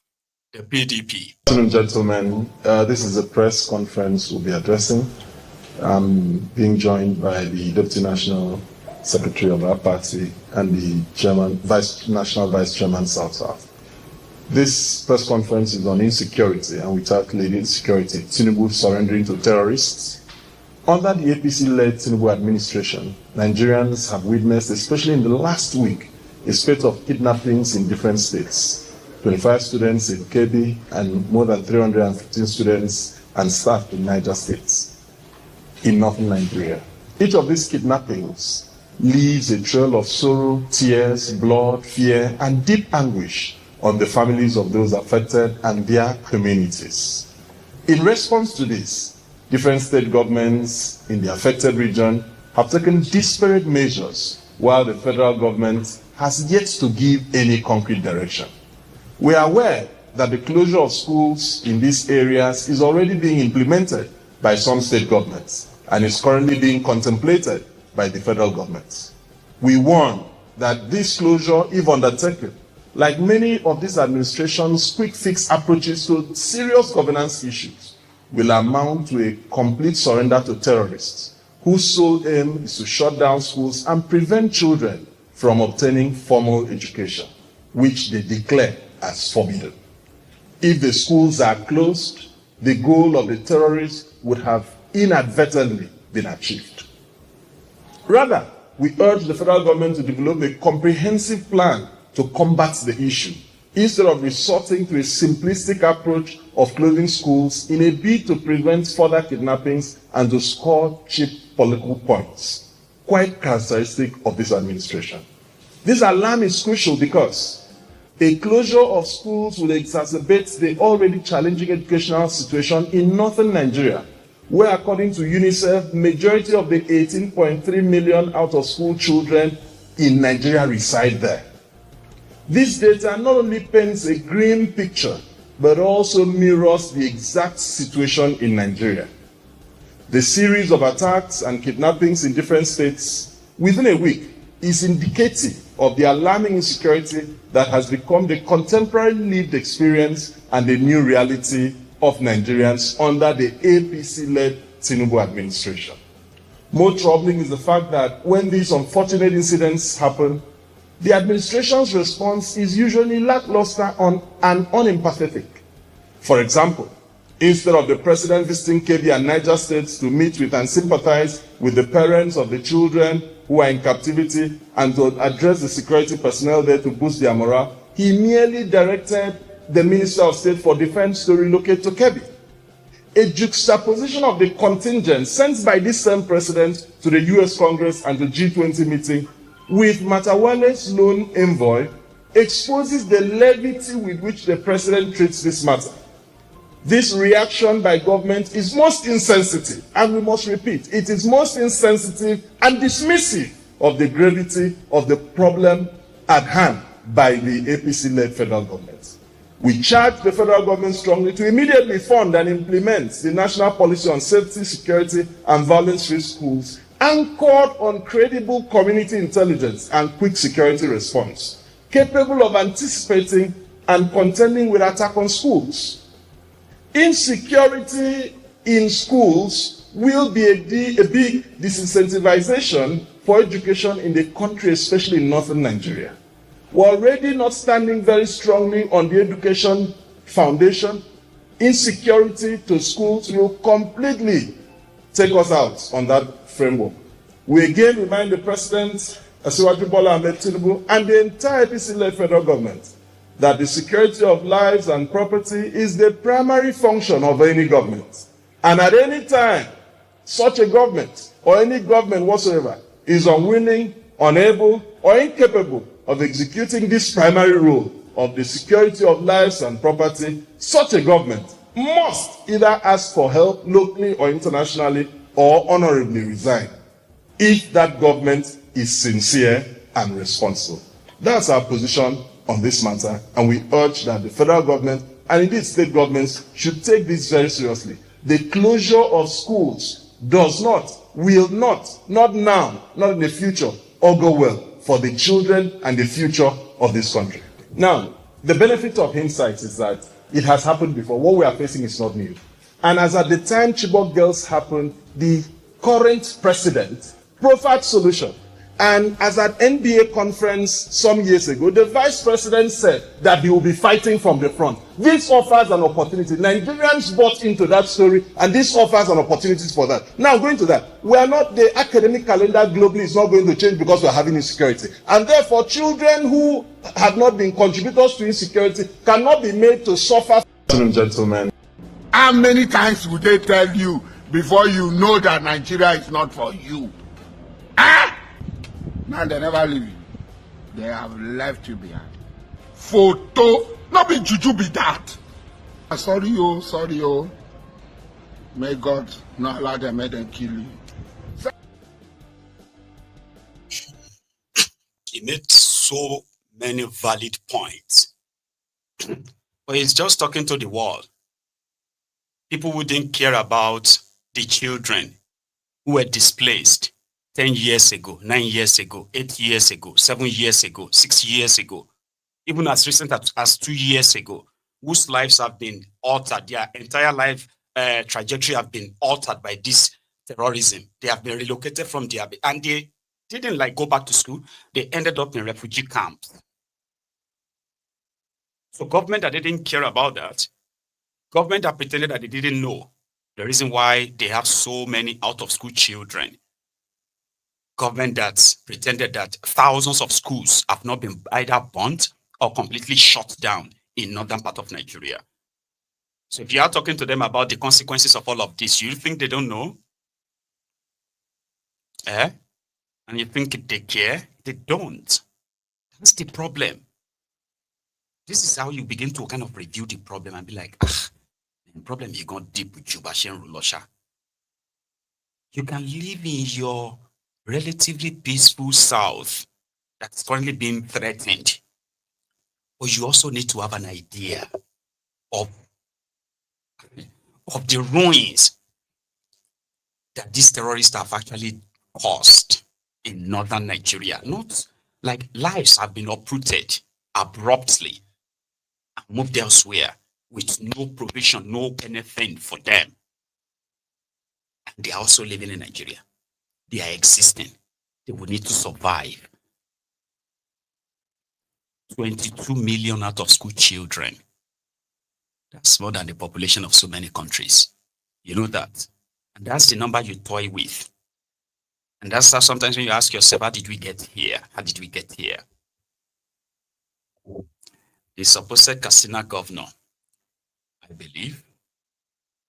the PDP. Good afternoon, gentlemen. This is a press conference we'll be addressing. I'm being joined by the Deputy National Secretary of our party and the National Vice Chairman South. This press conference is on insecurity, and we titled Insecurity, Tinubu surrendering to terrorists. Under the APC-led Tinubu administration, Nigerians have witnessed, especially in the last week, a spate of kidnappings in different states. 25 students in Kebbi and more than 315 students and staff in Niger states, in northern Nigeria. Each of these kidnappings leaves a trail of sorrow, tears, blood, fear, and deep anguish on the families of those affected and their communities. In response to this, different state governments in the affected region have taken disparate measures, while the federal government has yet to give any concrete direction. We are aware that the closure of schools in these areas is already being implemented by some state governments and is currently being contemplated by the federal government. We warn that this closure, if undertaken, like many of this administration's quick fix approaches to serious governance issues, will amount to a complete surrender to terrorists whose sole aim is to shut down schools and prevent children from obtaining formal education, which they declare as forbidden. If the schools are closed, the goal of the terrorists would have inadvertently been achieved. Rather, we urge the federal government to develop a comprehensive plan to combat the issue, instead of resorting to a simplistic approach of closing schools in a bid to prevent further kidnappings and to score cheap political points, quite characteristic of this administration. This alarm is crucial because a closure of schools will exacerbate the already challenging educational situation in northern Nigeria, where, according to UNICEF, majority of the 18.3 million out-of-school children in Nigeria reside there. This data not only paints a grim picture, but also mirrors the exact situation in Nigeria. The series of attacks and kidnappings in different states within a week is indicative of the alarming insecurity that has become the contemporary lived experience and the new reality of Nigerians under the APC-led Tinubu administration. More troubling is the fact that when these unfortunate incidents happen, the administration's response is usually lackluster and unempathetic. For example, instead of the president visiting Kebbi and Niger states to meet with and sympathize with the parents of the children who are in captivity and to address the security personnel there to boost their morale, he merely directed the Minister of State for Defense to relocate to Kebbi. A juxtaposition of the contingent sent by this same president to the US Congress and the G20 meeting with Matawale's lone envoy exposes the levity with which the president treats this matter. This reaction by government is most insensitive, and we must repeat, it is most insensitive and dismissive of the gravity of the problem at hand by the APC-led federal government. We charge the federal government strongly to immediately fund and implement the national policy on safety, security, and violence-free schools, anchored on credible community intelligence and quick security response, capable of anticipating and contending with attack on schools. Insecurity in schools will be a big disincentivization for education in the country, especially in northern Nigeria. We're already not standing very strongly on the education foundation. Insecurity to schools will completely take us out on that framework. We again remind the President, Asiwaju Bola Ahmed Tinubu, and the entire APC-led federal government that the security of lives and property is the primary function of any government. And at any time, such a government or any government whatsoever is unwilling, unable, or incapable of executing this primary role of the security of lives and property, such a government must either ask for help locally or internationally or honorably resign if that government is sincere and responsible. That's our position on this matter, and we urge that the federal government and indeed state governments should take this very seriously. The closure of schools does not, will not now, not in the future, augur well for the children and the future of this country. Now, the benefit of hindsight is that it has happened before. What we are facing is not new. And as at the time Chibok girls happened, the current president proffered solution. And as at NBA conference some years ago, the vice president said that he will be fighting from the front. This offers an opportunity. Nigerians bought into that story, and this offers an opportunity for that. Now, going to that, we are not, the academic calendar globally is not going to change because we are having insecurity. And therefore, children who have not been contributors to insecurity cannot be made to suffer. Gentlemen. How many times would they tell you before you know that Nigeria is not for you? Ah! Now they never leave you. They have left you behind. Photo, not be juju be that. Sorry oh. May God not allow them, make them kill you. He made so many valid points. But he's just talking to the wall. People who didn't care about the children who were displaced 10 years ago, 9 years ago, 8 years ago, 7 years ago, 6 years ago, even as recent as 2 years ago, whose lives have been altered, their entire life trajectory have been altered by this terrorism. They have been relocated from their, and they didn't like go back to school. They ended up in refugee camps. So government that didn't care about that, government that pretended that they didn't know the reason why they have so many out-of-school children, government that pretended that thousands of schools have not been either burnt or completely shut down in northern part of Nigeria. So if you are talking to them about the consequences of all of this, you think they don't know? And you think they care? They don't. That's the problem. This is how you begin to kind of review the problem and be like, the problem is going deep with Jubashen Rulosha. You can live in your relatively peaceful south that's currently being threatened. But you also need to have an idea of the ruins that these terrorists have actually caused in northern Nigeria. Not like lives have been uprooted abruptly and moved elsewhere with no provision, no anything for them. And they are also living in Nigeria. They are existing. They will need to survive. 22 million out of school children. That's more than the population of so many countries. You know that. And that's the number you toy with. And that's how sometimes when you ask yourself, how did we get here? How did we get here? The supposed Katsina governor, I believe,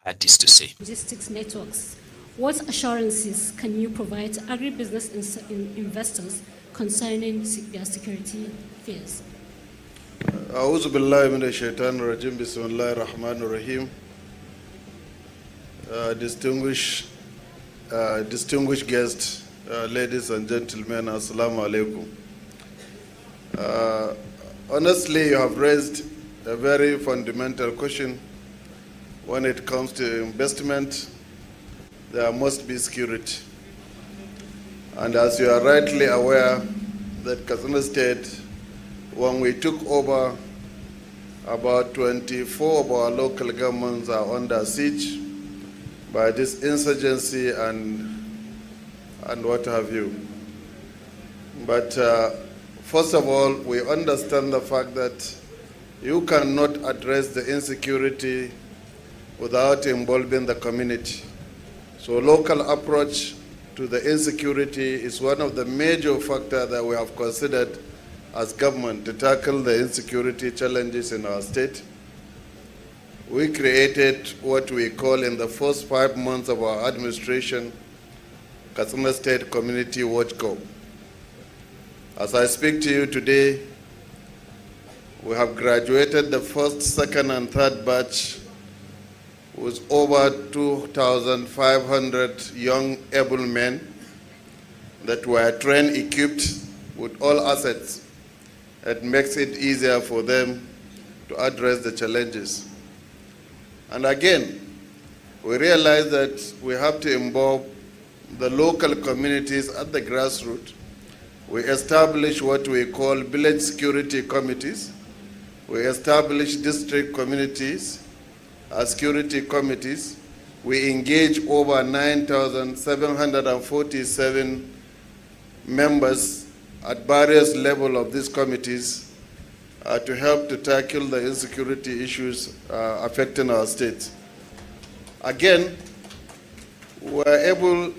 had this to say. Logistics networks. What assurances can you provide to agribusiness investors concerning their security fears? أعوذ بالله من الشيطان الرجيم بسم الله الرحمن الرحيم. Distinguished guests, ladies and gentlemen, assalamu alaikum. Honestly, you have raised a very fundamental question. When it comes to investment, there must be security. And as you are rightly aware, that Katsina State, when we took over About 24 of our local governments are under siege by this insurgency and what have you. But first of all, we understand the fact that you cannot address the insecurity without involving the community. So local approach to the insecurity is one of the major factors that we have considered as government to tackle the insecurity challenges in our state. We created what we call in the first 5 months of our administration, Katsina State Community Watch Corps. As I speak to you today, we have graduated the first, second, and third batch with over 2,500 young able men that were trained, equipped with all assets. It makes it easier for them to address the challenges. And again, we realize that we have to involve the local communities at the grassroots. We establish what we call village security committees. We establish district communities as security committees. We engage over 9,747 members at various levels of these committees to help to tackle the insecurity issues affecting our state. Again, we are able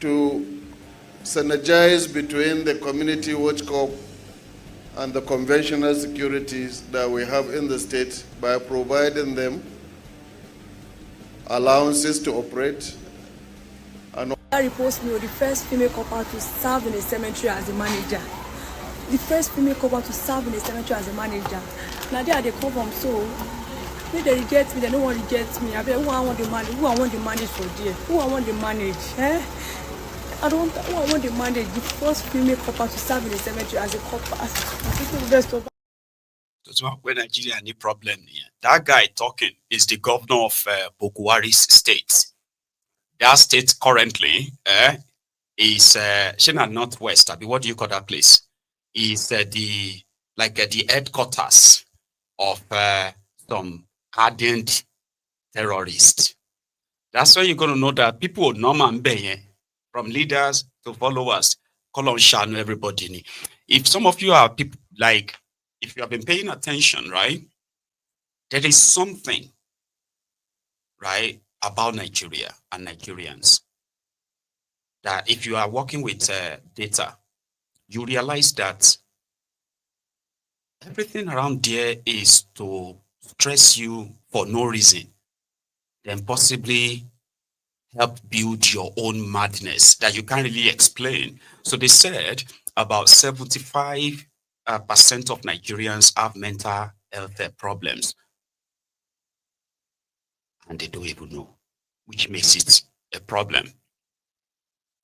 to synergize between the Community Watch Corps and the conventional securities that we have in the state by providing them allowances to operate. And reports me the first female copper to serve in a cemetery as a manager. The first female copper to serve in a cemetery as a manager. Now they are the cover, so if they reject me, they don't want to reject me. I bet who I want to manage, who I want to manage for there, who I want to manage. I don't who I want to manage. The first female copper to serve in a cemetery as a copper. That's where Nigeria need problem here. That guy talking is the governor of Bokuwari's state. That state currently is Shina Northwest. What do you call that place? Is the headquarters of some ardent terrorists. That's why you're going to know that people know Mbe, from leaders to followers, call on Shanu, everybody. If some of you are people like, if you have been paying attention, right, there is something, right, about Nigeria and Nigerians that if you are working with data, you realize that everything around there is to stress you for no reason, then possibly help build your own madness that you can't really explain. So they said about 75% of Nigerians have mental health problems, and they don't even know, which makes it a problem.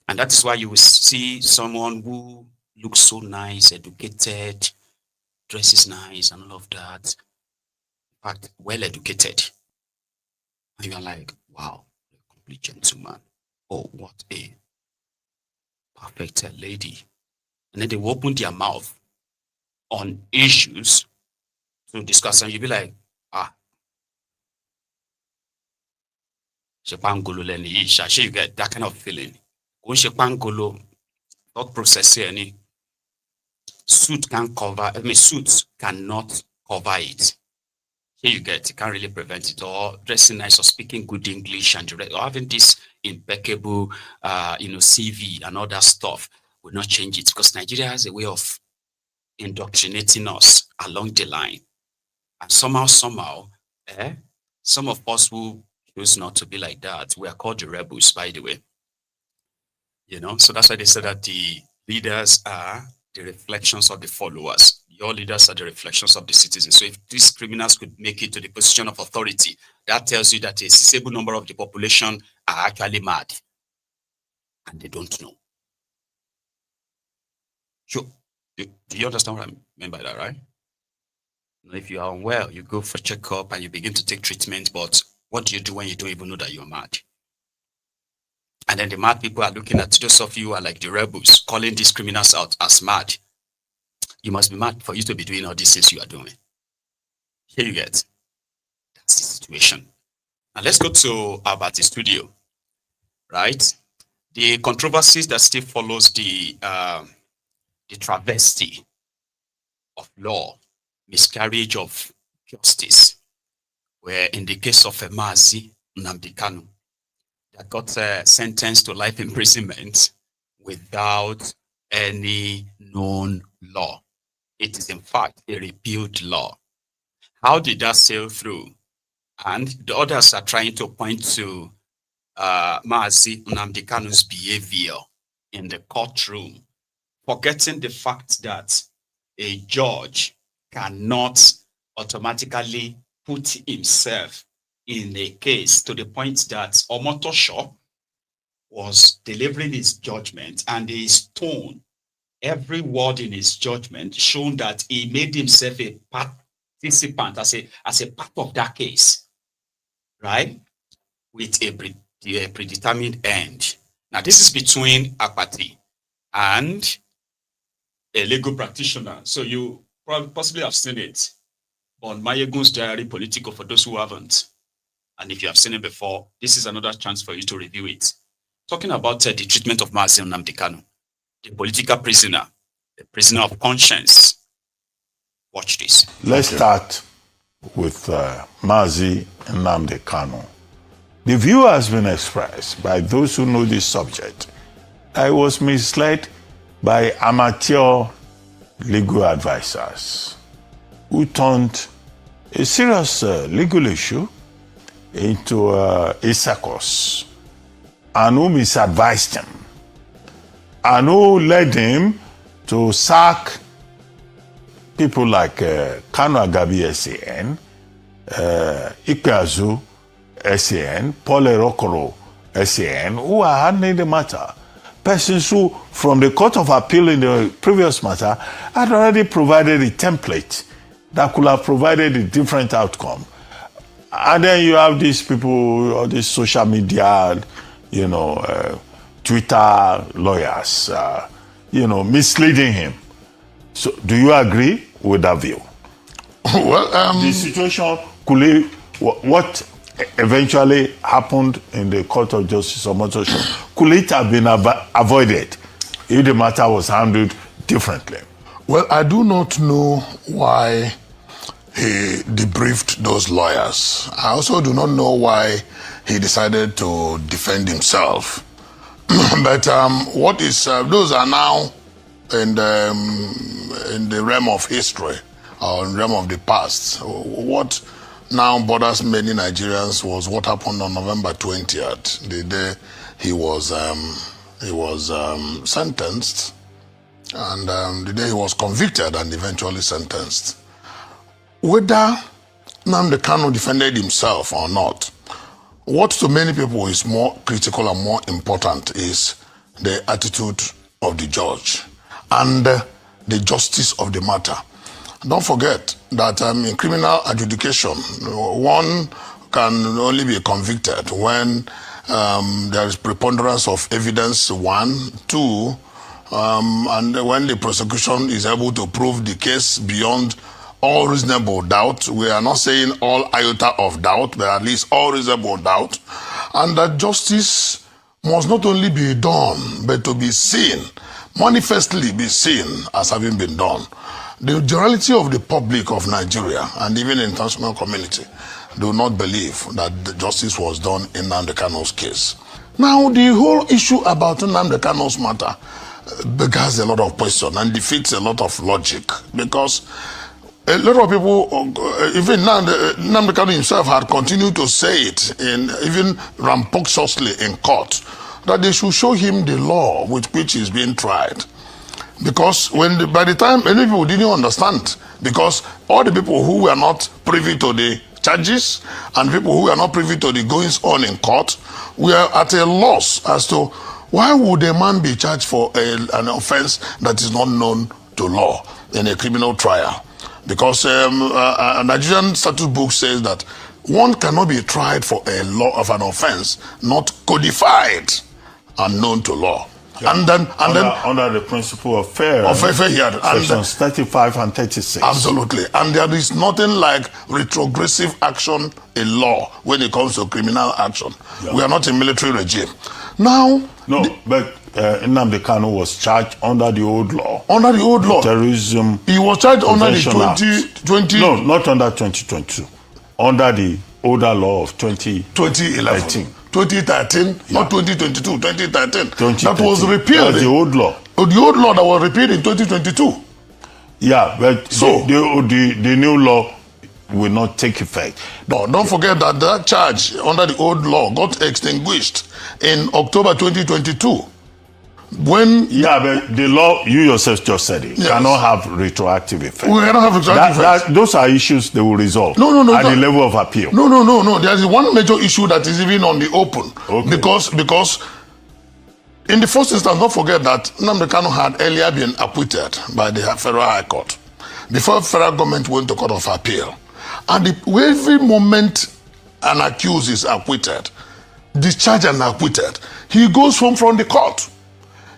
And that is why you will see someone who looks so nice, educated, dresses nice, and all of that, in fact, well educated. And you're like, wow, a complete gentleman. Oh, what a perfect lady. And then they will open their mouth on issues to discuss, and you'll be like, you get that kind of feeling. Thought process here, any suit can cover, suits cannot cover it. Here you get, you can't really prevent it, or dressing nice or speaking good English and or having this impeccable, CV and all that stuff will not change it, because Nigeria has a way of indoctrinating us along the line. And somehow, some of us who choose not to be like that, we are called the rebels, by the way. So that's why they said that the leaders are the reflections of the followers. Your leaders are the reflections of the citizens. So if these criminals could make it to the position of authority, that tells you that a sizable number of the population are actually mad. And they don't know. Sure. Do you understand what I mean by that, right? If you are unwell, you go for checkup and you begin to take treatment, but what do you do when you don't even know that you're mad? And then the mad people are looking at those of you who are like the rebels, calling these criminals out as mad. You must be mad for you to be doing all these things you are doing. Here you get. That's the situation. Now let's go to about the studio, right? The controversies that still follows the travesty of law, miscarriage of justice, where in the case of Mazi Nnamdi Kanu, that got sentenced to life imprisonment without any known law. It is in fact a repealed law. How did that sail through? And the others are trying to point to Mazi Nnamdi Kanu's behavior in the courtroom, forgetting the fact that a judge cannot automatically put himself in a case to the point that Omotosho was delivering his judgment, and his tone, every word in his judgment, shown that he made himself a participant as a part of that case, right? With a predetermined end. Now, this is between Akpati and a legal practitioner. So you possibly have seen it on Maiyegun's diary, Politico, for those who haven't. And if you have seen it before, this is another chance for you to review it. Talking about the treatment of Mazi Nnamdi Kanu, the political prisoner, the prisoner of conscience. Watch this. Let's start with Mazi Nnamdi Kanu. The view has been expressed by those who know this subject. I was misled by amateur legal advisors who turned a serious legal issue into a circus, and who misadvised him, and who led him to sack people like Kanu Agabi SAN, Ikazu SAN, Paul Erokoro SAN, who are handling the matter. Persons who, from the Court of Appeal in the previous matter, had already provided a template that could have provided a different outcome. And then you have these people, all these social media, Twitter lawyers, misleading him. So, do you agree with that view? Well, the situation what eventually happened in the Court of Justice of Motosho, could it have been avoided if the matter was handled differently? Well, I do not know why he debriefed those lawyers. I also do not know why he decided to defend himself. But what is those are now in the realm of history, or in the realm of the past. What now bothers many Nigerians was what happened on November 20th, the day he was sentenced, and the day he was convicted and eventually sentenced. Whether Nnamdi Kanu defended himself or not, what to many people is more critical and more important is the attitude of the judge and the justice of the matter. Don't forget that in criminal adjudication, one can only be convicted when there is preponderance of evidence, one, two, and when the prosecution is able to prove the case beyond all reasonable doubt. We are not saying all iota of doubt, but at least all reasonable doubt. And that justice must not only be done, but to be seen, manifestly be seen as having been done. The generality of the public of Nigeria and even the international community do not believe that the justice was done in Nnamdi Kanu's case. Now, the whole issue about Nnamdi Kanu's matter beggars a lot of questions and defeats a lot of logic, because a lot of people, even Nnamdi Kanu himself, had continued to say it, even rambunctiously in court, that they should show him the law with which he's being tried. Because by the time many people didn't understand, because all the people who were not privy to the charges and people who were not privy to the goings on in court were at a loss as to why would a man be charged for an offense that is not known to law in a criminal trial. Because a Nigerian statute book says that one cannot be tried for a law of an offense not codified and known to law. Yeah. And then under the principle of fair hearing, sections 35 and 36. Absolutely. And there is nothing like retrogressive action in law when it comes to criminal action. Yeah. We are not a military regime. Now, but Nnamdi Kanu was charged under the old law. Under the old law? Terrorism. He was charged under the 2020. No, not under 2022. Under the older law of 2011. 2013, yeah. Not 2022, 2013. 2013. That was repealed. The old law. The old law that was repealed in 2022. Yeah, but so the new law will not take effect. No, don't forget that charge under the old law got extinguished in October 2022. When but the law, you yourself just said it, cannot have retroactive effect. We cannot have retroactive effect. Those are issues they will resolve at the level of appeal. No. There is one major issue that is even on the open. Okay. Because in the first instance, don't forget that Nnamdi Kanu had earlier been acquitted by the Federal High Court before federal government went to Court of Appeal. And every moment an accused is acquitted, discharged and acquitted, he goes home from the court.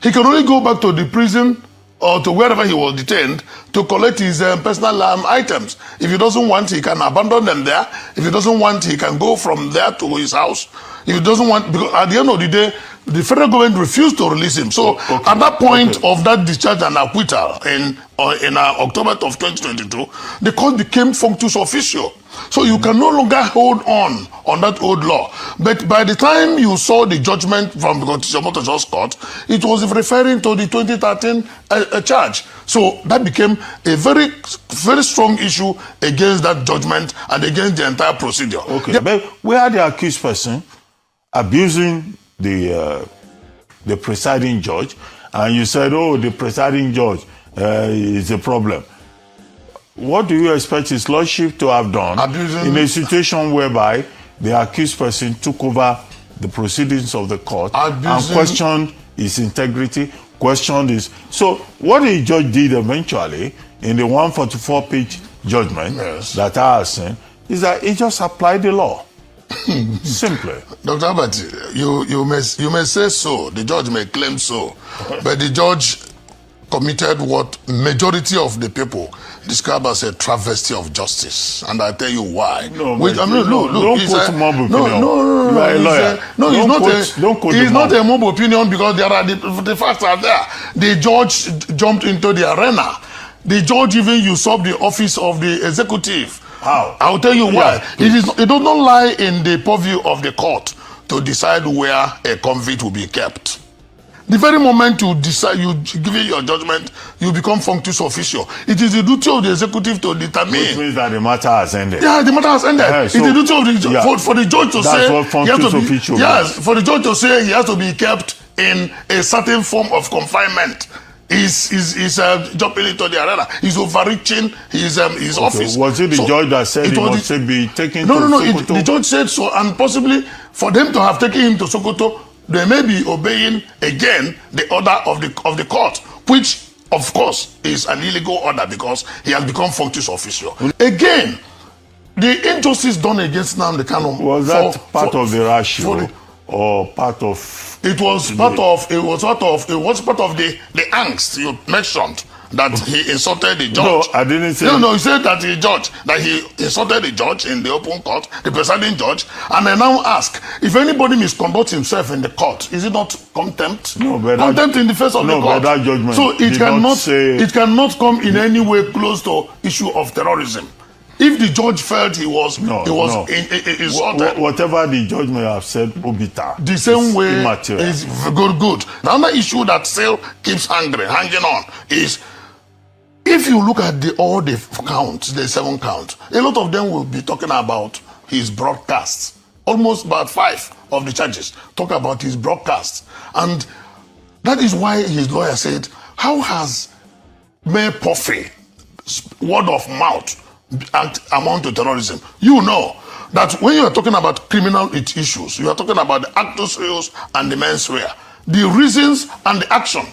He can only go back to the prison or to wherever he was detained to collect his personal items. If he doesn't want, he can abandon them there. If he doesn't want, he can go from there to his house. If he doesn't want, because at the end of the day, the federal government refused to release him. So at that point of that discharge and acquittal in October of 2022, the court became functus officio. So you can no longer hold on that old law. But by the time you saw the judgment from the Constitutional Court, it was referring to the 2013 charge. So that became a very, very strong issue against that judgment and against the entire procedure. Okay, but where the accused person abusing the presiding judge, and you said, oh, the presiding judge is a problem. What do you expect his lordship to have done in a situation whereby the accused person took over the proceedings of the court and questioned his integrity, questioned his... So what the judge did eventually in the 144-page judgment that I have seen is that he just applied the law. Simply. Dr. Abati, you may say so, the judge may claim so, but the judge committed what majority of the people describe as a travesty of justice, and I tell you why. No, look, don't quote mob opinion. No, you are a lawyer. He's not a mob opinion because there are the facts are there. The judge jumped into the arena. The judge even usurped the office of the executive. How? I'll tell you why. It does not lie in the purview of the court to decide where a convict will be kept. The very moment you decide, you give it your judgment, you become functus officio. It is the duty of the executive to determine. Which means that the matter has ended. Yeah, the matter has ended. It's the duty of the for the judge to say. What functus officio yes, for the judge to say he has to be kept in a certain form of confinement. He's jumping into the arena. He's overreaching his office. Was it the judge that said he must be taken to Sokoto? The judge said so, and possibly for them to have taken him to Sokoto, they may be obeying again the order of the court, which of course is an illegal order because he has become functus officio. Again, the injustice done against Nnamdi Kanu was that part of the ratio or part of? It was part of the angst you mentioned. That he insulted the judge. No, I didn't say. No, he said that he insulted the judge in the open court, the presiding judge, and I now ask if anybody misconducts himself in the court, is it not contempt? No, but contempt in the face of the court. But that judgment so it cannot come in any way close to issue of terrorism. If the judge felt he was insulted, whatever the judge may have said, obita. The same way immaterial. Is good. Another issue that still keeps hanging on is, if you look at all the counts, the 7 counts, a lot of them will be talking about his broadcasts. Almost about 5 of the charges talk about his broadcasts. And that is why his lawyer said, how has Mayor Puffy word of mouth amount to terrorism? You know that when you are talking about criminal issues, you are talking about the actus reus and the mens rea, the reasons and the action.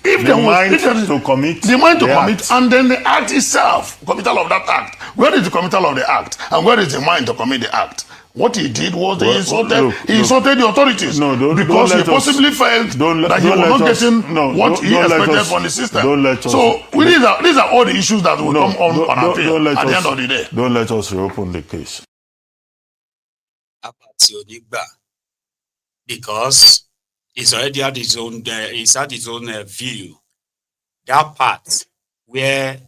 If the mind to commit, and then the act itself, committal of that act. Where is the committal of the act, and where is the mind to commit the act? What he did was he insulted the authorities because he possibly felt that he was not getting what he expected from the system. So these are all the issues that will come on appeal at the end of the day. Don't let us reopen the case. Because he's already had his own, view. That part where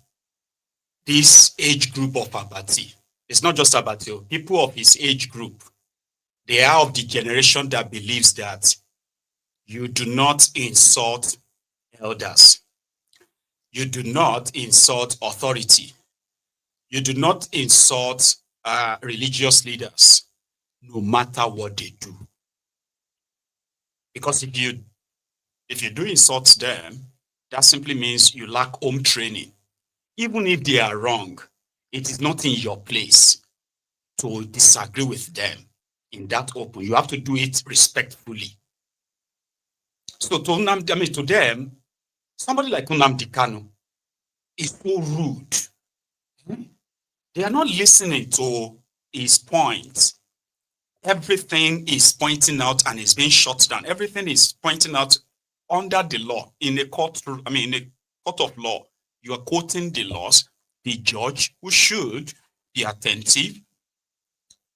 this age group of Abati, it's not just Abati, people of his age group, they are of the generation that believes that you do not insult elders. You do not insult authority. You do not insult religious leaders, no matter what they do. Because if you do insult them, that simply means you lack home training. Even if they are wrong, it is not in your place to disagree with them in that open. You have to do it respectfully. So to them, somebody like Nnamdi Kanu is so rude. They are not listening to his points. Everything is pointing out and is being shut down. Everything is pointing out under the law. In a court of law, you are quoting the laws. The judge, who should be attentive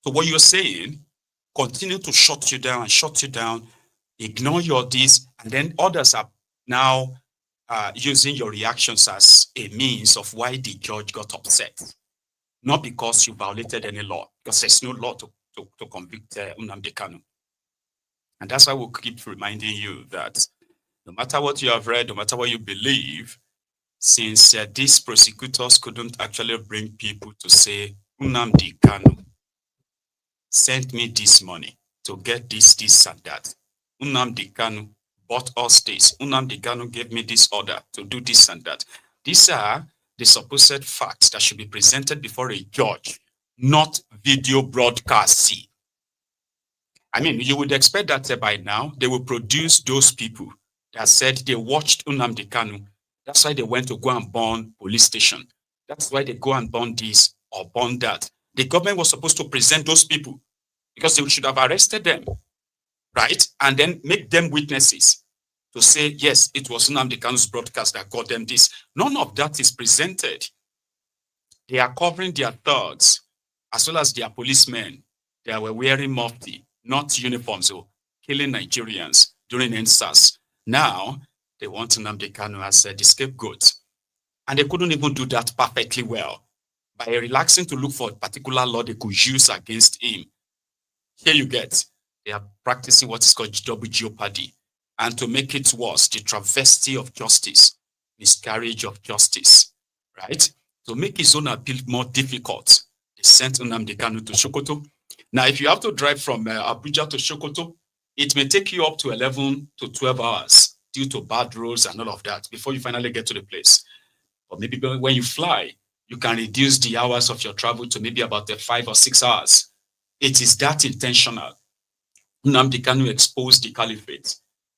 to what you're saying, continue to shut you down, ignore your this, and then others are now using your reactions as a means of why the judge got upset. Not because you violated any law, because there's no law to convict Nnamdi Kanu. And that's why we'll keep reminding you that no matter what you have read, no matter what you believe, since these prosecutors couldn't actually bring people to say, Nnamdi Kanu sent me this money to get this and that. Nnamdi Kanu bought us this. Nnamdi Kanu gave me this order to do this and that. These are the supposed facts that should be presented before a judge, not video broadcast. I mean, you would expect that by now they will produce those people that said they watched Nnamdi Kanu. That's why they went to go and burn police station. That's why they go and burn this or burn that. The government was supposed to present those people because they should have arrested them, right? And then make them witnesses to say, yes, it was Nnamdi Kanu's broadcast that got them this. None of that is presented. They are covering their thugs as well as their policemen. They were wearing mufti, not uniforms, so killing Nigerians during NSAS. Now, they want Nnamdi Kanu as the scapegoat. And they couldn't even do that perfectly well. By relaxing to look for a particular law they could use against him. Here you get, they are practicing what is called double jeopardy. And to make it worse, the travesty of justice, miscarriage of justice, right? To make his own appeal more difficult, they sent Nnamdi Kanu to Sokoto. Now, if you have to drive from Abuja to Sokoto, it may take you up to 11 to 12 hours due to bad roads and all of that before you finally get to the place. Or maybe when you fly, you can reduce the hours of your travel to maybe about 5 or 6 hours. It is that intentional. Nnamdi Kanu exposed the caliphate,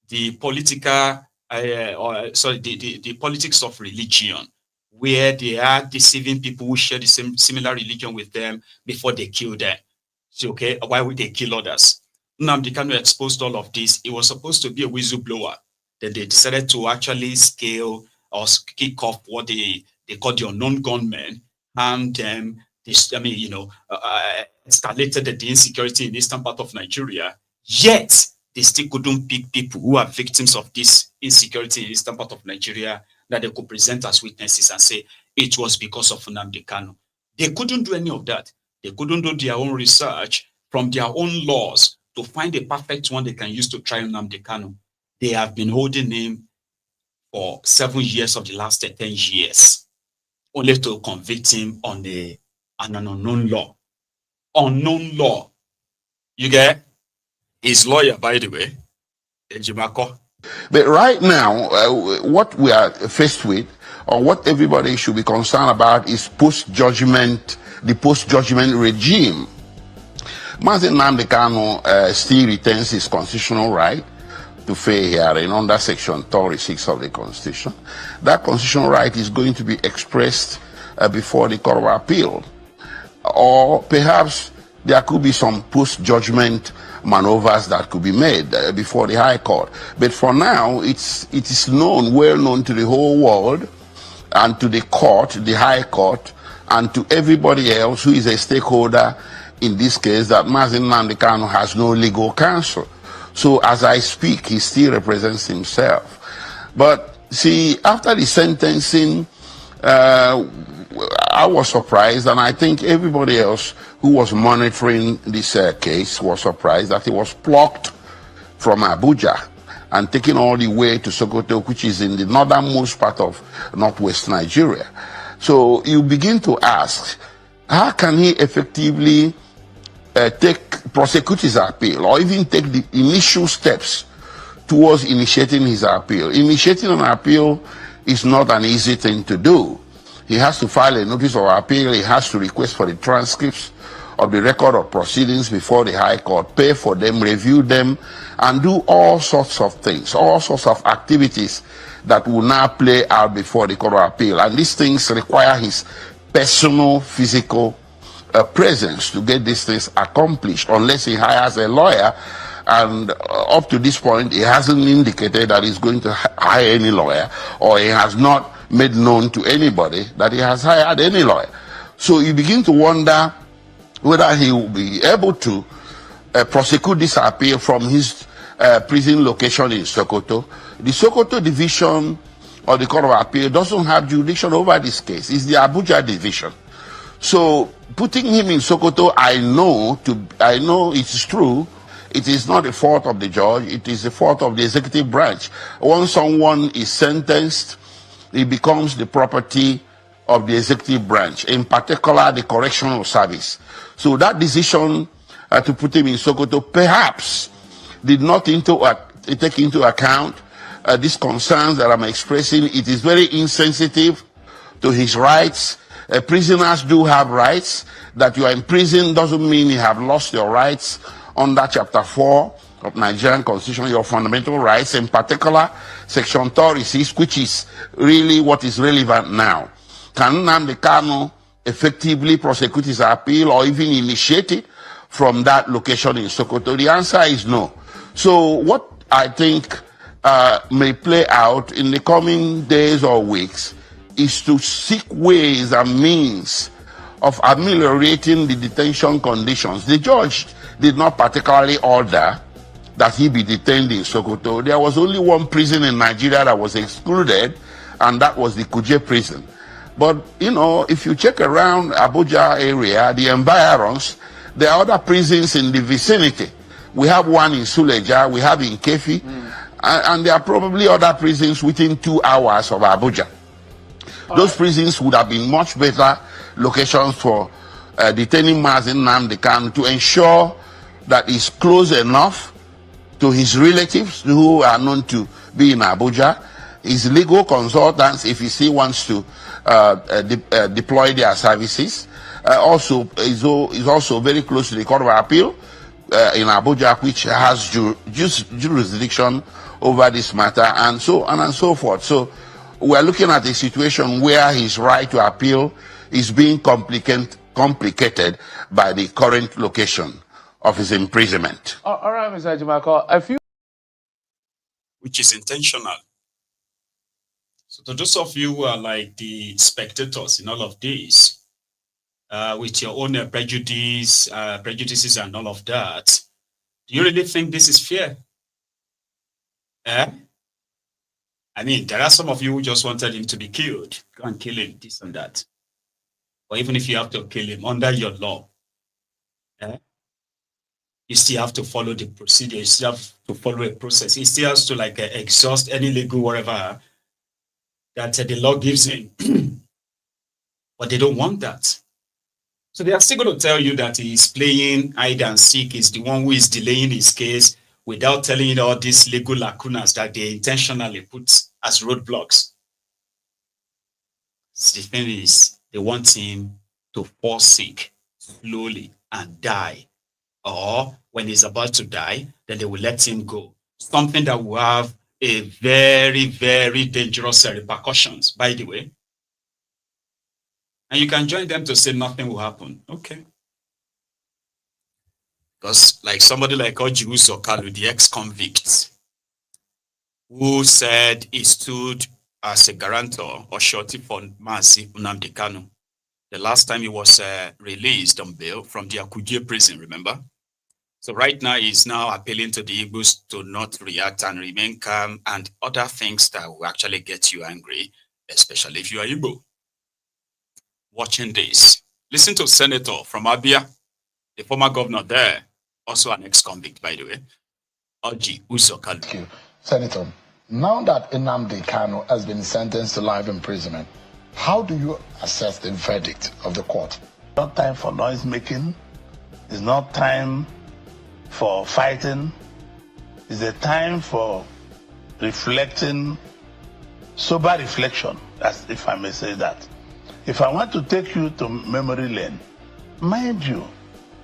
the political, the politics of religion, where they are deceiving people who share the same similar religion with them before they kill them. So, okay, why would they kill others? Nnamdi Kanu exposed all of this. It was supposed to be a whistleblower. Then they decided to actually scale or kick off what they call the unknown gunmen, and escalated the insecurity in the eastern part of Nigeria. Yet, they still couldn't pick people who are victims of this insecurity in the eastern part of Nigeria that they could present as witnesses and say it was because of Nnamdi Kanu. They couldn't do any of that. They couldn't do their own research from their own laws to find a perfect one they can use to try Nnamdi Kanu. They have been holding him for 7 years of the last 10 years, only to convict him on an unknown law. Unknown law. You get? His lawyer, by the way, Ejimako. But right now, what we are faced with, or what everybody should be concerned about, is the post-judgment regime. Mazi Nnamdi Kanu still retains his constitutional right to fair hearing under Section 36 of the Constitution. That constitutional right is going to be expressed before the Court of Appeal. Or perhaps there could be some post-judgment maneuvers that could be made before the High Court. But for now, it is known, well known to the whole world and to the court, the High Court, and to everybody else who is a stakeholder in this case, that Mazi Nnamdi Kanu has no legal counsel. So as I speak, he still represents himself. But see, after the sentencing, I was surprised, and I think everybody else who was monitoring this case was surprised that he was plucked from Abuja and taken all the way to Sokoto, which is in the northernmost part of northwest Nigeria. So you begin to ask, how can he effectively prosecute his appeal, or even take the initial steps towards initiating his appeal? Initiating an appeal is not an easy thing to do. He has to file a notice of appeal, he has to request for the transcripts of the record of proceedings before the High Court, pay for them, review them, and do all sorts of things, all sorts of activities that will now play out before the Court of Appeal. And these things require his personal, physical presence to get these things accomplished, unless he hires a lawyer. And up to this point, he hasn't indicated that he's going to hire any lawyer, or he has not made known to anybody that he has hired any lawyer. So you begin to wonder whether he will be able to prosecute this appeal from his prison location in Sokoto. The Sokoto division of the Court of Appeal doesn't have jurisdiction over this case. It's the Abuja division. So putting him in Sokoto, I know it's true. It is not the fault of the judge. It is the fault of the executive branch. Once someone is sentenced, it becomes the property of the executive branch, in particular the correctional service. So that decision to put him in Sokoto perhaps did not take into account these concerns that I'm expressing. It is very insensitive to his rights. Prisoners do have rights. That you are in prison doesn't mean you have lost your rights under Chapter 4 of Nigerian Constitution, your fundamental rights, in particular Section 36, which is really what is relevant now. Can Nnamdi Kanu effectively prosecute his appeal or even initiate it from that location in Sokoto? The answer is no. So what I think may play out in the coming days or weeks is to seek ways and means of ameliorating the detention conditions. The judge did not particularly order that he be detained in Sokoto. There was only one prison in Nigeria that was excluded, and that was the Kuje prison. But, you know, if you check around Abuja area, the environs, there are other prisons in the vicinity. We have one in Suleja, we have in Kefi, and there are probably other prisons within 2 hours of Abuja. Those prisons would have been much better locations for detaining Mazi Nnamdi Kanu, to ensure that he's close enough to his relatives who are known to be in Abuja, his legal consultants if he still wants to deploy their services. Also, is also very close to the Court of Appeal in Abuja, which has jurisdiction over this matter, and so on and so forth. So we're looking at a situation where his right to appeal is being complicated by the current location of his imprisonment. All right, Mr. Ajimako, which is intentional. So to those of you who are like the spectators in all of this, with your own prejudices and all of that, do you really think this is fair? I mean, there are some of you who just wanted him to be killed. Go and kill him, this and that. Or even if you have to kill him under your law, you still have to follow the procedure. You still have to follow a process. He still has to like exhaust any legal whatever that the law gives him. But they don't want that. So they are still going to tell you that he's playing hide and seek, is the one who is delaying his case without telling you all these legal lacunas that they intentionally put as roadblocks. The thing is, they want him to fall sick slowly and die. Or when he's about to die, then they will let him go. Something that will have a very, very dangerous repercussions, by the way. And you can join them to say nothing will happen. Okay. Because like somebody like Oji Usokalu, the ex-convict, who said he stood as a guarantor or surety for Mazi Nnamdi Kanu. The last time he was released on bail from the Akuje prison, remember? So right now he's now appealing to the Igbos to not react and remain calm and other things that will actually get you angry, especially if you are Igbo. Watching this, listen to Senator from Abia, the former governor there, also an ex-convict, by the way, Oji Usokalu. Thank you. Senator, now that Nnamdi Kanu has been sentenced to life imprisonment, how do you assess the verdict of the court? Not time for noise making. It's not time for fighting. It's a time for reflecting, sober reflection, as if I may say that. If I want to take you to memory lane, mind you,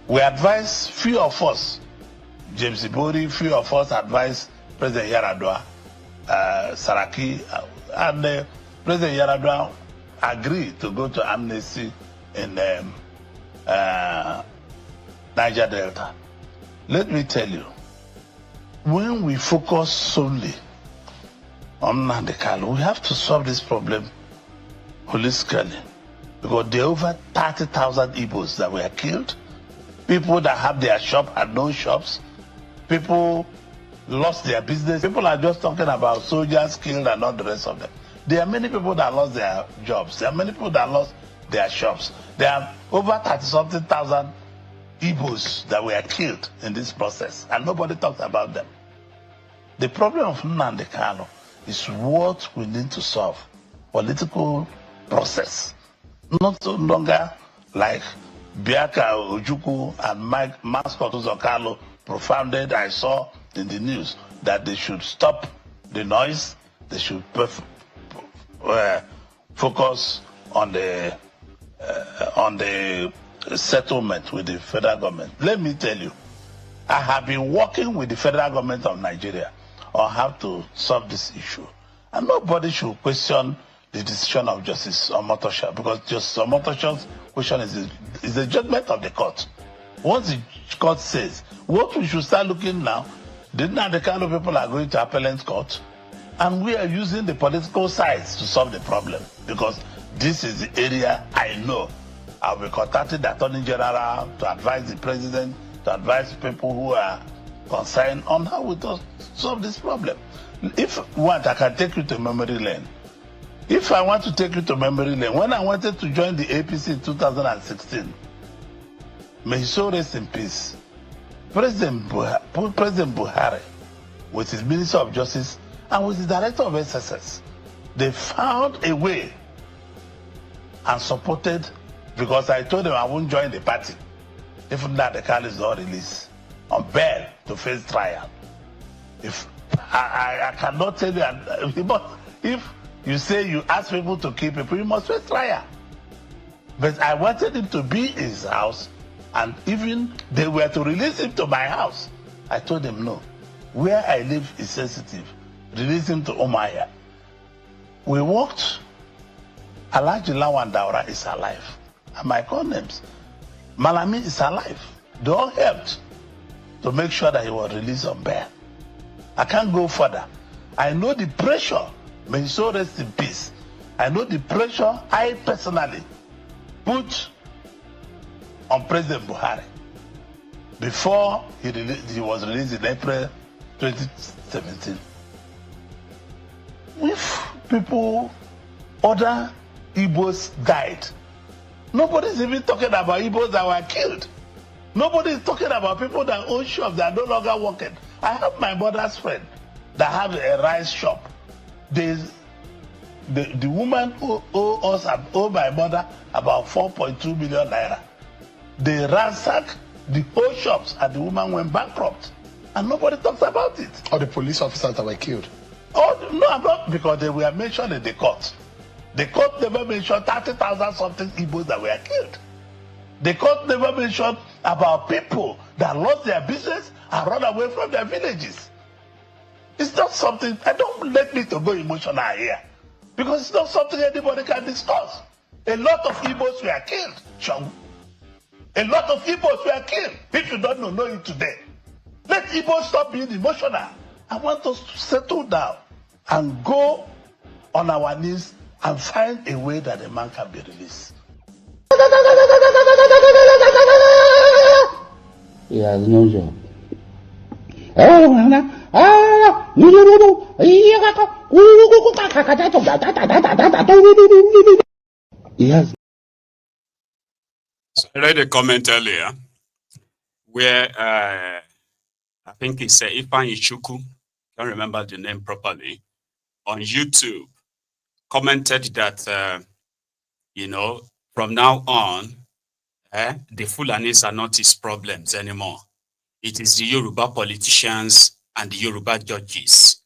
we advise few of us, James Ibori, few of us advise President Yaradua, Saraki, and President Yaradua agreed to go to amnesty in Niger Delta. Let me tell you, when we focus solely on Nnamdi Kanu, we have to solve this problem holistically, because there are over 30,000 Igbos that were killed, people that have their shop had no shops, people lost their business. People are just talking about soldiers killed and not the rest of them. There are many people that lost their jobs. There are many people that lost their shops. There are over 30-something thousand Igbos that were killed in this process, and nobody talks about them. The problem of Nnamdi Kanu is what we need to solve. Political process. Not so longer like Biaka Ojukwu and Mascot Uzokalo propounded, I saw in the news, that they should stop the noise, they should focus on the settlement with the federal government. Let me tell you, I have been working with the federal government of Nigeria on how to solve this issue. And nobody should question the decision of Justice Omotosha, because Justice Omotosha's question is the judgment of the court. Once the court says, what we should start looking now, the kind of people are going to appellate court, and we are using the political sides to solve the problem, because this is the area I know. I'll be contacting the Attorney General to advise the President, to advise people who are concerned on how we solve this problem. If you want, I can take you to memory lane. If I want to take you to memory lane, when I wanted to join the APC in 2016, may he so rest in peace, President Buhari, with his Minister of Justice and with the Director of SSS, they found a way and supported, because I told them I won't join the party if Nnamdi Kanu is not released on bail to face trial. If I cannot tell you, if you say you ask people to keep people, you must face trial. But I wanted him to be in his house, and even they were to release him to my house. I told them no. Where I live is sensitive. Release him to Omaya. We walked. Alhaji Lawan Daura is alive. And my names. Malami is alive. They all helped to make sure that he was released on bail. I can't go further. I know the pressure. May he so rest in peace. I know the pressure I personally put on President Buhari before he was released in April 2017. If people, other Igbos died, nobody's even talking about Igbos that were killed. Nobody is talking about people that own shops that are no longer working. I have my mother's friend that have a rice shop. The woman who owe my mother about 4.2 million naira. They ransacked the whole shops and the woman went bankrupt. And nobody talks about it. Or the police officers that were killed. Oh, no, I'm not, because they were mentioned in the court. The court never mentioned 30,000 something Igbos that were killed. The court never mentioned about people that lost their business and run away from their villages. It's not something, don't let me to go emotional here, because it's not something anybody can discuss. A lot of Igbos were killed. A lot of Igbos were killed. If you don't know it today. Let Igbos stop being emotional. I want us to settle down and go on our knees and find a way that the man can be released. He has no job. He has. So I read a comment earlier where I think it's Ifan Ichuku, can't remember the name properly, on YouTube commented that, you know, from now on, the Fulanis are not his problems anymore. It is the Yoruba politicians and the Yoruba judges.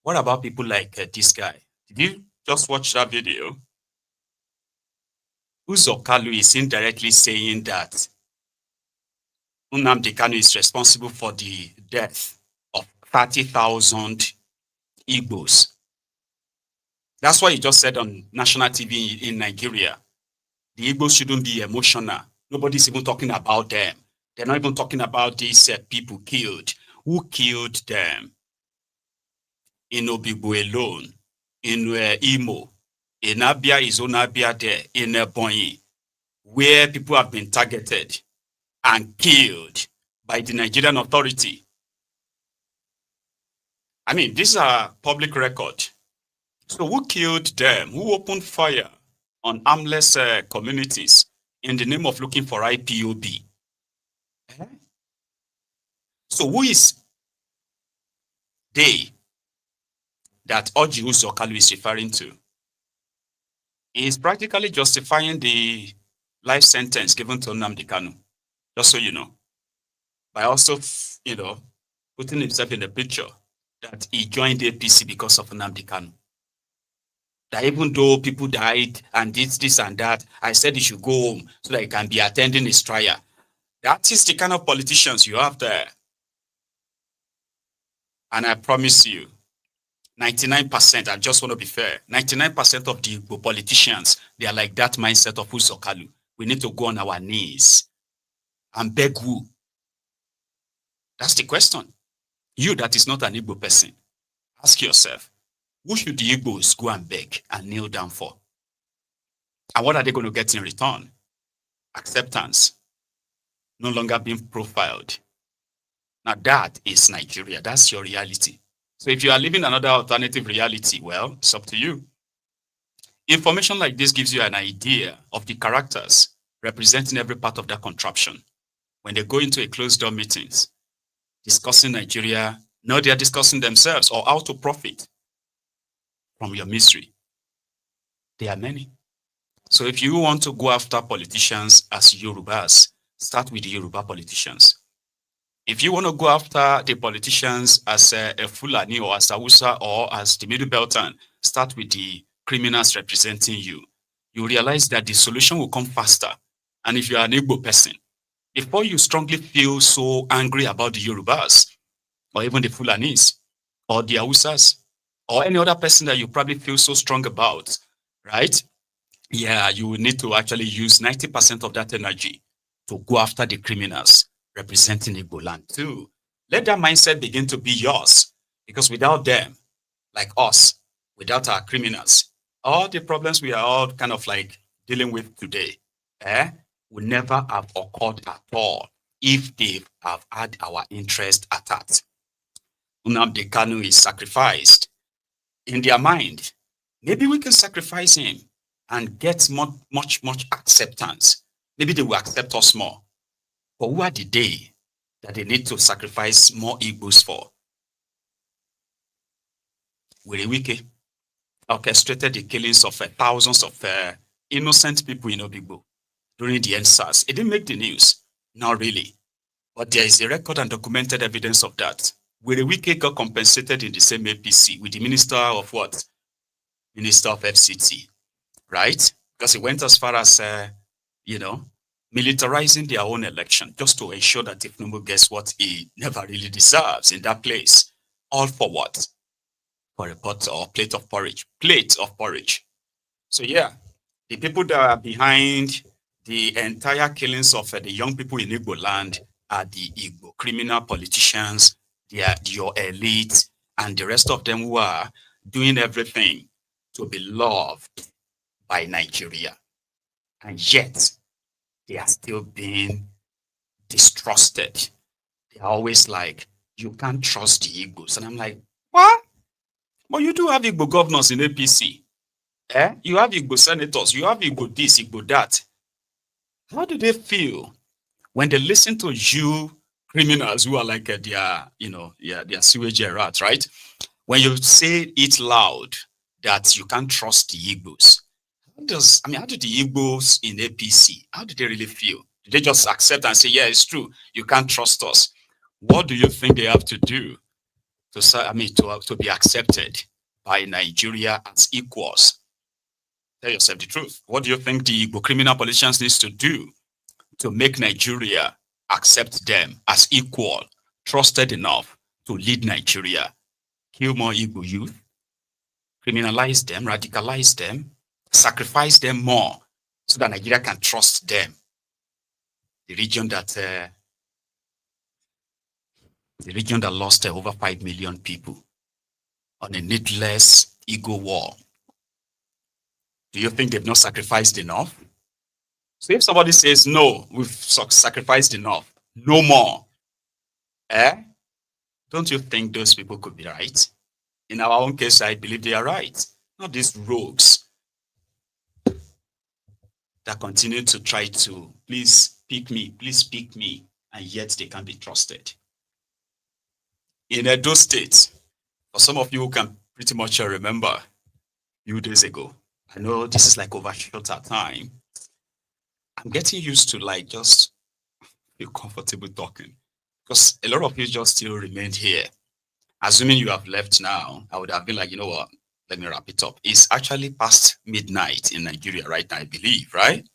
What about people like this guy? Did you just watch that video? Uzokalu is indirectly saying that Nnamdi Kanu is responsible for the death of 30,000 Igbos. That's why he just said on national TV in Nigeria, the Igbos shouldn't be emotional. Nobody's even talking about them. They're not even talking about these people killed. Who killed them? In Obigbo alone, in Imo, in Abia is on Abia there, in Ebonyi, where people have been targeted and killed by the Nigerian authority. I mean, these are public record. So who killed them? Who opened fire on armless communities in the name of looking for IPOB? So who is they that Orji Uzokalu is referring to? He is practically justifying the life sentence given to Nnamdi Kanu, just so you know, by also, you know, putting himself in the picture that he joined the APC because of Nnamdi Kanu. That even though people died and did this and that, I said he should go home so that he can be attending his trial. That is the kind of politicians you have there. And I promise you, 99%, I just want to be fair, 99% of the politicians, they are like that mindset of Uzokalu. We need to go on our knees and beg who? That's the question. You that is not an Igbo person, ask yourself, who should the Igbos go and beg and kneel down for? And what are they going to get in return? Acceptance. No longer being profiled. Now that is Nigeria. That's your reality. So if you are living another alternative reality, well, it's up to you. Information like this gives you an idea of the characters representing every part of that contraption. When they go into a closed-door meetings, discussing Nigeria, no, they are discussing themselves or how to profit from your misery. There are many. So if you want to go after politicians as Yorubas, start with the Yoruba politicians. If you want to go after the politicians as a Fulani or as Hausa or as the Middle Beltan, start with the criminals representing you. You realize that the solution will come faster. And if you are an Igbo person, before you strongly feel so angry about the Yorubas, or even the Fulanis, or the Hausas, or any other person that you probably feel so strong about, right? Yeah, you will need to actually use 90% of that energy to go after the criminals representing Igbo land too. Let that mindset begin to be yours, because without them, like us, without our criminals, all the problems we are all kind of like dealing with today, would never have occurred at all if they have had our interest attacked. Nnamdi Kanu is sacrificed. In their mind, maybe we can sacrifice him and get much acceptance. Maybe they will accept us more. But who are the they that they need to sacrifice more Igbos for? Wiriwike orchestrated the killings of thousands of innocent people in Obigbo during the NSAS. It didn't make the news, not really. But there is a record and documented evidence of that. Wiriwike got compensated in the same APC with the Minister of what? Minister of FCT, right? Because he went as far as, militarizing their own election just to ensure that Tinubu gets what he never really deserves in that place. All for what? For a pot or plate of porridge. Plate of porridge. So yeah, the people that are behind the entire killings of the young people in Igbo land are the Igbo criminal politicians, they are your elite, and the rest of them who are doing everything to be loved by Nigeria. And yet, they are still being distrusted. They are always like, you can't trust the Igbos. And I'm like, what? But you do have Igbo governors in APC. You have Igbo senators. You have Igbo this, Igbo that. How do they feel when they listen to you criminals who are like their sewage rats, right? When you say it loud that you can't trust the Igbos, how do the Igbos in APC, how do they really feel? Do they just accept and say, yeah, it's true, you can't trust us? What do you think they have to do to be accepted by Nigeria as equals? Tell yourself the truth. What do you think the Igbo criminal politicians needs to do to make Nigeria accept them as equal, trusted enough to lead Nigeria? Kill more Igbo youth, criminalize them, radicalize them, sacrifice them more so that Nigeria can trust them. The region that lost over 5 million people on a needless ego war. Do you think they've not sacrificed enough? So if somebody says, no, we've sacrificed enough, no more, don't you think those people could be right? In our own case, I believe they are right. Not these rogues that continue to try to, please pick me, and yet they can't be trusted. In Edo State, for some of you who can pretty much remember a few days ago, I know this is like overshot our time. I'm getting used to like just feel comfortable talking because a lot of you just still remained here. Assuming you have left now, I would have been like, you know what, let me wrap it up. It's actually past midnight in Nigeria right now, I believe, right?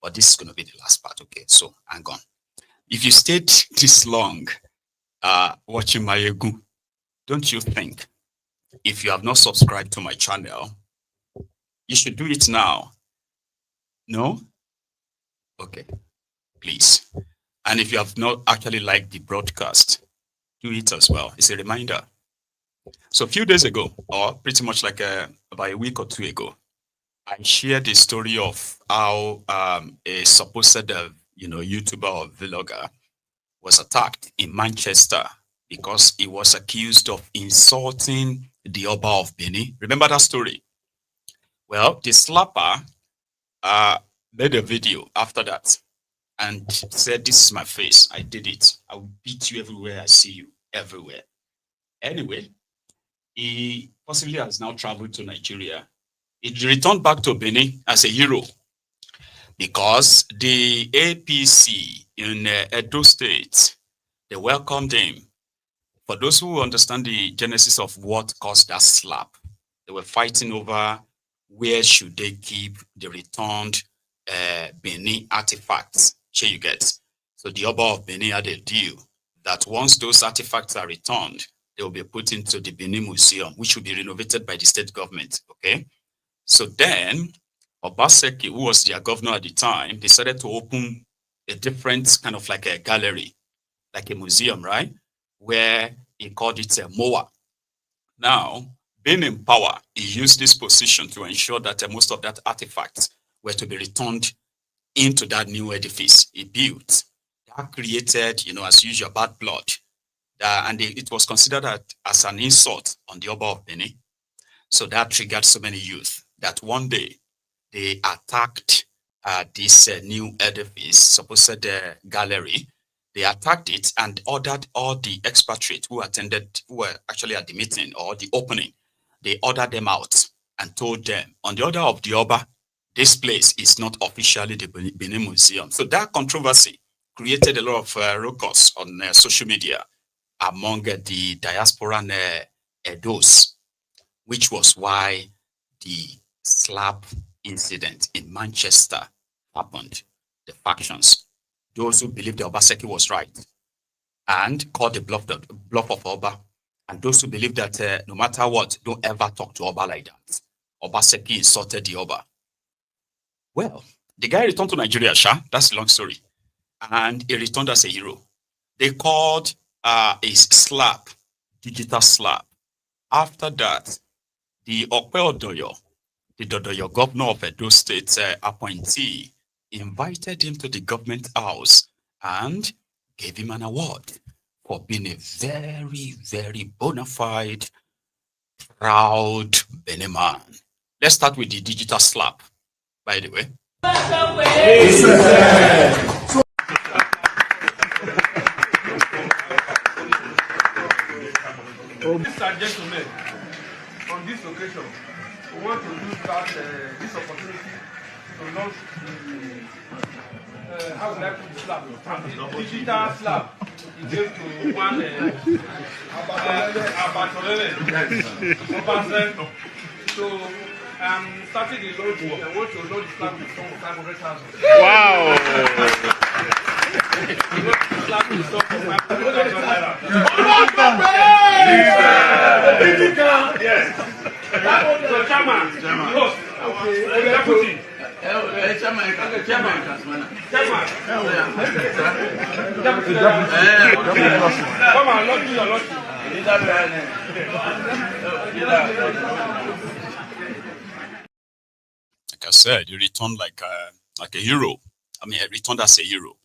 But this is going to be the last part, okay? So hang on. If you stayed this long watching Maiyegun, don't you think if you have not subscribed to my channel, you should do it now? No? Okay, please. And if you have not actually liked the broadcast, do it as well. It's a reminder. So a few days ago, or pretty much like about a week or two ago, I shared the story of how a supposed YouTuber or vlogger was attacked in Manchester because he was accused of insulting the Oba of Benin. Remember that story? Well, the slapper made a video after that and said, this is my face. I did it. I will beat you everywhere I see you, everywhere. Anyway, he possibly has now traveled to Nigeria. He returned back to Benin as a hero because the APC in Edo State, they welcomed him. For those who understand the genesis of what caused that slap, they were fighting over where should they keep the returned Benin artifacts. Here you get. So the Oba of Benin had a deal that once those artifacts are returned, they will be put into the Benin Museum, which will be renovated by the state government. Okay. So then Obaseki, who was their governor at the time, decided to open a different kind of like a gallery, like a museum, right? Where he called it a MOA. Now, being in power, he used this position to ensure that most of that artifacts were to be returned into that new edifice he built. That created, as usual, bad blood. And it was considered as an insult on the Oba of Benin. So that triggered so many youth that one day they attacked this new edifice, supposed gallery. They attacked it and ordered all the expatriates who were actually at the meeting or the opening. They ordered them out and told them, on the order of the Oba, this place is not officially the Benin Museum. So that controversy created a lot of ruckus on social media among the diasporan Edos, which was why the slap incident in Manchester happened. The factions, those who believed the Obaseki was right and called the bluff of Oba, and those who believe that no matter what, don't ever talk to Oba like that. Obaseki insulted the Oba. Well, The guy returned to Nigeria, Sha. That's a long story. And he returned as a hero. They called his slap, digital slap. After that, the Okpe Odoyo, the Dodoyo governor of Edo State appointee, invited him to the government house and gave him an award for being a very, very bona fide, proud Benin man. Let's start with the digital slap, by the way. Ladies and gentlemen, on this occasion, we want to use that this opportunity to launch the how would I put the slap? The digital slap. It gave to one Abatolele. So starting the launch, I want to launch the slap with 500,000. Wow! Yes. So chairman, host, deputy. Chairman. Come on, lodge your lodge. Like I said, you returned like a hero. I mean, I returned as a hero.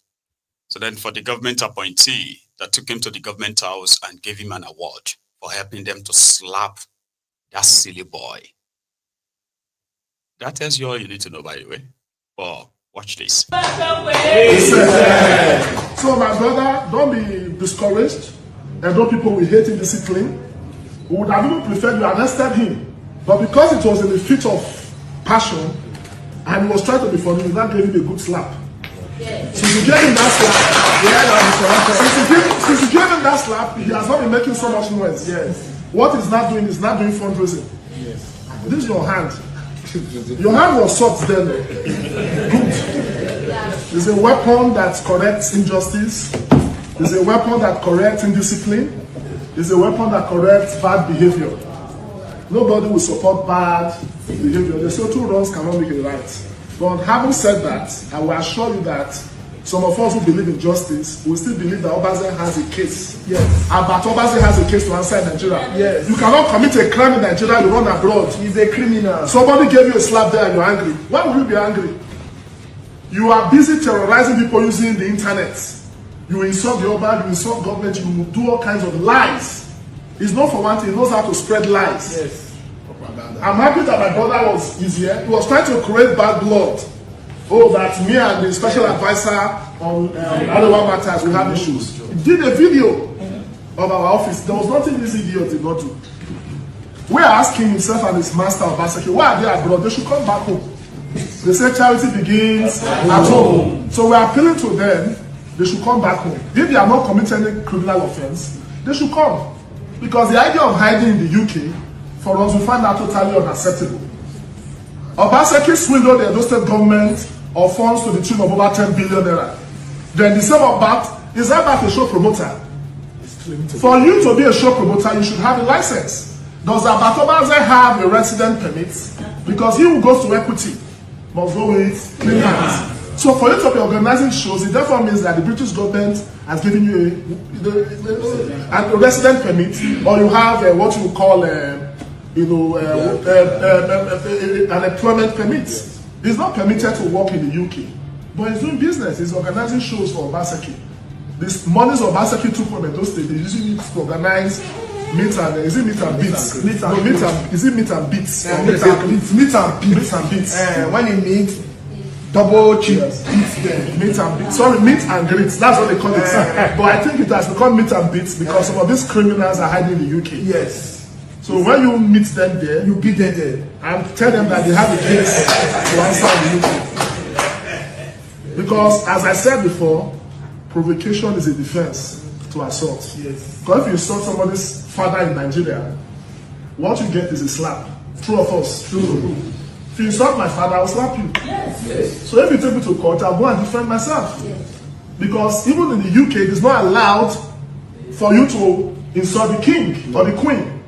So then for the government appointee that took him to the government house and gave him an award for helping them to slap that silly boy. That tells you all you need to know, by the way. But watch this. So my brother, don't be discouraged. And though people will hate indiscipline, we would have even preferred you arrested him. But because it was in the fit of passion and he was trying to be funny, we now gave him a good slap. Yes. Since you gave him that slap, since you gave him that slap, he has not been making so much noise. Yes. What he's not doing is not doing fundraising. Yes. This is your hand. Your hand was soft then. Good. It's a weapon that corrects injustice. It's a weapon that corrects indiscipline. It's a weapon that corrects bad behavior. Nobody will support bad behavior. They say two wrongs cannot make it right. But having said that, I will assure you that some of us who believe in justice will still believe that Obaze has a case. Yes. But Obaze has a case to answer in Nigeria. Yes. You cannot commit a crime in Nigeria, you run abroad. He's a criminal. Somebody gave you a slap there and you're angry. Why would you be angry? You are busy terrorizing people using the internet. You insult the Oba, you insult government, you do all kinds of lies. It's not for one thing, he knows how to spread lies. Yes. I'm happy that my brother was here. He was trying to create bad blood. Oh, that me and the special advisor on Arewa matters, we have issues. He did a video of our office. There was nothing this idiot did not do. We are asking himself and his master of Basaki, why are they abroad? They should come back home. They say charity begins at home. So we are appealing to them, they should come back home. If they are not committing any criminal offense, they should come. Because the idea of hiding in the UK, for us, we find that totally unacceptable. Obaseki swindled the Edo State government of funds to the tune of over 10 billion naira. Then the same of that, is that a show promoter? For you to be a show promoter, you should have a license. Does Abatobaze have a resident permit? Because he who goes to equity must go with clean hands. So for you to be organizing shows, it therefore means that the British government has given you a resident permit, or you have what you call an employment permit. He's not permitted to work in the UK, but he's doing business. He's organizing shows for Obaseki. This monies Obaseki took from Edo State, they're using it to organize meet and is it meet and beats? Is it meet and beats? Meet and beats. When he meets, double cheers, meet and beats. Sorry, meet and greets. That's what they call it. But I think it has become meet and beats because some of these criminals are hiding in the UK. Yes. So when you meet them there, you beat them there and tell them that they have a case to answer in the UK. Because as I said before, provocation is a defense to assault. Yes. Because if you insult somebody's father in Nigeria, what you get is a slap. True of us. True. If you insult my father, I'll slap you. Yes. Yes. So if you take me to court, I'll go and defend myself. Yes. Because even in the UK, it is not allowed for you to insult the king or the queen.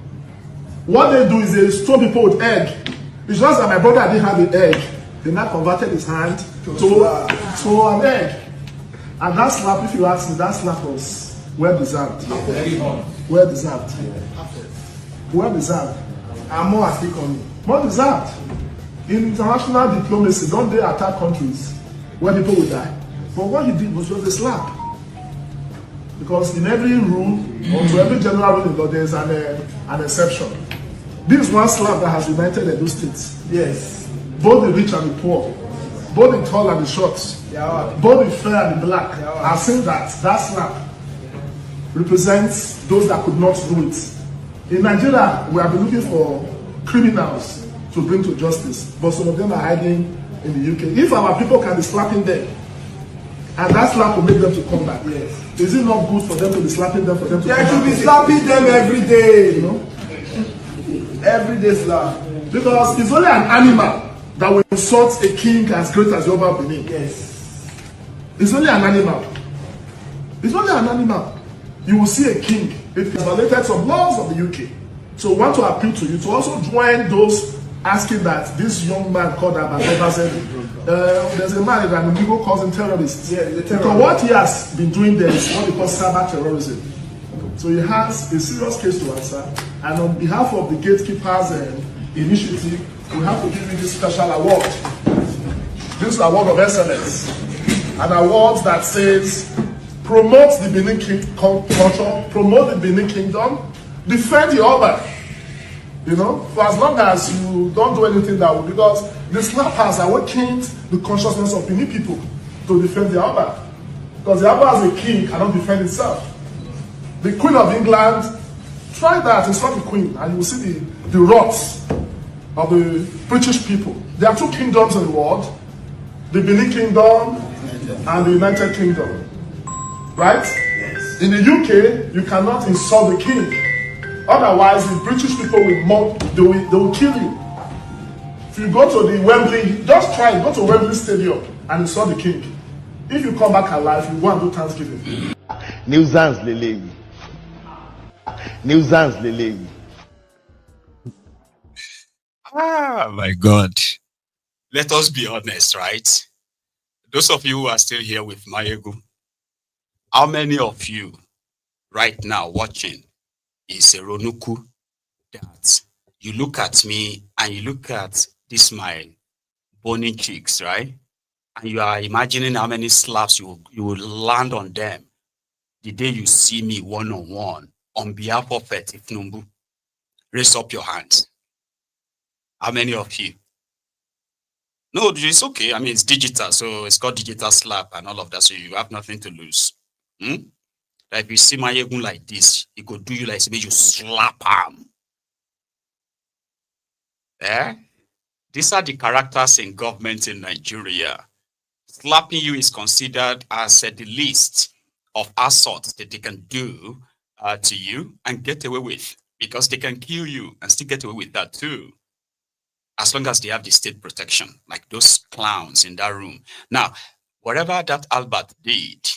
What they do is they stone people with egg. It's just that my brother didn't have an egg. They now converted his hand to an egg. And that slap, if you ask me, that slap was well deserved. Well deserved. Well deserved. And more I speak on it. More deserved. In international diplomacy, don't they attack countries where people will die? But what he did was just a slap. Because in every rule, or to every general rule in law, there is an exception. This one slap that has united Edo states. Yes. Both the rich and the poor, both the tall and the short, both the fair and the black, are saying that slap represents those that could not do it. In Nigeria, we have been looking for criminals to bring to justice, but some of them are hiding in the UK. If our people can be slapping them, and that slap will make them to come back, yes. Is it not good for them to be slapping them, for them to come back? They should be slapping them every day, you know? Everyday slap. Because it's only an animal that will insult a king as great as Yoruba Benin. Yes. It's only an animal. It's only an animal. You will see a king, it has violated some laws of the UK. So I want to appeal to you to also join those asking that this young man called Adefarasin, there's a man that Maiyegun calls him terrorist. Yeah, because what he has been doing there is what we call cyber terrorism. So he has a serious case to answer, and on behalf of the Gatekeepers Initiative, we have to give you this special award. This award of excellence. An award that says, promote the Benin culture, promote the Benin Kingdom, defend the Oba. You know, for as long as you don't do anything that will, because the slap has awakened the consciousness of Benin people to defend the Oba. Because the Oba as a king cannot defend itself. The Queen of England, try that, it's not the Queen, and you will see the wrath of the British people. There are two kingdoms in the world, the Benin Kingdom and the United Kingdom. Right? Yes. In the UK, you cannot insult the king. Otherwise, the British people will mock, they will kill you. If you go to the Wembley, just try, go to Wembley Stadium and insult the king. If you come back alive, you go and do Thanksgiving. Nuisance Lele. Nuisance Lele. Ah, my God. Let us be honest, right? Those of you who are still here with Maiyegun, how many of you right now watching is a Ronuku that you look at me and you look at this my bony cheeks, right? And you are imagining how many slaps you will land on them the day you see me one-on-one on behalf of Etifnumbu. Raise up your hands. How many of you? No, it's okay. I mean, it's digital, so it's called digital slap and all of that, so you have nothing to lose. Like if you see Maiyegun like this, he could do you like maybe you slap him. These are the characters in government in Nigeria. Slapping you is considered as the least of assaults that they can do to you and get away with, because they can kill you and still get away with that too, as long as they have the state protection, like those clowns in that room. Now, whatever that Albert did,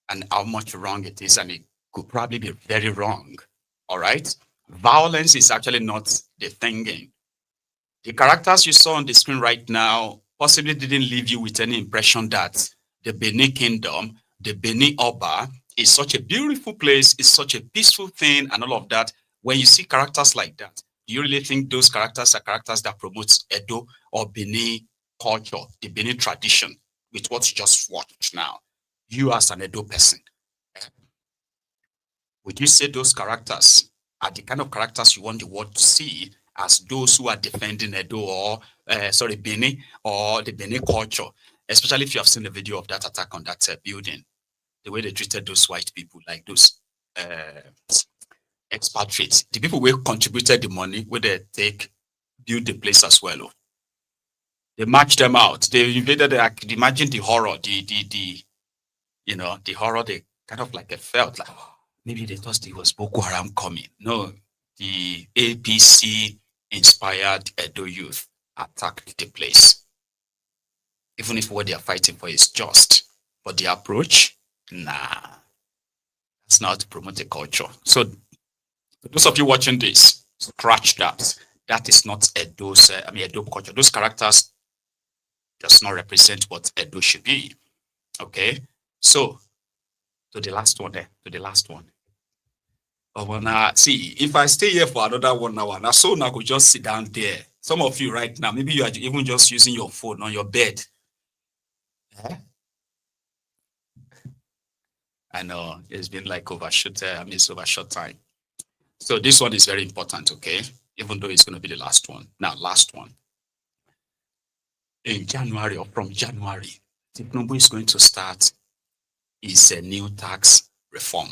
and how much wrong it is, and it could probably be very wrong, all right? Violence is actually not the thinking. The characters you saw on the screen right now possibly didn't leave you with any impression that the Benin Kingdom, the Benin Oba, is such a beautiful place, is such a peaceful thing, and all of that. When you see characters like that, do you really think those characters are characters that promote Edo or Benin culture, the Benin tradition, with what you just watched now? You as an Edo person, would you say those characters are the kind of characters you want the world to see as those who are defending Edo or, Benin or the Benin culture, especially if you have seen the video of that attack on that building, the way they treated those white people, like those expatriates, the people who contributed the money, where they build the place as well. They marched them out. They invaded. Imagine the horror, the horror. They kind of like felt like maybe they thought it was Boko Haram coming. No, the APC inspired Edo youth attacked the place. Even if what they are fighting for is just, but the approach, nah, that's not to promote the culture. So those of you watching this, scratch that. That is not Edo's, Edo culture. Those characters does not represent what Edo should be. Okay, so to the last one there, to the last one. But now, see, if I stay here for another 1 hour, now so now I could just sit down there. Some of you right now, maybe you are even just using your phone on your bed. I know it's been like it's over short time. So this one is very important, okay? Even though it's going to be the last one. Now, last one. In January or from January, Tinubu is going to start is a new tax reform,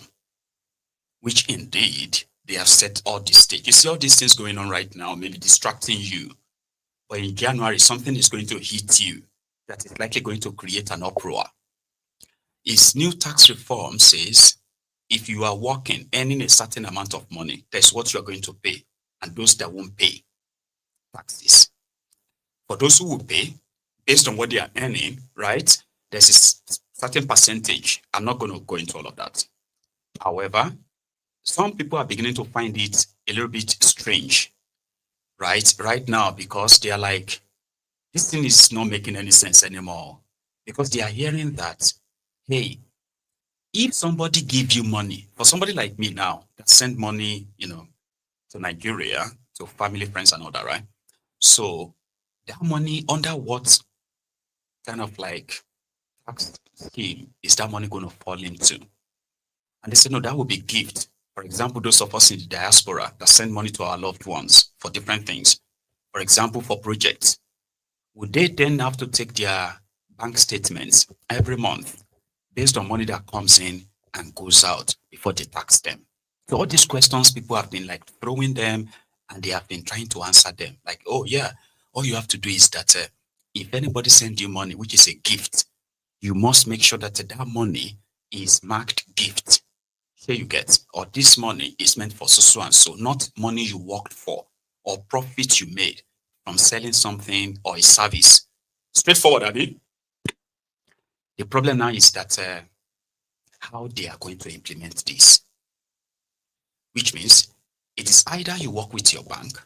which indeed they have set all the stage. You see all these things going on right now, maybe distracting you. But in January, something is going to hit you that is likely going to create an uproar. His new tax reform says, if you are working, earning a certain amount of money, that's what you are going to pay. And those that won't pay taxes. For those who will pay, based on what they are earning, right, there's a certain percentage. I'm not going to go into all of that. However, some people are beginning to find it a little bit strange, right now, because they are like, this thing is not making any sense anymore. Because they are hearing that, hey, if somebody give you money, for somebody like me now, that send money, to Nigeria, to family, friends, and all that, right? So that money, under what kind of like tax scheme is that money going to fall into? And they said, no, that would be gift. For example, those of us in the diaspora that send money to our loved ones for different things. For example, for projects. Would they then have to take their bank statements every month based on money that comes in and goes out before they tax them? So all these questions, people have been like throwing them and they have been trying to answer them. Like, oh yeah, all you have to do is that if anybody sends you money, which is a gift, you must make sure that that money is marked gift. Here you get, or this money is meant for so and so, not money you worked for or profit you made from selling something or a service. Straightforward, Abi. The problem now is that how they are going to implement this, which means it is either you work with your bank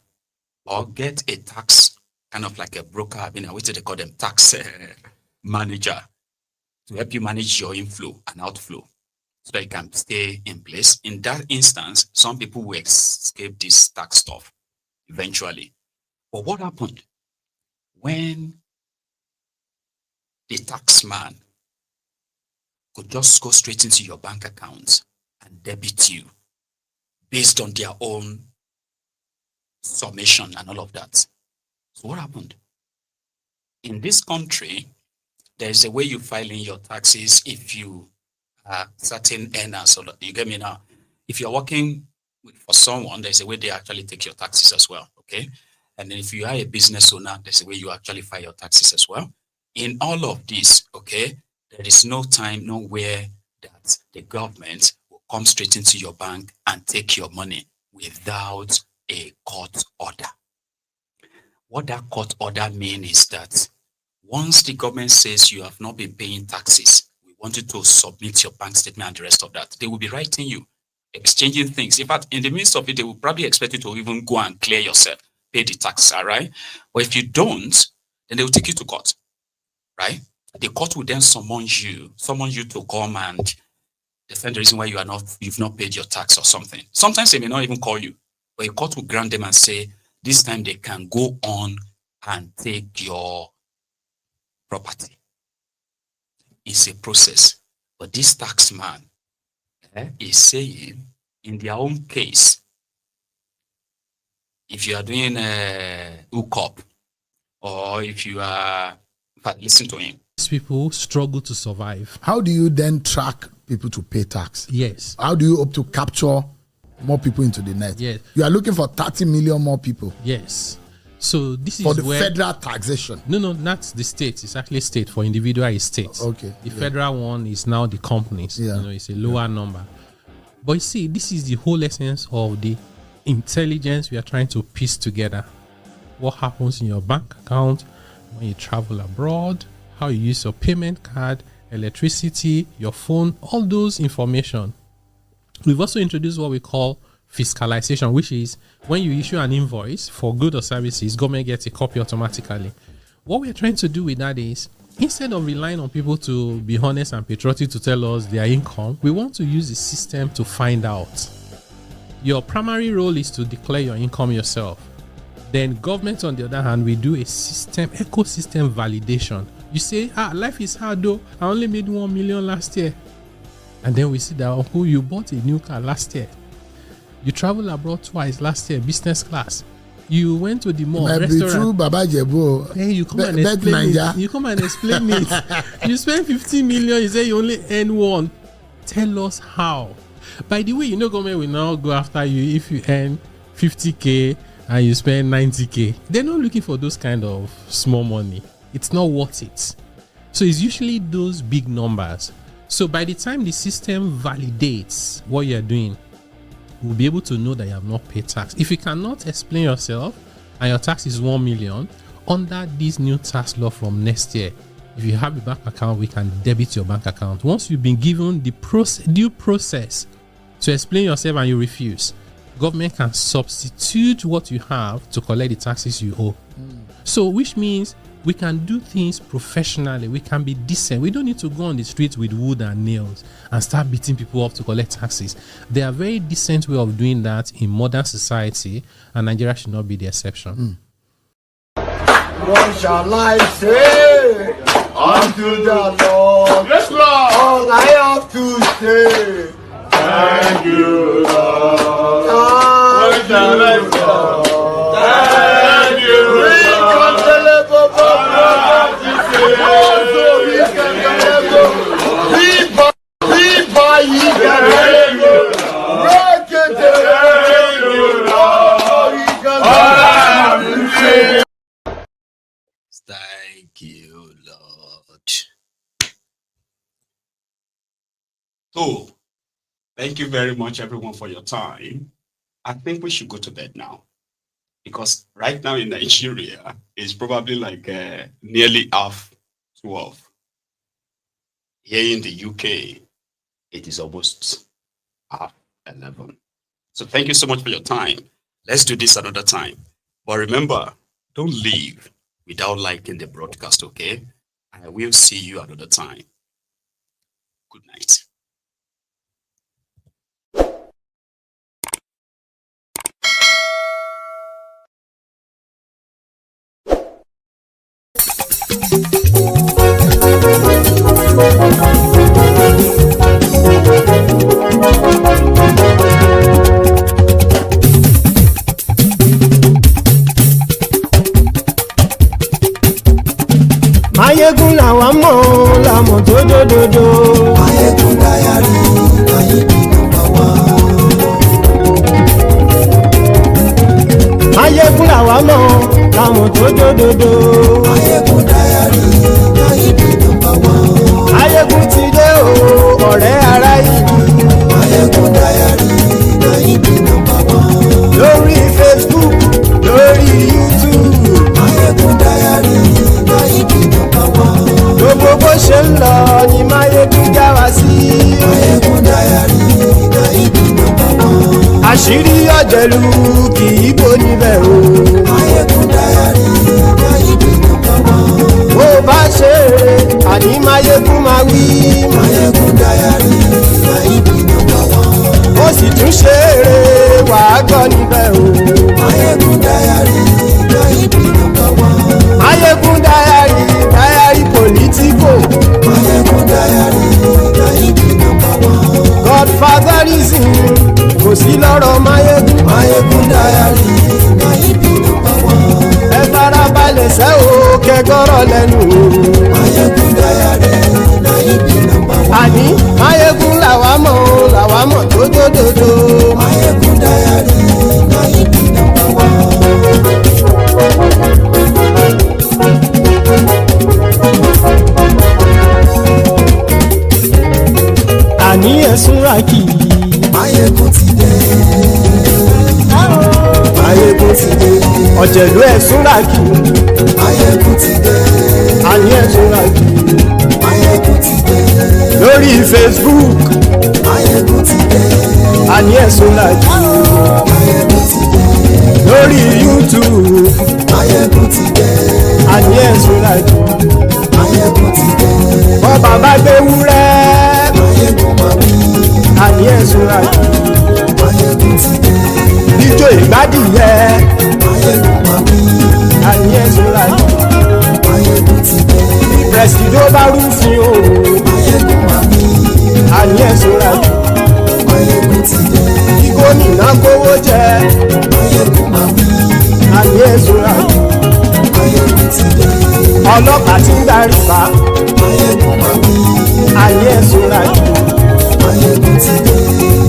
or get a tax, kind of like a broker, what do they call them, tax manager, to help you manage your inflow and outflow so that you can stay in place. In that instance, some people will escape this tax stuff eventually. But what happened when the tax man could just go straight into your bank account and debit you based on their own summation and all of that? So what happened? In this country, there's a way you file in your taxes if you are certain earners. So you get me now? If you're working for someone, there's a way they actually take your taxes as well, okay? And then if you are a business owner, there's a way you actually file your taxes as well. In all of this, okay, there is no time, nowhere that the government will come straight into your bank and take your money without a court order. What that court order means is that once the government says you have not been paying taxes, we want you to submit your bank statement and the rest of that, they will be writing you, exchanging things. In fact, in the midst of it, they will probably expect you to even go and clear yourself, pay the tax, all right? But if you don't, then they will take you to court, right? The court will then summon you to come and defend the reason why you've not paid your tax or something. Sometimes they may not even call you, but a court will grant them and say, this time they can go on and take your property. It's a process. But this tax man is saying, in their own case, if you are doing a hookup, or if you are, in fact, listen to him. These people struggle to survive. How do you then track people to pay tax? Yes. How do you hope to capture more people into the net? Yes. You are looking for 30 million more people. Yes. So this for is the where federal taxation. No, not the state. It's actually state. For individual is state. Okay. The federal one is now the companies. Yeah. It's a lower number. But you see, this is the whole essence of the intelligence we are trying to piece together. What happens in your bank account when you travel abroad, how you use your payment card, electricity, your phone, all those information. We've also introduced what we call fiscalization, which is when you issue an invoice for goods or services, government gets a copy automatically. What we're trying to do with that is, instead of relying on people to be honest and patriotic to tell us their income, we want to use the system to find out. Your primary role is to declare your income yourself. Then government, on the other hand, we do a ecosystem validation. You say, life is hard though. I only made 1 million last year. And then we see that, you bought a new car last year. You traveled abroad twice last year, business class. You went to the mall, restaurant. True, Baba Jebo. Hey, you come and explain it. You come and explain it. You spend 50 million, you say you only earn 1. Tell us how. By the way, government will now go after you if you earn 50K and you spend 90K. They're not looking for those kind of small money. It's not worth it. So it's usually those big numbers. So by the time the system validates what you're doing, we'll be able to know that you have not paid tax. If you cannot explain yourself and your tax is 1 million, under this new tax law from next year, if you have a bank account, we can debit your bank account. Once you've been given the due process to explain yourself and you refuse, government can substitute what you have to collect the taxes you owe. So which means we can do things professionally. We can be decent. We don't need to go on the street with wood and nails and start beating people up to collect taxes. There are very decent way of doing that in modern society, and Nigeria should not be the exception. What shall I say unto the Lord? Yes, Lord. All I have to say, thank you, Lord. What shall I say? Thank you, Lord. Thank you, Lord. So, thank you very much, everyone, for your time. I think we should go to bed now, because right now in Nigeria, it's probably like nearly 12:30. Here in the UK, it is almost 11:30. So thank you so much for your time. Let's do this another time. But remember, don't leave without liking the broadcast, okay? I will see you another time. Good night. Maiyegun làwa mọ̀ làmọ̀ tó dòdòdò. Maiyegun diary Maiyegun number 1. Maiyegun làwa mọ̀ làmọ̀ tó dòdòdò. Maiyegun diary Maiyegun number 1. Maiyegun ti dé o ọ̀rẹ́ ara ìlú. Maiyegun diary Maiyegun number 1. Lórí Facebook, lórí YouTube. Maiyegun diary Maiyegun number 1. Gbogbo bó ṣe ń lọ ni Maiyegun já wa sí. Maiyegun diary Maiyegun number 1. Àṣírí ọ̀jẹ̀lú kì í bò níbẹ̀ o. Maiyegun diary Maiyegun number 1. Bó bá ṣe eré àní Maiyegun máa wí. Maiyegun diary Maiyegun number 1. Ó sì tún ṣe eré wàá gbọ́ níbẹ̀ o. Maiyegun diary Maiyegun number 1. Maiyegun diary Politico. Maiyegun diary Maiyegun number 1. Godfatherism kò sí lọ́rọ̀ Maiyegun. Maiyegun diary Maiyegun number 1. Ẹ farabalẹ̀ sẹ́ o kẹgọ́rọ̀ lẹ́nu o. Maiyegun diary Maiyegun number 1. Àní Maiyegun làwa mọ̀ tó dòdòdò. Maiyegun diary Maiyegun number 1. Àní ẹ̀sùn rákì. Maiyegun ti dé. Maiyegun ti dé. Ọ̀jẹ̀lú ẹ̀sùn rákì. Maiyegun ti dé. Àní ẹ̀sùn rákì. Maiyegun ti dé. Lórí Facebook. Maiyegun ti dé. Àní ẹ̀sùn rákì. Maiyegun ti dé. Lórí YouTube. Maiyegun ti dé. Àní ayé Súrájì. Maiyegun ti dé. Bọ́ bàbá gbé wúrẹ́. Maiyegun máa wí. Ayé Súrájì. Maiyegun ti dé. Ijó ìgbádìyẹ. Maiyegun máa wí. Ayé Súrájì. Maiyegun ti dé. Presido bá rúfin o. Maiyegun máa wí. Ayé Súrájì. Maiyegun ti dé. Kí gómìnà kówó jẹ. Maiyegun máa wí. Ayé Súrájì. Maiyegun ti dé. Ọlọ́pàá tí ń darí bá. Maiyegun máa wí. Ayé Súrájì. Maiyegun ti dé.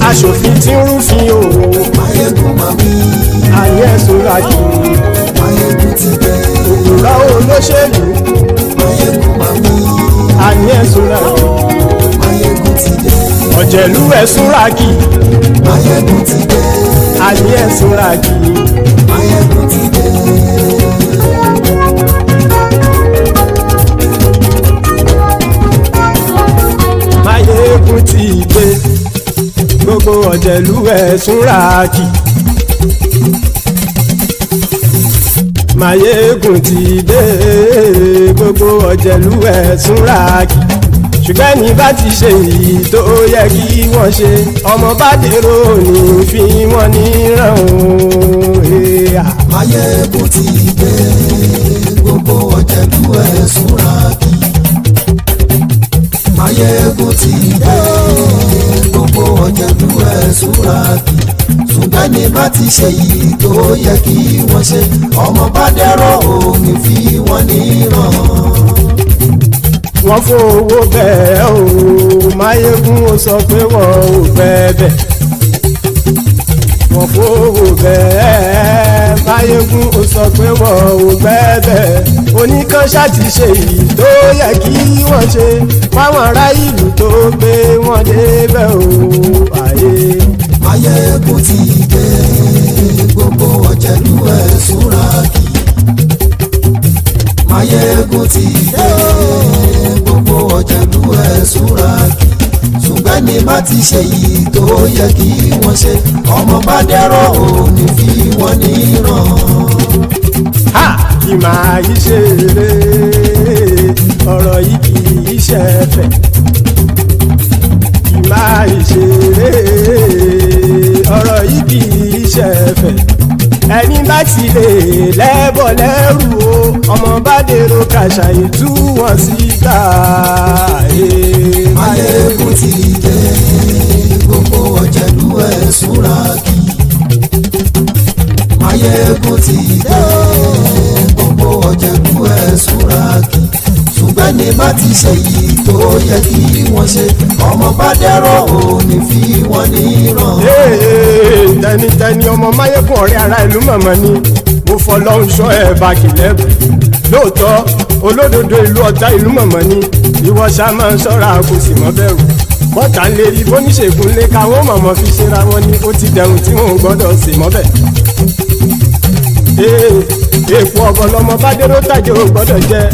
Aṣòfin tí ń rúfin o. Maiyegun máa wí. Ayé Súrájì. Maiyegun ti dé. Òpùrọ́ olóṣèlú. Maiyegun máa wí. Ayé Súrájì. Maiyegun ti dé. Ọ̀jẹ̀lú ẹ̀ Súrájì. Maiyegun ti dé. Ayé Súrájì. Maiyegun ti dé. Maiyegun ti dé. Gbogbo ọ̀jẹ̀lú ẹ̀ Súrájì. Maiyegun ti dé. Gbogbo ọ̀jẹ̀lú ẹ̀ Súrájì. Ṣùgbọ́n ní bá ti ṣe èyí tó yẹ kí wọ́n ṣe, ọmọ bá dèrò ní fi wọ́n níran o. Maiyegun ti dé. Gbogbo ọ̀jẹ̀lú ẹ̀ Súrájì. Maiyegun ti dé. Gbogbo ọ̀jẹ̀lú ẹ̀ Súrájì. Ṣùgbọ́n ní bá ti ṣe èyí tó yẹ kí wọ́n ṣe, ọmọ bá dèrò ní fi wọ́n níran. Wọ́n fowó bẹ́ẹ̀ o, Maiyegun ó sọ pé wọ́n ò fẹ́ bẹ̀. Wọ́n fowó bẹ́ẹ̀, Maiyegun ó sọ pé wọ́n ò fẹ́ bẹ̀. Oníkanṣá ti ṣe èyí tó yẹ kí wọ́n ṣe, fáwọn ará ìlú tó gbé wọn débẹ̀ o. Maiyegun ti dé. Gbogbo ọ̀jẹ̀lú ẹ̀ Súrájì. Maiyegun ti dé. Gbogbo ọ̀jẹ̀lú ẹ̀ Súrájì. Ṣùgbọ́n ní bá ti ṣe yìí tó yẹ kí wọ́n ṣe, ọmọ bá dẹ́rọ̀ ò ní fi wọ́n níran. Ha! Kì máa yí ṣe eré, ọ̀rọ̀ yìí kì í ṣe ẹ̀fẹ̀. Kì máa yí ṣe eré, ọ̀rọ̀ yìí kì í ṣe ẹ̀fẹ̀. Ẹni bá ti lè lẹ́bọ̀ lẹ́rù o, ọmọ bá dèrò kàṣàyè tú wọn síta. Maiyegun ti dé. Gbogbo ọ̀jẹ̀lú ẹ̀ Súrájì. Maiyegun ti dé. Gbogbo ọ̀jẹ̀lú ẹ̀ Súrájì. Ṣùgbọ́n ní bá ti ṣe yìí tó yẹ kí wọ́n ṣe, ọmọ bá dẹ́rọ̀ ò ní fi wọ́n níran. Tẹnitẹni ọmọ Maiyegun ọ̀rẹ́ ara ìlú mọ̀mọ́ ni mo fọlọ́run ṣọ́ ẹ̀ bá kìlẹ́bù. Lóòótọ́ olódodo ìlú ọ̀tá ìlú mọ̀mọ́ ni ìwọ ṣá máa ń ṣọ́ra kò sì mọ́ bẹ̀rù. Bọ́tà ń lè rí bóníṣègùn lé káwọn mọ̀mọ́ fi ṣera wọn ni ó ti dẹrùn tí wọn ò gbọ́dọ̀ sè mọ́bẹ̀. Èèpo ọ̀bọ̀ lọmọ bá dérò tàjẹ́ ò gbọ́dọ̀ jẹ́,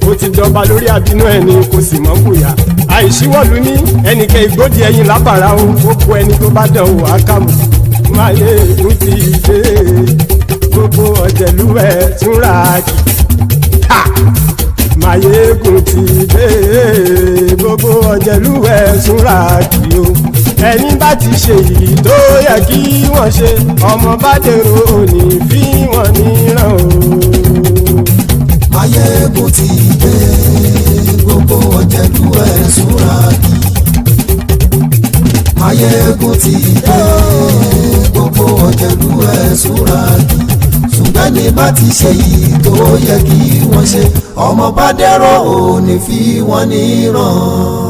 ó ti jọba lórí àbínú ẹni kò sì mọ́ bùyà. Àìsíwọ́lu ní ẹnìkẹ́ ìgbódì ẹyin lápàrà o, ó kó ẹni tó bá dán o àkàmù. Maiyegun ti dé. Gbogbo ọ̀jẹ̀lú ẹ̀ Súrájì. Maiyegun ti dé. Gbogbo ọ̀jẹ̀lú ẹ̀ Súrájì o. Ẹni bá ti ṣe yìí tó yẹ kí wọ́n ṣe, ọmọ bá dèrò òní fi wọ́n níran o. Maiyegun ti dé. Gbogbo ọ̀jẹ̀lú ẹ̀ Súrájì. Maiyegun ti dé. Gbogbo ọ̀jẹ̀lú ẹ̀ Súrájì. Ṣùgbọ́n ní bá ti ṣe yìí tó yẹ kí wọ́n ṣe, ọmọ bá dẹ́rọ̀ ò ní fi wọ́n níran.